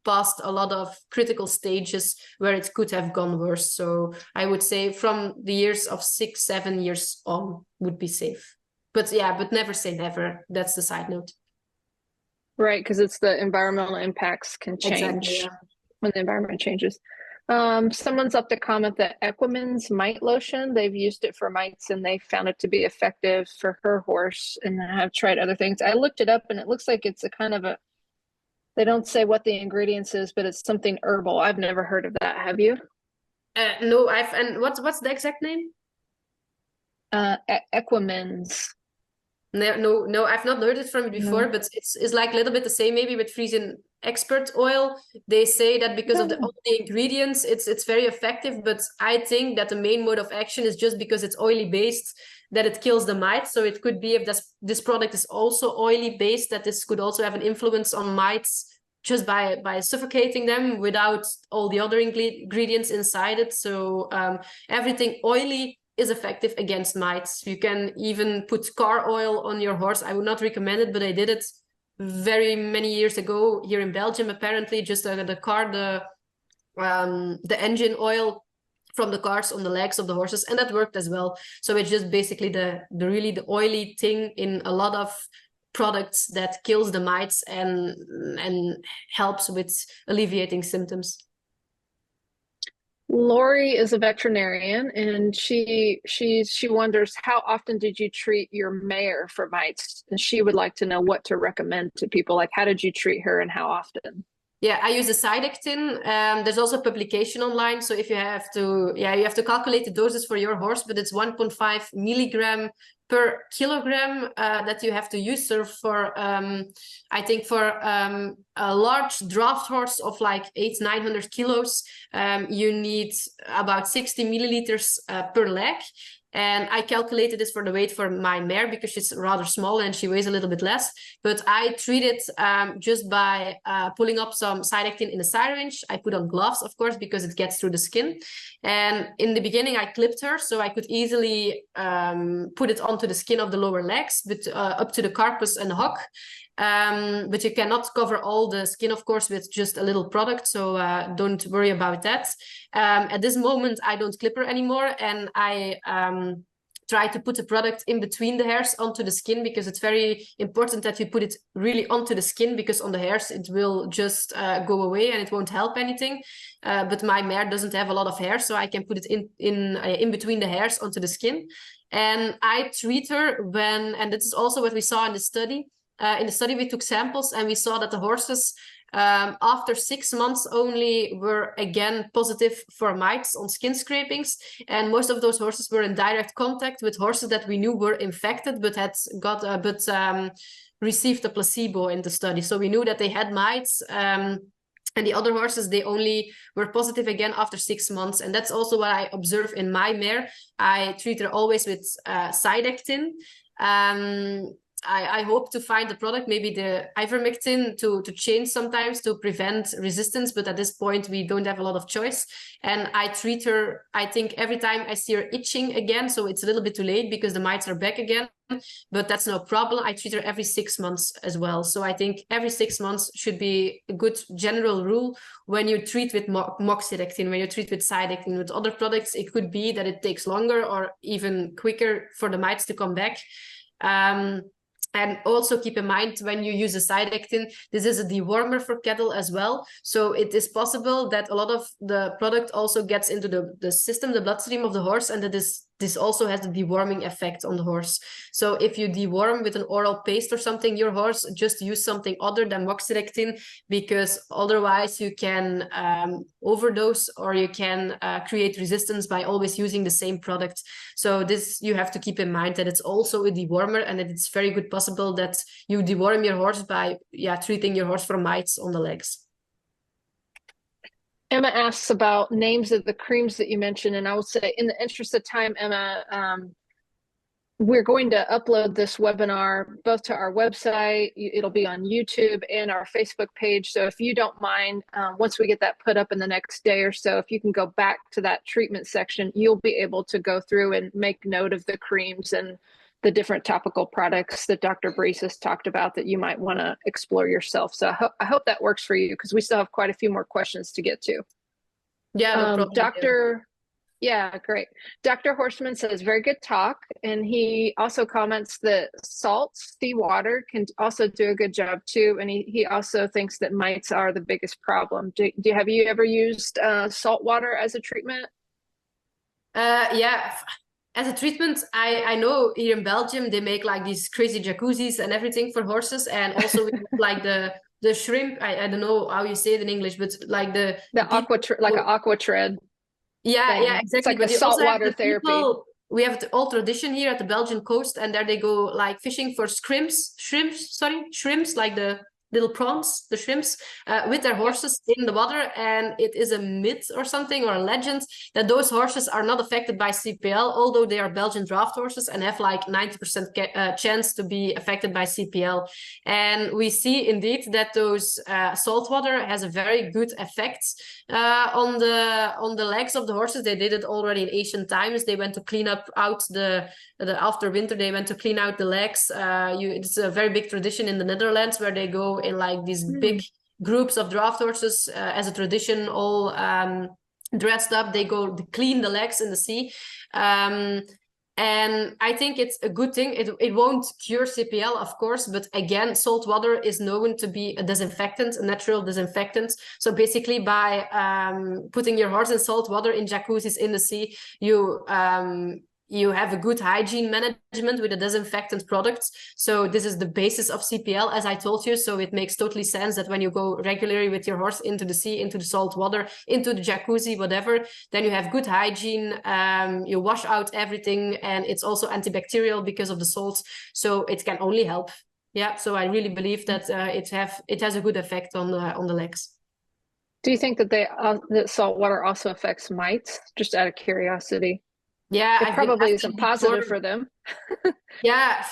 passed a lot of critical stages where it could have gone worse. So I would say from the years of 6, 7 years on would be safe. But yeah, but never say never. That's the side note. Right, because it's the environmental impacts can change Exactly, yeah. when the environment changes. Someone's up to comment that Equiman's mite lotion, they've used it for mites and they found it to be effective for her horse, and have tried other things. I looked it up and it looks like it's a kind of a, they don't say what the ingredients is, but it's something herbal. I've never heard of that. Have you? No, and what's the exact name? Equiman's. No, I've not heard it from it before, but it's like a little bit the same maybe with Frisian expert oil. They say that because of all the ingredients, it's very effective, but I think that the main mode of action is just because it's oily based, that it kills the mites. So it could be if this product is also oily based, that this could also have an influence on mites just by suffocating them without all the other ingredients inside it. So everything oily is effective against mites. You can even put car oil on your horse. I would not recommend it, but I did it very many years ago here in Belgium, apparently, just the car, the engine oil from the cars on the legs of the horses, and that worked as well. So it's just basically the really the oily thing in a lot of products that kills the mites and helps with alleviating symptoms. Lori is a veterinarian, and she wonders, how often did you treat your mare for mites? And she would like to know what to recommend to people. Like, how did you treat her and how often? Yeah, I use a Sidectin. There's also a publication online. So if you have to, you have to calculate the doses for your horse, but it's 1.5 milligram per kilogram that you have to use. So for, I think for a large draft horse of like 800-900 kilos, you need about 60 milliliters per leg. And I calculated this for the weight for my mare because she's rather small and she weighs a little bit less. But I treat it just by pulling up some Sidectin in a syringe. I put on gloves, of course, because it gets through the skin. And in the beginning, I clipped her, so I could easily put it onto the skin of the lower legs, but up to the carpus and the hock. But you cannot cover all the skin, of course, with just a little product, so don't worry about that. At this moment, I don't clip her anymore, and I try to put the product in between the hairs onto the skin, because it's very important that you put it really onto the skin, because on the hairs it will just go away and it won't help anything. But my mare doesn't have a lot of hair, so I can put it in between the hairs onto the skin. And I treat her when, and this is also what we saw in the study. In the study, we took samples and we saw that the horses, after 6 months only, were again positive for mites on skin scrapings. And most of those horses were in direct contact with horses that we knew were infected, but had received a placebo in the study. So we knew that they had mites. And the other horses, they only were positive again after 6 months. And that's also what I observe in my mare. I treat her always with Sidectin. I hope to find the product, maybe the ivermectin, to change sometimes to prevent resistance. But at this point, we don't have a lot of choice. And I treat her, I think, every time I see her itching again. So it's a little bit too late because the mites are back again. But that's no problem. I treat her every 6 months as well. So I think every 6 months should be a good general rule when you treat with moxidectin, when you treat with Sidectin. With other products, it could be that it takes longer or even quicker for the mites to come back. And also keep in mind, when you use a Sidectin, this is a dewormer for cattle as well. So it is possible that a lot of the product also gets into the system, the bloodstream of the horse, and that is this also has the deworming effect on the horse. So if you deworm with an oral paste or something your horse, just use something other than moxidectin, because otherwise you can overdose, or you can create resistance by always using the same product. So this, you have to keep in mind that it's also a dewormer, and that it's very good possible that you deworm your horse by treating your horse for mites on the legs. Emma asks about names of the creams that you mentioned, and I will say, in the interest of time, Emma, we're going to upload this webinar both to our website, it'll be on YouTube, and our Facebook page. So if you don't mind, once we get that put up in the next day or so, if you can go back to that treatment section, you'll be able to go through and make note of the creams and the different topical products that Dr. Brees has talked about that you might want to explore yourself. So I hope that works for you, because we still have quite a few more questions to get to. Yeah, no problem. Yeah, great. Dr. Horstman says, very good talk. And he also comments that salt, seawater can also do a good job too. And he also thinks that mites are the biggest problem. Have you ever used salt water as a treatment? Yeah. As a treatment, I know here in Belgium, they make like these crazy jacuzzis and everything for horses. And also like the shrimp, I don't know how you say it in English, but like the like an aqua tread. Yeah, thing. exactly. It's like but the saltwater therapy. We have the old tradition here at the Belgian coast, and there they go like fishing for shrimps, like the little prawns, the shrimps, with their horses in the water. And it is a myth or something, or a legend, that those horses are not affected by CPL, although they are Belgian draft horses and have like 90% chance to be affected by CPL. And we see indeed that those salt water has a very good effect on the legs of the horses. They did it already in ancient times. They went to clean out the after winter, they went to clean out the legs. It's a very big tradition in the Netherlands, where they go in like these big groups of draft horses as a tradition, all dressed up. They go to clean the legs in the sea. And I think it's a good thing. It won't cure CPL, of course, but again, salt water is known to be a disinfectant, a natural disinfectant. So basically, by putting your horse in salt water in jacuzzis in the sea, you have a good hygiene management with a disinfectant product. So this is the basis of CPL, as I told you. So it makes totally sense that when you go regularly with your horse into the sea, into the salt water, into the jacuzzi, whatever, then you have good hygiene. You wash out everything, and it's also antibacterial because of the salts. So it can only help. Yeah. So I really believe that it has a good effect on the legs. Do you think that that salt water also affects mites? Just out of curiosity. Yeah, it probably isn't positive for them. yeah.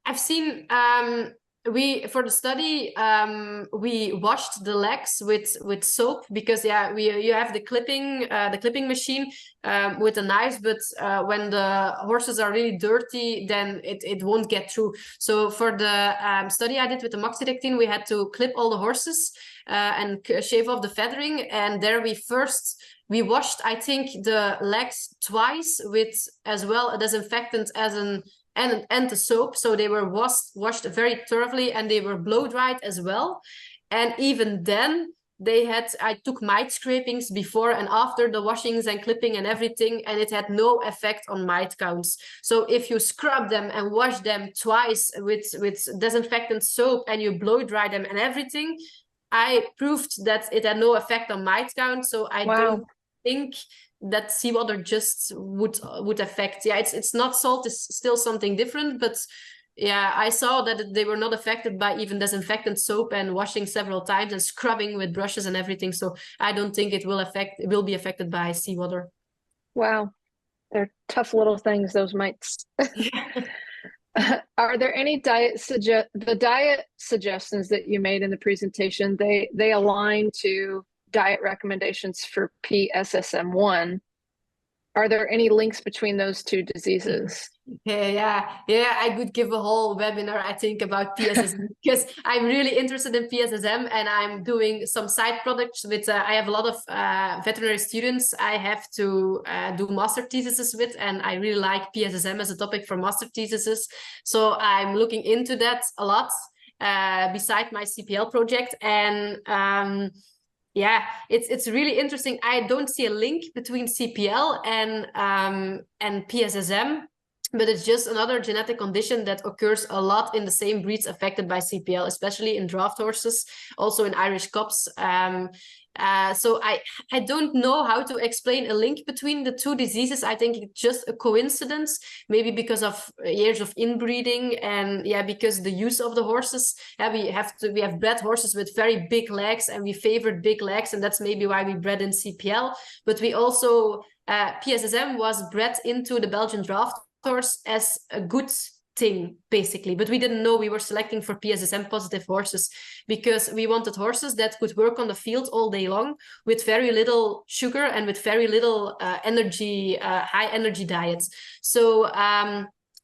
I've seen for the study we washed the legs with soap, because you have the clipping machine with the knives, but when the horses are really dirty, then it won't get through. So for the study I did with the moxidectin, we had to clip all the horses and shave off the feathering, and there we washed, I think, the legs twice with as well a disinfectant and the soap. So they were washed very thoroughly, and they were blow dried as well. And even then, I took mite scrapings before and after the washings and clipping and everything, and it had no effect on mite counts. So if you scrub them and wash them twice with disinfectant soap, and you blow dry them and everything, I proved that it had no effect on mite count. So I don't think that seawater just would affect. It's not salt, it's still something different, but I saw that they were not affected by even disinfectant soap and washing several times and scrubbing with brushes and everything. So I don't think it will be affected by seawater. Wow, they're tough little things, those mites. Are there any diet suggestions that you made in the presentation? They align to diet recommendations for PSSM1. Are there any links between those two diseases? Yeah, I could give a whole webinar, I think, about PSSM because I'm really interested in PSSM, and I'm doing some side projects with, I have a lot of veterinary students I have to do master theses with, and I really like PSSM as a topic for master theses. So I'm looking into that a lot beside my CPL project. And Yeah, it's really interesting. I don't see a link between CPL and PSSM, but it's just another genetic condition that occurs a lot in the same breeds affected by CPL, especially in draft horses, also in Irish cobs. So I don't know how to explain a link between the two diseases. I think it's just a coincidence, maybe because of years of inbreeding, and yeah, because the use of the horses. Yeah, we have bred horses with very big legs, and we favored big legs, and that's maybe why we bred in CPL. But we also PSSM was bred into the Belgian draft horse as a good thing, basically, but we didn't know we were selecting for PSSM positive horses because we wanted horses that could work on the field all day long with very little sugar and with very little energy, high energy diets. So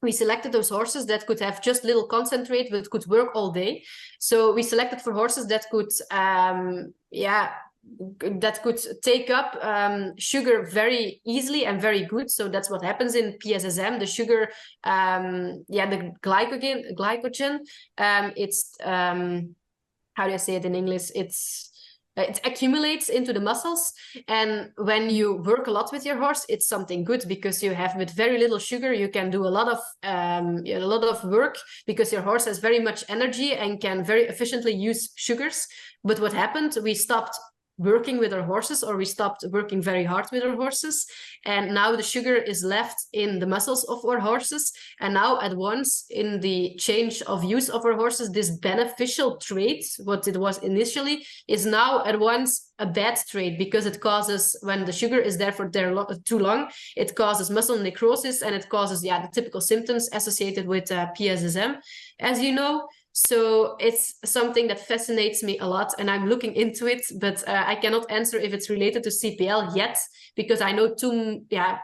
we selected those horses that could have just little concentrate but could work all day. So we selected for horses that could that could take up sugar very easily and very good. So that's what happens in PSSM. The sugar, the glycogen, it's how do I say it in English? It accumulates into the muscles, and when you work a lot with your horse, it's something good because you have with very little sugar you can do a lot of work because your horse has very much energy and can very efficiently use sugars. But what happened? We stopped working with our horses, or we stopped working very hard with our horses, and now the sugar is left in the muscles of our horses. And now at once in the change of use of our horses, this beneficial trait, what it was initially, is now at once a bad trait because it causes, when the sugar is there for too long, it causes muscle necrosis, and it causes the typical symptoms associated with PSSM, as you know. So it's something that fascinates me a lot, and I'm looking into it, but I cannot answer if it's related to CPL yet because I know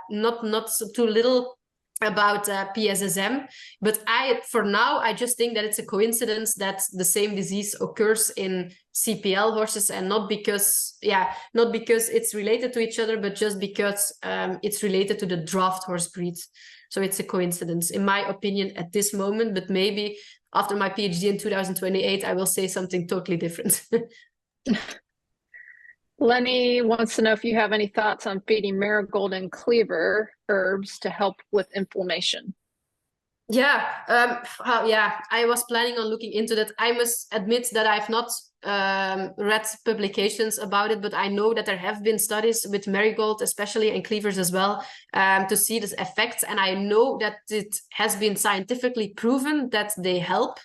not too little about PSSM. But for now, I just think that it's a coincidence that the same disease occurs in CPL horses, and not because it's related to each other, but just because it's related to the draft horse breed. So it's a coincidence, in my opinion, at this moment, but maybe after my PhD in 2028, I will say something totally different. Lenny wants to know if you have any thoughts on feeding marigold and cleaver herbs to help with inflammation. I was planning on looking into that. I must admit that I've not read publications about it, but I know that there have been studies with marigold, especially, and cleavers as well, to see this effects. And I know that it has been scientifically proven that they help.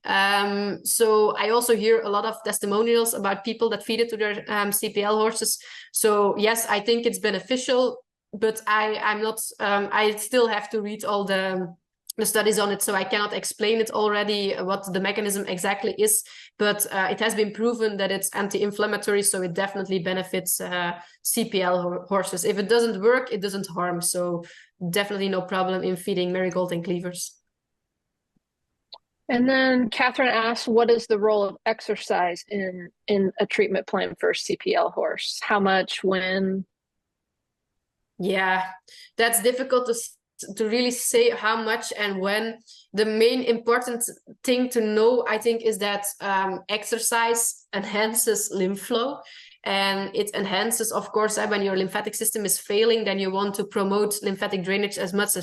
So I also hear a lot of testimonials about people that feed it to their CPL horses. So yes, I think it's beneficial, but I'm not. I still have to read all the studies on it, so I cannot explain it already what the mechanism exactly is, but it has been proven that it's anti-inflammatory, so it definitely benefits CPL horses. If it doesn't work, it doesn't harm, so definitely no problem in feeding marigold and cleavers. And then Catherine asks, what is the role of exercise in a treatment plan for a CPL horse? How much, when? Yeah, that's difficult to really say how much and when. The main important thing to know, I think, is that exercise enhances lymph flow, and it enhances, of course, when your lymphatic system is failing, then you want to promote lymphatic drainage as much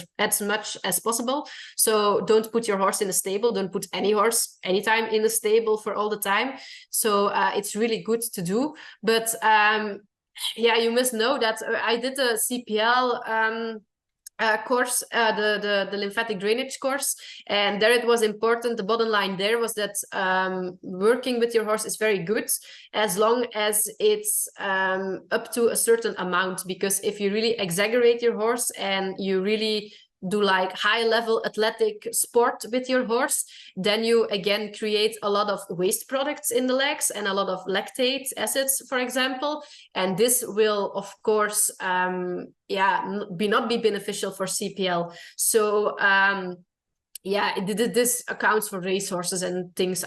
as possible. So don't put your horse in a stable, don't put any horse anytime in a stable for all the time. So it's really good to do, but you must know that I did a CPL course, the lymphatic drainage course, and there it was important. The bottom line there was that working with your horse is very good as long as it's up to a certain amount, because if you really exaggerate your horse and you really do like high level athletic sport with your horse, then you again create a lot of waste products in the legs and a lot of lactate acids, for example, and this will of course not be beneficial for CPL. So this accounts for race horses and things.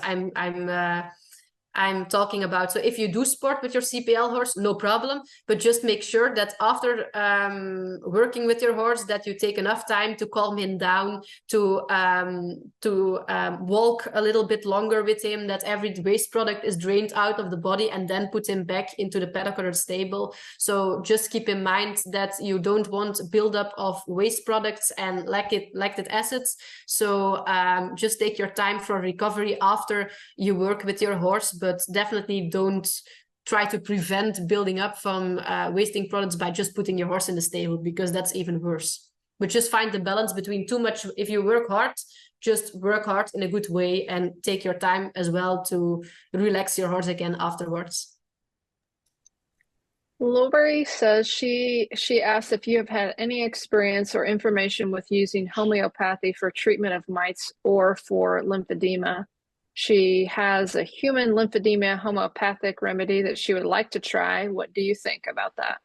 I'm talking about. So if you do sport with your CPL horse, no problem, but just make sure that after working with your horse, that you take enough time to calm him down, to walk a little bit longer with him, that every waste product is drained out of the body, and then put him back into the paddock or the stable. So just keep in mind that you don't want buildup of waste products and lactic acids. So just take your time for recovery after you work with your horse, but definitely don't try to prevent building up from wasting products by just putting your horse in the stable, because that's even worse. But just find the balance between too much. If you work hard, just work hard in a good way and take your time as well to relax your horse again afterwards. Lori says she asked if you have had any experience or information with using homeopathy for treatment of mites or for lymphedema. She has a human lymphedema homeopathic remedy that she would like to try. What do you think about that?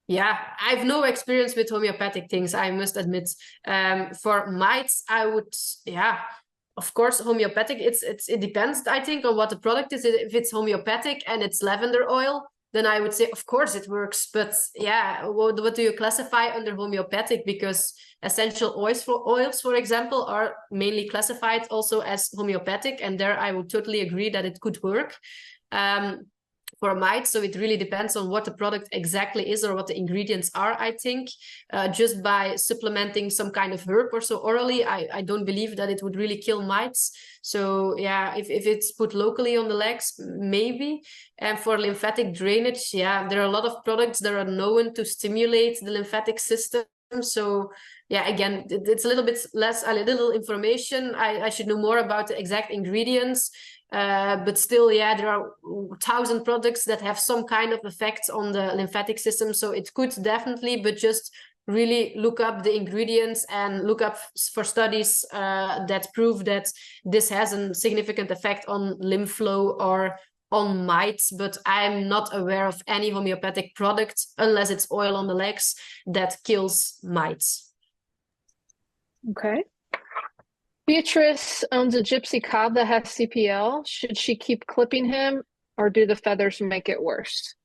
Yeah, I have no experience with homeopathic things, I must admit. For mites, I would, yeah, of course, homeopathic, it depends, I think, on what the product is. If it's homeopathic and it's lavender oil, then I would say, of course, it works. But yeah, what do you classify under homeopathic? Because essential oils, for example, are mainly classified also as homeopathic. And there I would totally agree that it could work. For mites, so it really depends on what the product exactly is or what the ingredients are, I think. Just by supplementing some kind of herb or so orally, I don't believe that it would really kill mites. So yeah, if it's put locally on the legs, maybe. And for lymphatic drainage, yeah, there are a lot of products that are known to stimulate the lymphatic system. So yeah, again, it's a little bit less, a little information. I should know more about the exact ingredients. But still, yeah, there are 1,000 products that have some kind of effect on the lymphatic system. So it could definitely, but just really look up the ingredients and look up for studies that prove that this has a significant effect on lymph flow or on mites. But I'm not aware of any homeopathic product, unless it's oil on the legs, that kills mites. Okay. Beatrice owns a gypsy cob that has CPL. Should she keep clipping him, or do the feathers make it worse?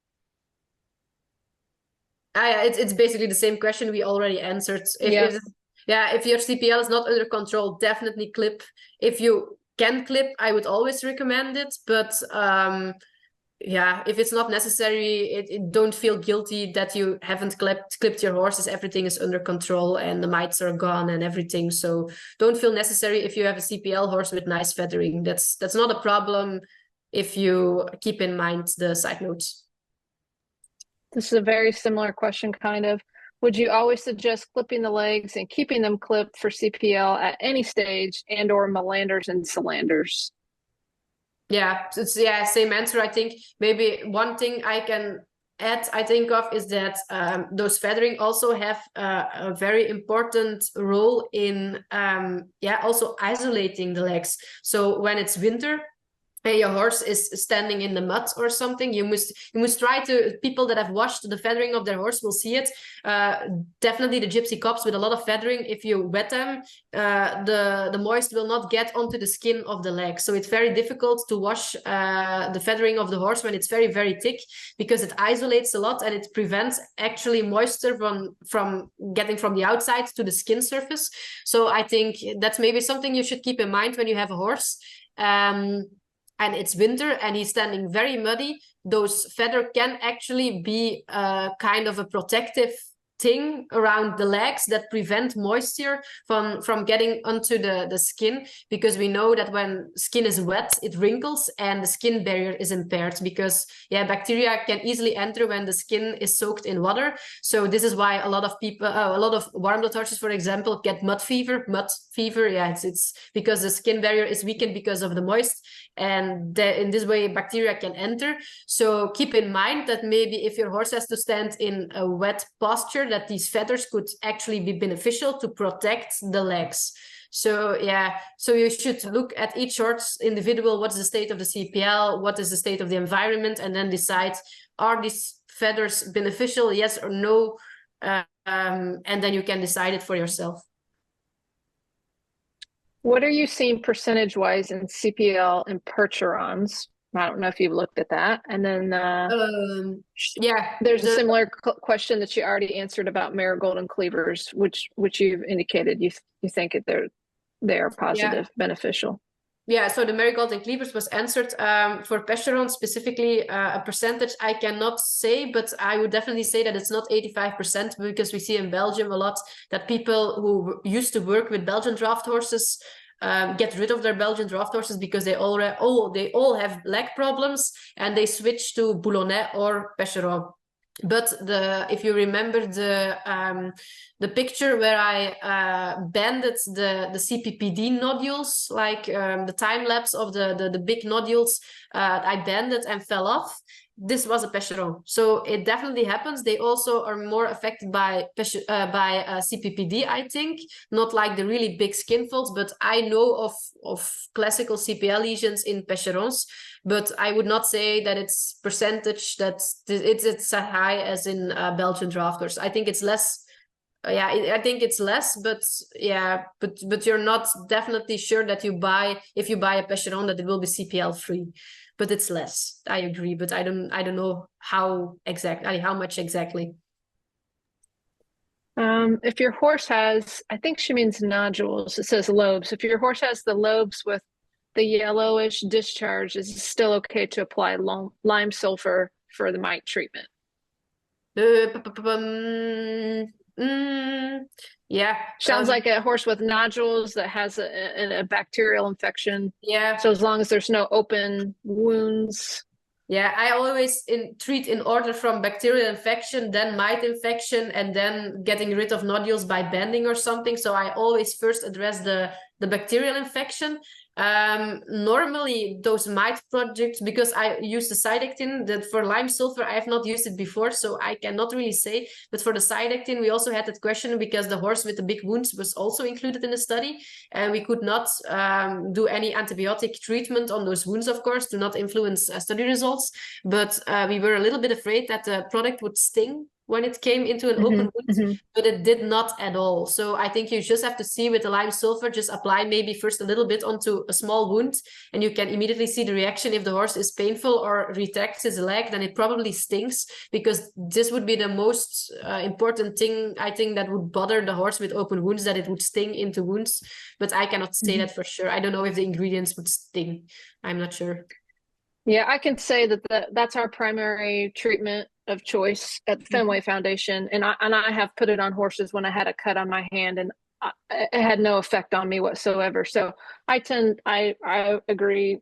It's basically the same question we already answered. If your CPL is not under control, definitely clip. If you can clip, I would always recommend it. But yeah, if it's not necessary, don't feel guilty that you haven't clipped your horses. Everything is under control and the mites are gone and everything. So don't feel necessary if you have a CPL horse with nice feathering. That's not a problem if you keep in mind the side notes. This is a very similar question, kind of. Would you always suggest clipping the legs and keeping them clipped for CPL at any stage, and or melanders and salanders? Yeah, it's same answer. I think maybe one thing I can add, I think of, is that those feathering also have a very important role in also isolating the legs. So when it's winter and your horse is standing in the mud or something, you must try to, people that have washed the feathering of their horse will see it. Definitely the gypsy cobs with a lot of feathering, if you wet them, the moist will not get onto the skin of the leg. So it's very difficult to wash the feathering of the horse when it's very, very thick, because it isolates a lot and it prevents actually moisture from getting from the outside to the skin surface. So I think that's maybe something you should keep in mind when you have a horse. And it's winter and he's standing very muddy, those feather can actually be kind of a protective thing around the legs that prevent moisture from getting onto the skin, because we know that when skin is wet, it wrinkles and the skin barrier is impaired, because bacteria can easily enter when the skin is soaked in water. So this is why a lot of people, a lot of warm blood horses, for example, get mud fever. It's because the skin barrier is weakened because of the moist, and in this way bacteria can enter. So keep in mind that maybe if your horse has to stand in a wet pasture, that these feathers could actually be beneficial to protect the legs. So so you should look at each horse individual. What's the state of the CPL? What is the state of the environment? And then decide, are these feathers beneficial, yes or no? And then you can decide it for yourself. What are you seeing percentage-wise in CPL and percherons I don't know if you've looked at that. And then Yeah, there's a similar question that you already answered about marigold and cleavers, which you've indicated you think they are positive, beneficial. Yeah, so the marigold and cleavers was answered. For Percheron specifically, a percentage I cannot say, but I would definitely say that it's not 85%, because we see in Belgium a lot that people who used to work with Belgian draft horses get rid of their Belgian draft horses because they all have leg problems, and they switch to Boulonnais or Percheron. But if you remember the picture where I banded the CPPD nodules, like the time lapse of the big nodules, I banded and fell off. This was a Percheron, so it definitely happens. They also are more affected by CPPD, I think, not like the really big skin folds, but I know of classical CPL lesions in Percherons, but I would not say that it's percentage that it's as high as in Belgian drafters. I think it's less. I think it's less, but but you're not definitely sure that if you buy a Percheron that it will be CPL free. But it's less. I agree, but I don't know how much exactly. If your horse has, I think she means nodules. It says lobes. If your horse has the lobes with the yellowish discharge, is it still okay to apply lime sulfur for the mite treatment? Yeah. Sounds like a horse with nodules that has a bacterial infection. Yeah. So as long as there's no open wounds. Yeah, I always treat in order from bacterial infection, then mite infection, and then getting rid of nodules by banding or something. So I always first address the bacterial infection. Normally those mite projects, because I use the Sidectin, that for lime sulfur I have not used it before, so I cannot really say. But for the Sidectin, we also had that question because the horse with the big wounds was also included in the study, and we could not do any antibiotic treatment on those wounds, of course, to not influence study results. But we were a little bit afraid that the product would sting when it came into an open wound, but it did not at all. So I think you just have to see with the lime sulfur, just apply maybe first a little bit onto a small wound, and you can immediately see the reaction. If the horse is painful or retracts his leg, then it probably stings, because this would be the most important thing, I think, that would bother the horse with open wounds, that it would sting into wounds. But I cannot say that for sure. I don't know if the ingredients would sting. I'm not sure. Yeah, I can say that's our primary treatment of choice at the Fenway Foundation, and I have put it on horses when I had a cut on my hand, and it had no effect on me whatsoever. So I agree,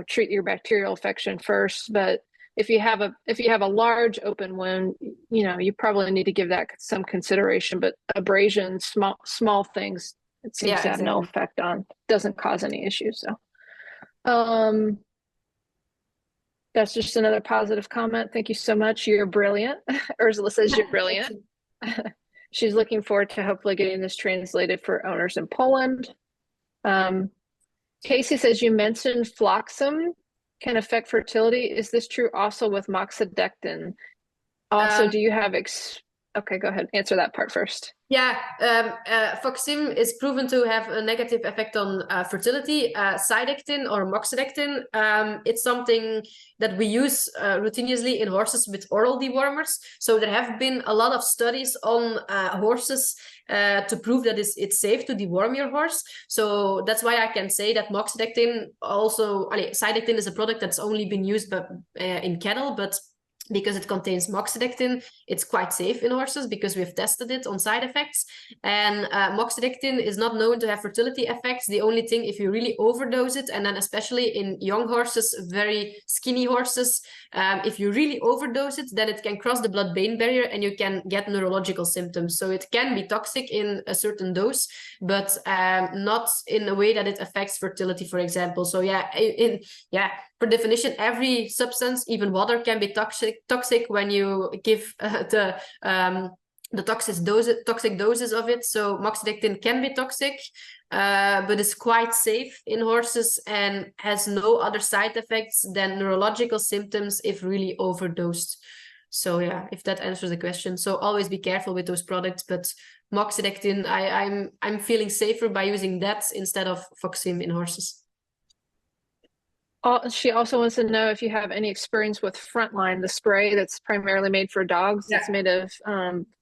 treat your bacterial infection first, but if you have a large open wound, you probably need to give that some consideration. But abrasion, small things, it seems to have no effect on, doesn't cause any issues. So that's just another positive comment. Thank you so much. You're brilliant. Ursula says you're brilliant. She's looking forward to hopefully getting this translated for owners in Poland. Casey says you mentioned floxum can affect fertility. Is this true also with moxidectin? Also, do you have okay, go ahead. Answer that part first. Yeah, Foxim is proven to have a negative effect on fertility. Sidectin or moxidectin, it's something that we use routinely in horses with oral dewormers. So there have been a lot of studies on horses to prove that it's safe to deworm your horse. So that's why I can say that moxidectin also, Sidectin is a product that's only been used in cattle, but because it contains moxidectin, it's quite safe in horses because we've tested it on side effects. And moxidectin is not known to have fertility effects. The only thing, if you really overdose it, and then especially in young horses, very skinny horses, if you really overdose it, then it can cross the blood-brain barrier and you can get neurological symptoms. So it can be toxic in a certain dose, but not in a way that it affects fertility, for example. So per definition, every substance, even water, can be toxic when you give the toxic doses of it. So moxidectin can be toxic, but it's quite safe in horses and has no other side effects than neurological symptoms if really overdosed. So yeah, if that answers the question. So always be careful with those products, but moxidectin, I'm feeling safer by using that instead of Foxim in horses. She also wants to know if you have any experience with Frontline, the spray that's primarily made for dogs. Yeah. It's made of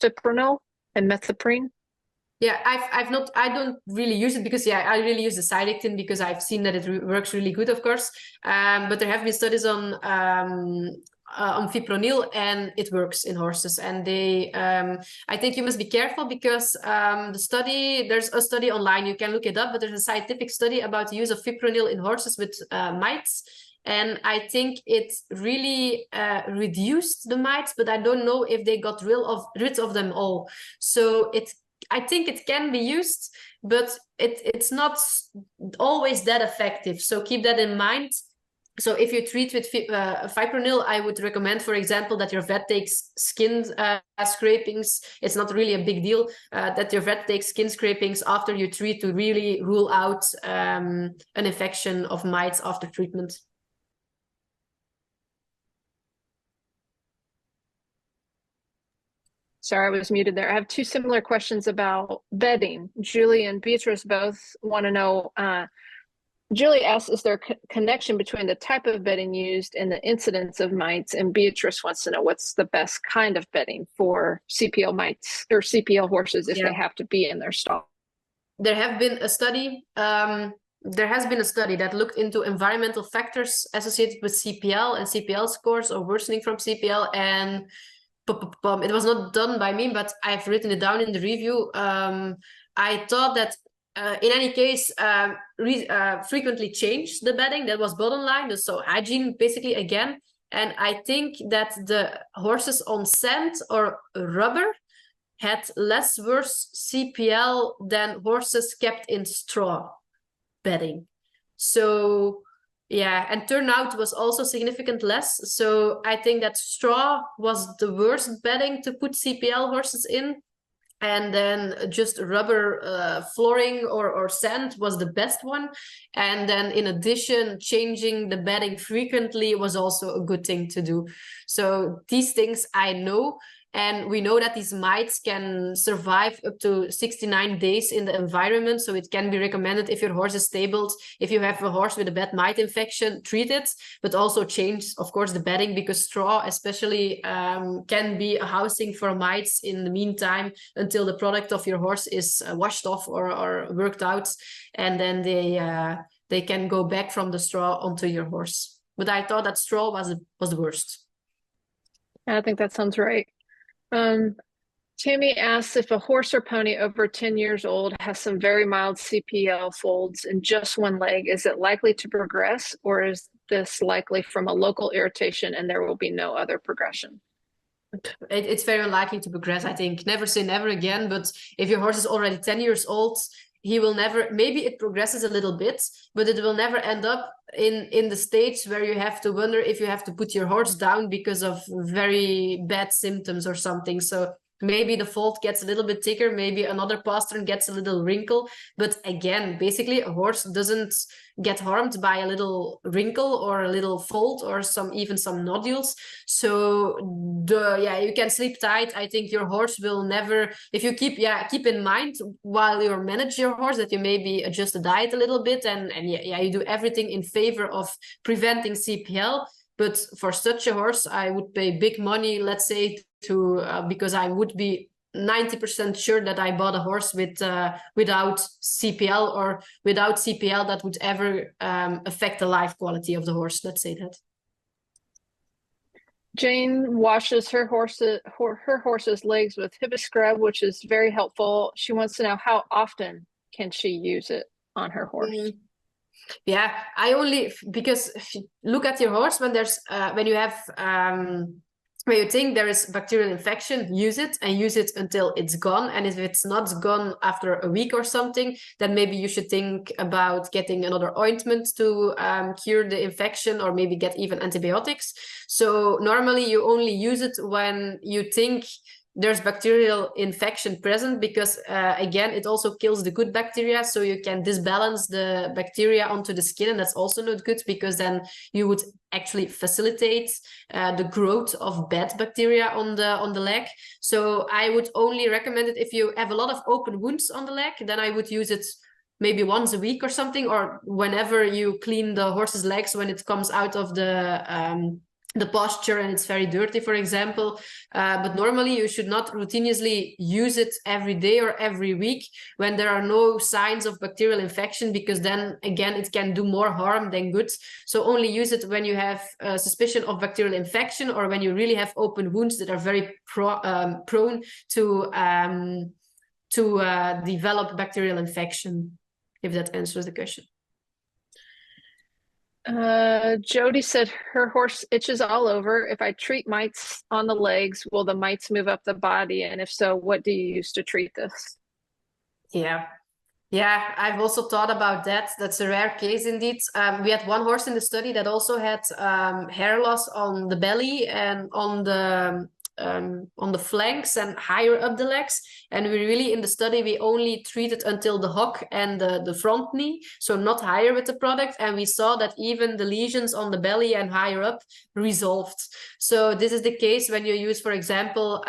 fipronil and methoprene. Yeah, I don't really use it because, I really use the Cydectin because I've seen that it works really good, of course. But there have been studies on fipronil, and it works in horses. And I think you must be careful because there's a study online, you can look it up, but there's a scientific study about the use of fipronil in horses with mites. And I think it really reduced the mites, but I don't know if they got rid of them all. So I think it can be used, but it's not always that effective. So keep that in mind. So if you treat with fipronil, I would recommend, for example, that your vet takes skin scrapings. It's not really a big deal that your vet takes skin scrapings after you treat to really rule out an infection of mites after treatment. Sorry, I was muted there. I have two similar questions about bedding. Julie and Beatrice both want to know. Julie asks, is there a connection between the type of bedding used and the incidence of mites? And Beatrice wants to know what's the best kind of bedding for CPL mites or CPL horses if they have to be in their stall. There have been a study. There has been a study that looked into environmental factors associated with CPL and CPL scores or worsening from CPL, and it was not done by me, but I've written it down in the review. I thought that in any case, frequently change the bedding. That was bottom line. So hygiene, basically, again. And I think that the horses on sand or rubber had less worse CPL than horses kept in straw bedding. So yeah, and turnout was also significant less. So I think that straw was the worst bedding to put CPL horses in. And then just rubber flooring or sand was the best one. And then in addition, changing the bedding frequently was also a good thing to do. So these things I know. And we know that these mites can survive up to 69 days in the environment. So it can be recommended if your horse is stabled, if you have a horse with a bad mite infection, treat it, but also change, of course, the bedding, because straw especially can be a housing for mites in the meantime until the product of your horse is washed off or worked out. And then they can go back from the straw onto your horse. But I thought that straw was the worst. I think that sounds right. Tammy asks if a horse or pony over 10 years old has some very mild CPL folds in just one leg, is it likely to progress, or is this likely from a local irritation and there will be no other progression? It's very unlikely to progress, I think. Never say never again, but if your horse is already 10 years old, he will never, maybe it progresses a little bit, but it will never end up in the stage where you have to wonder if you have to put your horse down because of very bad symptoms or something. So maybe the fold gets a little bit thicker, maybe another pastern gets a little wrinkle. But again, basically a horse doesn't get harmed by a little wrinkle or a little fold or even some nodules. So you can sleep tight. I think your horse will never, if you keep in mind while you manage your horse that you maybe adjust the diet a little bit and you do everything in favor of preventing CPL. But for such a horse, I would pay big money, let's say, because I would be 90% sure that I bought a horse without CPL, or without CPL that would ever affect the life quality of the horse. Let's say that. Jane washes her horse's legs with Hibis scrub, which is very helpful. She wants to know how often can she use it on her horse. Yeah, because if you look at your horse when you have when you think there is bacterial infection, use it until it's gone. And if it's not gone after a week or something, then maybe you should think about getting another ointment to cure the infection, or maybe get even antibiotics. So normally you only use it when you think there's bacterial infection present, because again, it also kills the good bacteria, so you can disbalance the bacteria onto the skin, and that's also not good, because then you would actually facilitate the growth of bad bacteria on the leg. So I would only recommend it if you have a lot of open wounds on the leg, then I would use it maybe once a week or something, or whenever you clean the horse's legs when it comes out of the posture and it's very dirty, for example. But normally you should not routinely use it every day or every week when there are no signs of bacterial infection, because then again it can do more harm than good. So only use it when you have a suspicion of bacterial infection, or when you really have open wounds that are very prone to develop bacterial infection, if that answers the question. Jody said her horse itches all over. If I treat mites on the legs, will the mites move up the body? And if so, what do you use to treat this? Yeah, I've also thought about that. That's a rare case indeed. We had one horse in the study that also had hair loss on the belly and on the flanks and higher up the legs. And we really, in the study, we only treated until the hock and the front knee, so not higher with the product. And we saw that even the lesions on the belly and higher up resolved. So this is the case when you use, for example,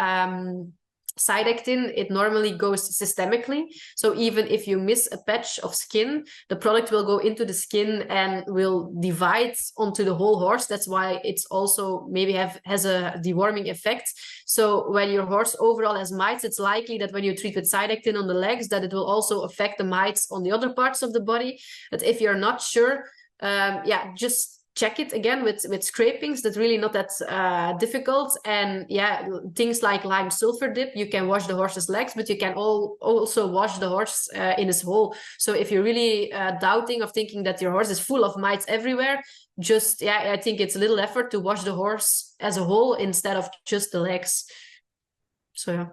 Cytectin. It normally goes systemically. So even if you miss a patch of skin, the product will go into the skin and will divide onto the whole horse. That's why it's also maybe has a deworming effect. So when your horse overall has mites, it's likely that when you treat with Cytectin on the legs, that it will also affect the mites on the other parts of the body. But if you're not sure, just check it again with scrapings. That's really not that difficult. And things like lime sulfur dip, you can wash the horse's legs, but you can also wash the horse in his hole. So if you're really doubting of thinking that your horse is full of mites everywhere, just I think it's a little effort to wash the horse as a whole instead of just the legs. So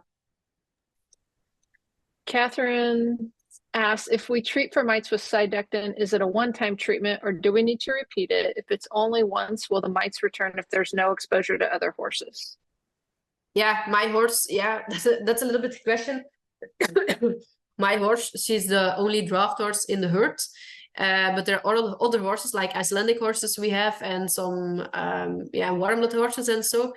Catherine asks, if we treat for mites with Cytectin, is it a one-time treatment or do we need to repeat it? If it's only once, will the mites return if there's no exposure to other horses? Yeah, my horse, that's a little bit of a question. My horse, she's the only draft horse in the herd. But there are other horses, like Icelandic horses we have, and some warm blood horses and so.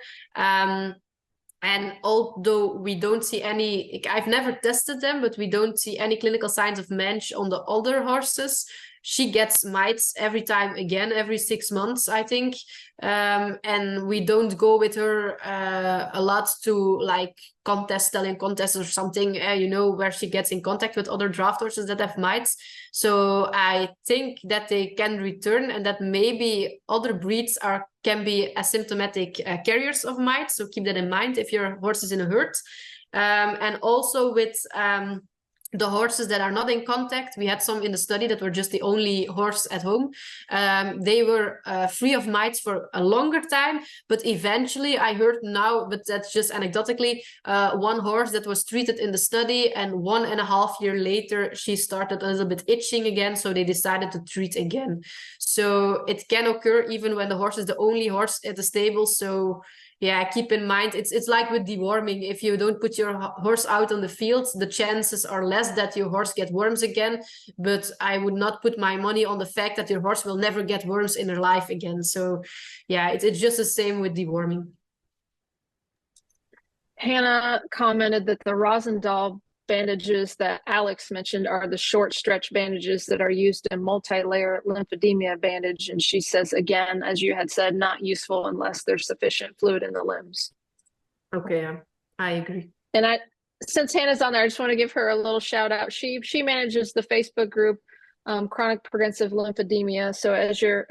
And although we don't see any, I've never tested them, but we don't see any clinical signs of mange on the other horses. She gets mites every time again, every 6 months, I think. And we don't go with her a lot to like stallion contests or something, where she gets in contact with other draft horses that have mites. So I think that they can return, and that maybe other breeds can be asymptomatic carriers of mites. So keep that in mind if your horse is in a herd. And also with the horses that are not in contact, we had some in the study that were just the only horse at home. They were free of mites for a longer time, but eventually I heard now, but that's just anecdotally, one horse that was treated in the study, and 1.5 years later, she started a little bit itching again, so they decided to treat again. So it can occur even when the horse is the only horse at the stable. So keep in mind, it's like with deworming. If you don't put your horse out on the field, the chances are less that your horse get worms again. But I would not put my money on the fact that your horse will never get worms in her life again. So it's just the same with deworming. Hannah commented that the Rosendahl bandages that Alex mentioned are the short stretch bandages that are used in multi-layer lymphedema bandage. And she says, again, as you had said, not useful unless there's sufficient fluid in the limbs. Okay, I agree. And since Hannah's on there, I just want to give her a little shout out. She manages the Facebook group, Chronic Progressive Lymphedema. So as you're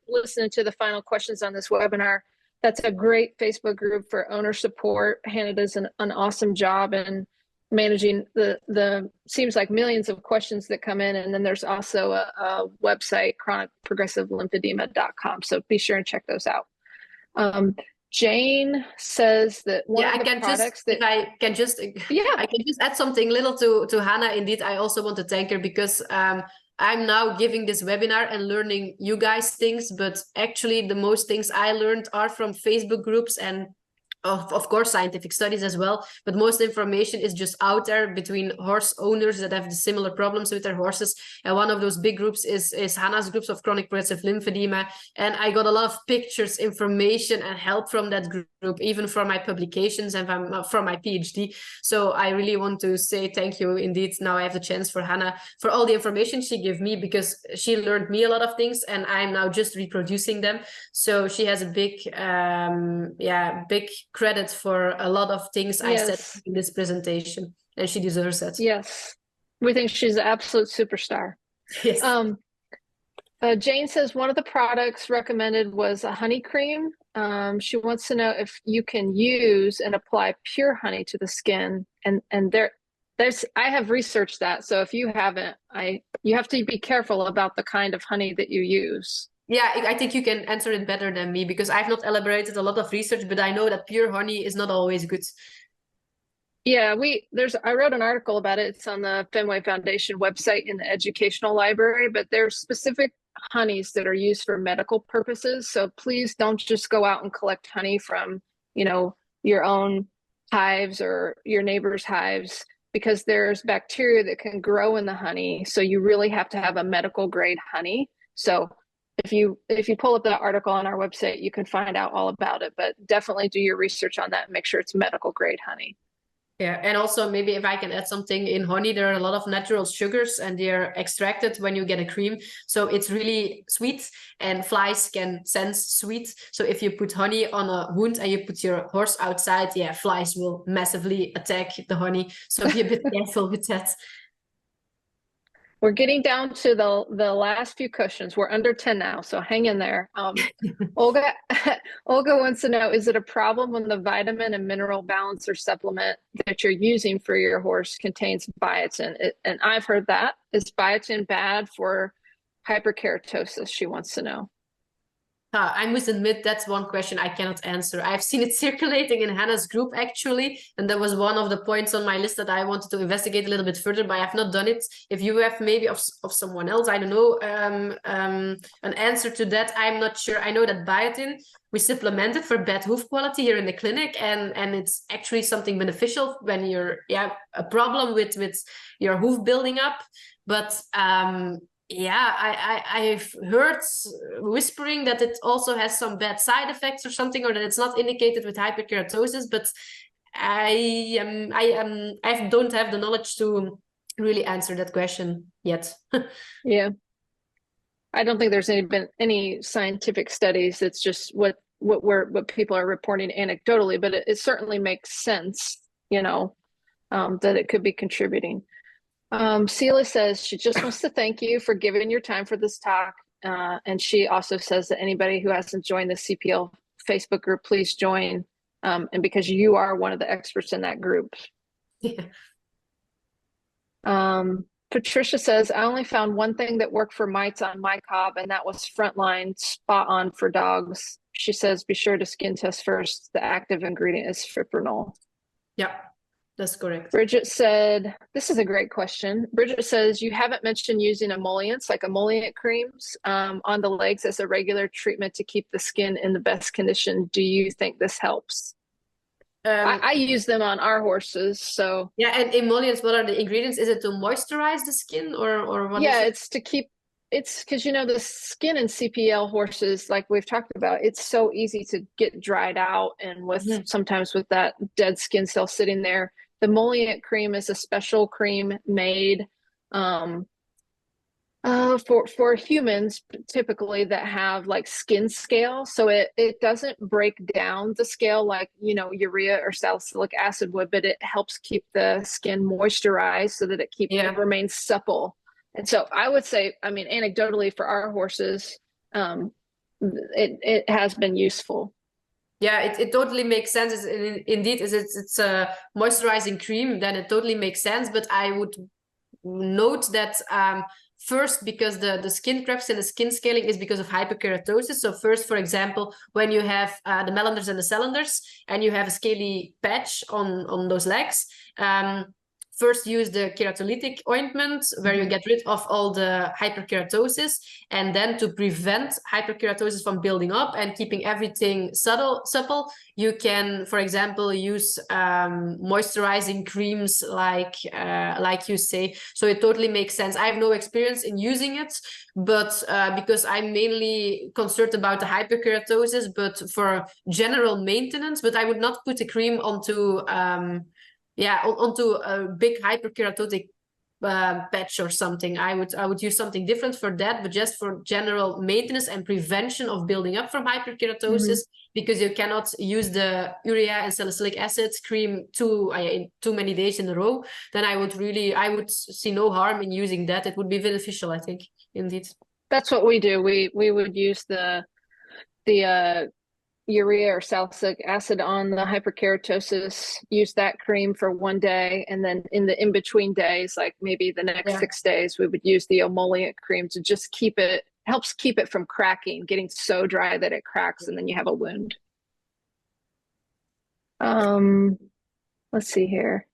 listening to the final questions on this webinar, that's a great Facebook group for owner support. Hannah does an awesome job in managing the seems like millions of questions that come in. And then there's also a website, chronicprogressivelymphedema.com. So be sure and check those out. Jane says that I can just add something little to Hannah. Indeed, I also want to thank her because I'm now giving this webinar and learning you guys things, but actually the most things I learned are from Facebook groups and of course, scientific studies as well, but most information is just out there between horse owners that have the similar problems with their horses. And one of those big groups is Hannah's groups of chronic progressive lymphedema. And I got a lot of pictures, information, and help from that group, even from my publications and from my PhD. So I really want to say thank you indeed. Now I have the chance for Hannah for all the information she gave me, because she learned me a lot of things and I'm now just reproducing them. So she has a big, big credit for a lot of things I said in this presentation, and she deserves it. Yes, we think she's an absolute superstar. Yes. Jane says one of the products recommended was a honey cream. She wants to know if you can use and apply pure honey to the skin, and there's I have researched that, so if you haven't, you have to be careful about the kind of honey that you use. Yeah, I think you can answer it better than me, because I've not elaborated a lot of research, but I know that pure honey is not always good. Yeah, I wrote an article about it. It's on the Fenway Foundation website in the educational library, but there's specific honeys that are used for medical purposes. So please don't just go out and collect honey from, your own hives or your neighbor's hives, because there's bacteria that can grow in the honey. So you really have to have a medical grade honey. So if you pull up that article on our website, you can find out all about it, but definitely do your research on that and make sure it's medical grade honey. Yeah, and also maybe if I can add something, in honey there are a lot of natural sugars and they're extracted when you get a cream. So it's really sweet and flies can sense sweet. So if you put honey on a wound and you put your horse outside, yeah, flies will massively attack the honey. So be a bit careful with that. We're getting down to the last few questions. We're under 10 now, so hang in there. Olga wants to know, is it a problem when the vitamin and mineral balancer supplement that you're using for your horse contains biotin? And I've heard that. Is biotin bad for hyperkeratosis? She wants to know. I must admit, that's one question I cannot answer. I've seen it circulating in Hannah's group, actually, and that was one of the points on my list that I wanted to investigate a little bit further, but I have not done it. If you have maybe of someone else, I don't know, an answer to that, I'm not sure. I know that biotin, we supplement it for bad hoof quality here in the clinic, and it's actually something beneficial when you're, a problem with your hoof building up, but I've heard whispering that it also has some bad side effects or something, or that it's not indicated with hyperkeratosis, but I don't have the knowledge to really answer that question yet. Yeah, I don't think there's been any scientific studies. It's just what people are reporting anecdotally, but it certainly makes sense, that it could be contributing. Celia says she just wants to thank you for giving your time for this talk. And she also says that anybody who hasn't joined the CPL Facebook group, please join. And because you are one of the experts in that group. Yeah. Patricia says, I only found one thing that worked for mites on my cob, and that was Frontline spot on for dogs. She says, be sure to skin test first. The active ingredient is fipronil. Yeah. That's correct. Bridget said, this is a great question. Bridget says, you haven't mentioned using emollients like emollient creams on the legs as a regular treatment to keep the skin in the best condition. Do you think this helps? I use them on our horses. So yeah, and emollients, what are the ingredients? Is it to moisturize the skin or what? Yeah, it's to keep, it's because, the skin in CPL horses, like we've talked about, it's so easy to get dried out, and with sometimes with that dead skin cell sitting there. The emollient cream is a special cream made for humans typically that have like skin scale. So it doesn't break down the scale like, urea or salicylic acid would, but it helps keep the skin moisturized so that it remains supple. And so I would say, anecdotally for our horses, it has been useful. Yeah, it totally makes sense. Indeed, it's a moisturizing cream, then it totally makes sense. But I would note that first, because the skin creps and the skin scaling is because of hyperkeratosis. So first, for example, when you have the melanders and the cylinders, and you have a scaly patch on those legs, first use the keratolytic ointment where you get rid of all the hyperkeratosis, and then to prevent hyperkeratosis from building up and keeping everything supple, you can, for example, use moisturizing creams like you say. So it totally makes sense. I have no experience in using it, but because I'm mainly concerned about the hyperkeratosis, but for general maintenance, but I would not put a cream onto onto a big hyperkeratotic patch or something. I would use something different for that, but just for general maintenance and prevention of building up from hyperkeratosis, because you cannot use the urea and salicylic acid cream too many days in a row. Then I would see no harm in using that. It would be beneficial, I think, indeed. That's what we do. We would use the urea or salicylic acid on the hyperkeratosis, use that cream for one day, and then in the in-between days, like maybe the next 6 days, we would use the emollient cream to just helps keep it from cracking, getting so dry that it cracks and then you have a wound. Let's see here.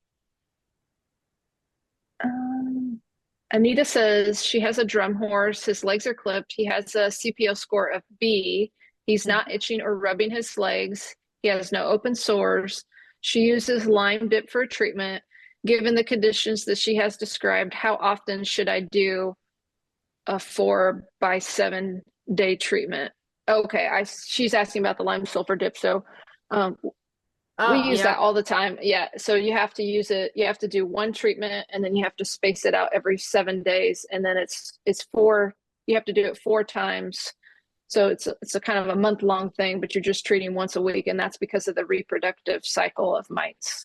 Anita says she has a drum horse. His legs are clipped. He has a CPO score of B. He's not itching or rubbing his legs. He has no open sores. She uses lime dip for treatment. Given the conditions that she has described, how often should I do a 4 by 7 day treatment? Okay, she's asking about the lime sulfur dip. So we use that all the time. Yeah, so you have to use it. You have to do one treatment, and then you have to space it out every 7 days, and then it's 4. You have to do it 4 times. So it's a kind of a month-long thing, but you're just treating once a week, and that's because of the reproductive cycle of mites.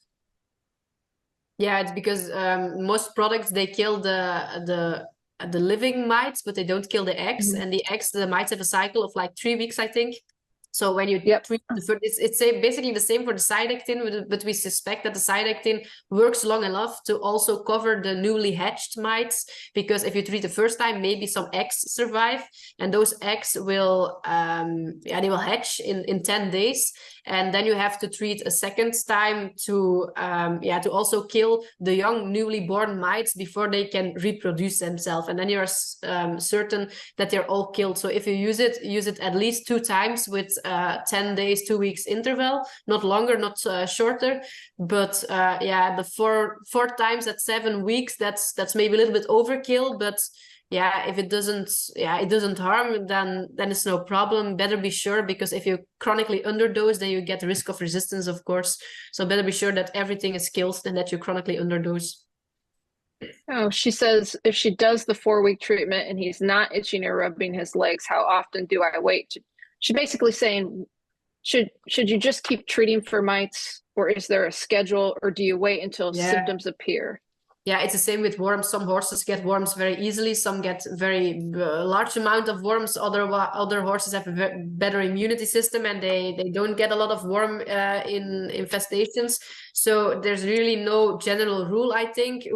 Yeah, it's because most products, they kill the living mites, but they don't kill the eggs. And the mites have a cycle of like 3 weeks, I think. So when you treat it's basically the same for the Cydectin, but we suspect that the Cydectin works long enough to also cover the newly hatched mites, because if you treat the first time, maybe some eggs survive, and those eggs will they will hatch in 10 days. And then you have to treat a second time to also kill the young newly born mites before they can reproduce themselves. And then you're certain that they're all killed. So if you use it at least 2 times with 10 days, 2 weeks interval, not longer, not shorter. But the four times at 7 weeks, that's maybe a little bit overkill, but if it doesn't harm, then it's no problem. Better be sure, because if you chronically underdose, then you get the risk of resistance, of course. So better be sure that everything is killed and that you chronically underdose. Oh, she says if she does the 4-week treatment and he's not itching or rubbing his legs, how often do I wait? She's basically saying, should you just keep treating for mites, or is there a schedule, or do you wait until symptoms appear? Yeah, it's the same with worms. Some horses get worms very easily. Some get very large amount of worms. Other horses have a better immunity system, and they don't get a lot of worm in infestations. So there's really no general rule, I think.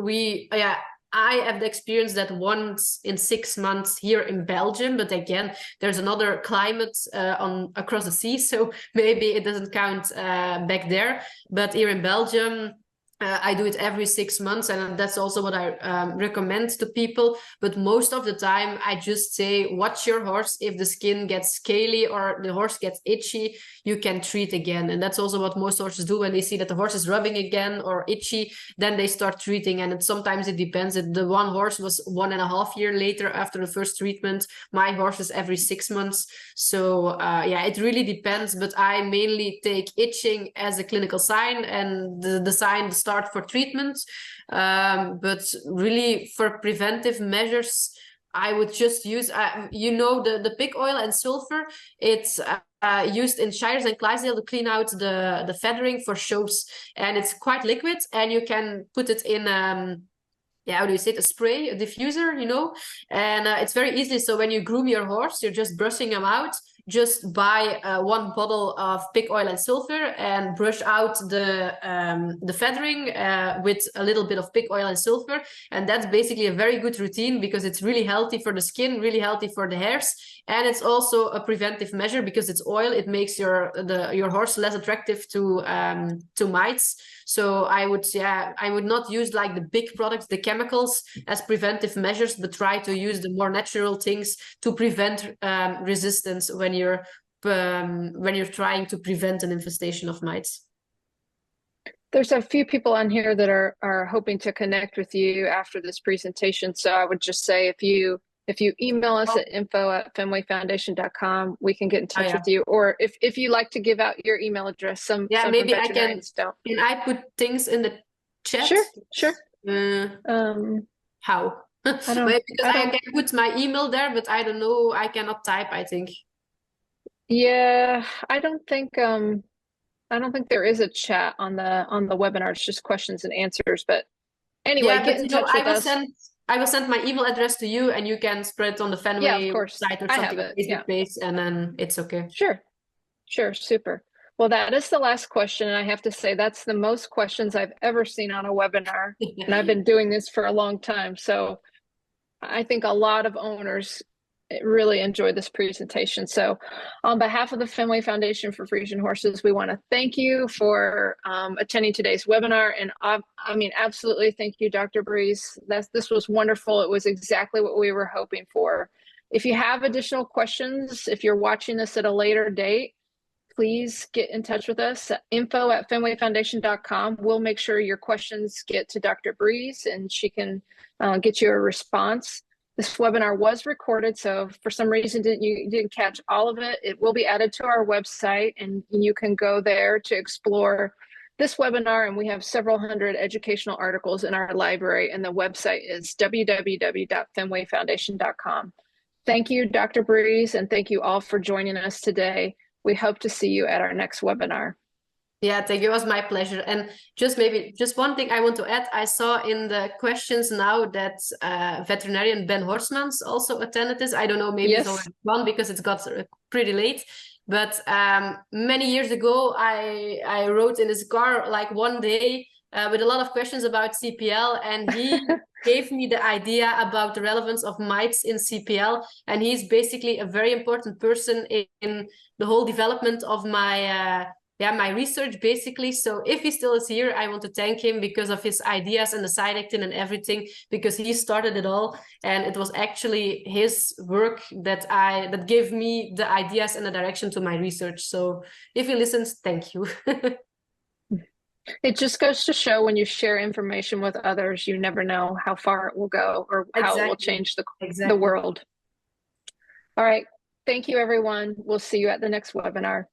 I have the experience that once in 6 months here in Belgium, but again, there's another climate across the sea, so maybe it doesn't count back there. But here in Belgium, I do it every 6 months, and that's also what I recommend to people. But most of the time, I just say, watch your horse. If the skin gets scaly or the horse gets itchy, you can treat again. And that's also what most horses do. When they see that the horse is rubbing again or itchy, then they start treating. And sometimes it depends. The one horse was 1.5 years later after the first treatment. My horse is every 6 months. So it really depends. But I mainly take itching as a clinical sign, and the sign start for treatment. But really for preventive measures, I would just use, the pig oil and sulfur. It's used in Shires and Clydesdale to clean out the feathering for shows. And it's quite liquid, and you can put it in how do you say it? A spray, a diffuser, and it's very easy. So when you groom your horse, you're just brushing them out. just buy 1 bottle of pig oil and sulfur and brush out the feathering with a little bit of pig oil and sulfur. And that's basically a very good routine because it's really healthy for the skin, really healthy for the hairs. And it's also a preventive measure because it's oil. It makes your horse less attractive to mites. So I would not use like the big products, the chemicals, as preventive measures, but try to use the more natural things to prevent resistance when you're trying to prevent an infestation of mites. There's a few people on here that are hoping to connect with you after this presentation. So I would just say if you email us at info@fenwayfoundation.com, we can get in touch with you. Or if you like to give out your email address, some maybe I can. Don't. Can I put things in the chat? Sure. How? I can put my email there, but I don't know. I cannot type, I think. Yeah, I don't think there is a chat on the webinar. It's just questions and answers. But anyway, get in touch with us. I will send my email address to you, and you can spread it on the Fenway site or something, Facebook page, and then it's okay. Sure, super. Well, that is the last question, and I have to say that's the most questions I've ever seen on a webinar, and I've been doing this for a long time. So I think a lot of owners really enjoyed this presentation. So on behalf of the Fenway Foundation for Frisian Horses, we want to thank you for attending today's webinar. And I mean, absolutely thank you, Dr. Breeze. This was wonderful. It was exactly what we were hoping for. If you have additional questions, if you're watching this at a later date, please get in touch with us at info@fenwayfoundation.com. We'll make sure your questions get to Dr. Breeze and she can get you a response. This webinar was recorded, so if for some reason you didn't catch all of it, it will be added to our website, and you can go there to explore this webinar, and we have several hundred educational articles in our library, and the website is www.fenwayfoundation.com. Thank you, Dr. Breeze, and thank you all for joining us today. We hope to see you at our next webinar. Yeah, thank you. It was my pleasure. And just one thing I want to add. I saw in the questions now that veterinarian Ben Horsmans also attended this. I don't know, maybe it's already gone because it's got pretty late. But many years ago, I rode in his car like one day with a lot of questions about CPL, and he gave me the idea about the relevance of mites in CPL. And he's basically a very important person in the whole development of my my research, basically. So if he still is here, I want to thank him because of his ideas and the side acting and everything, because he started it all. And it was actually his work that gave me the ideas and the direction to my research. So if he listens, thank you. It just goes to show when you share information with others, you never know how far it will go or how it will change the world. All right. Thank you, everyone. We'll see you at the next webinar.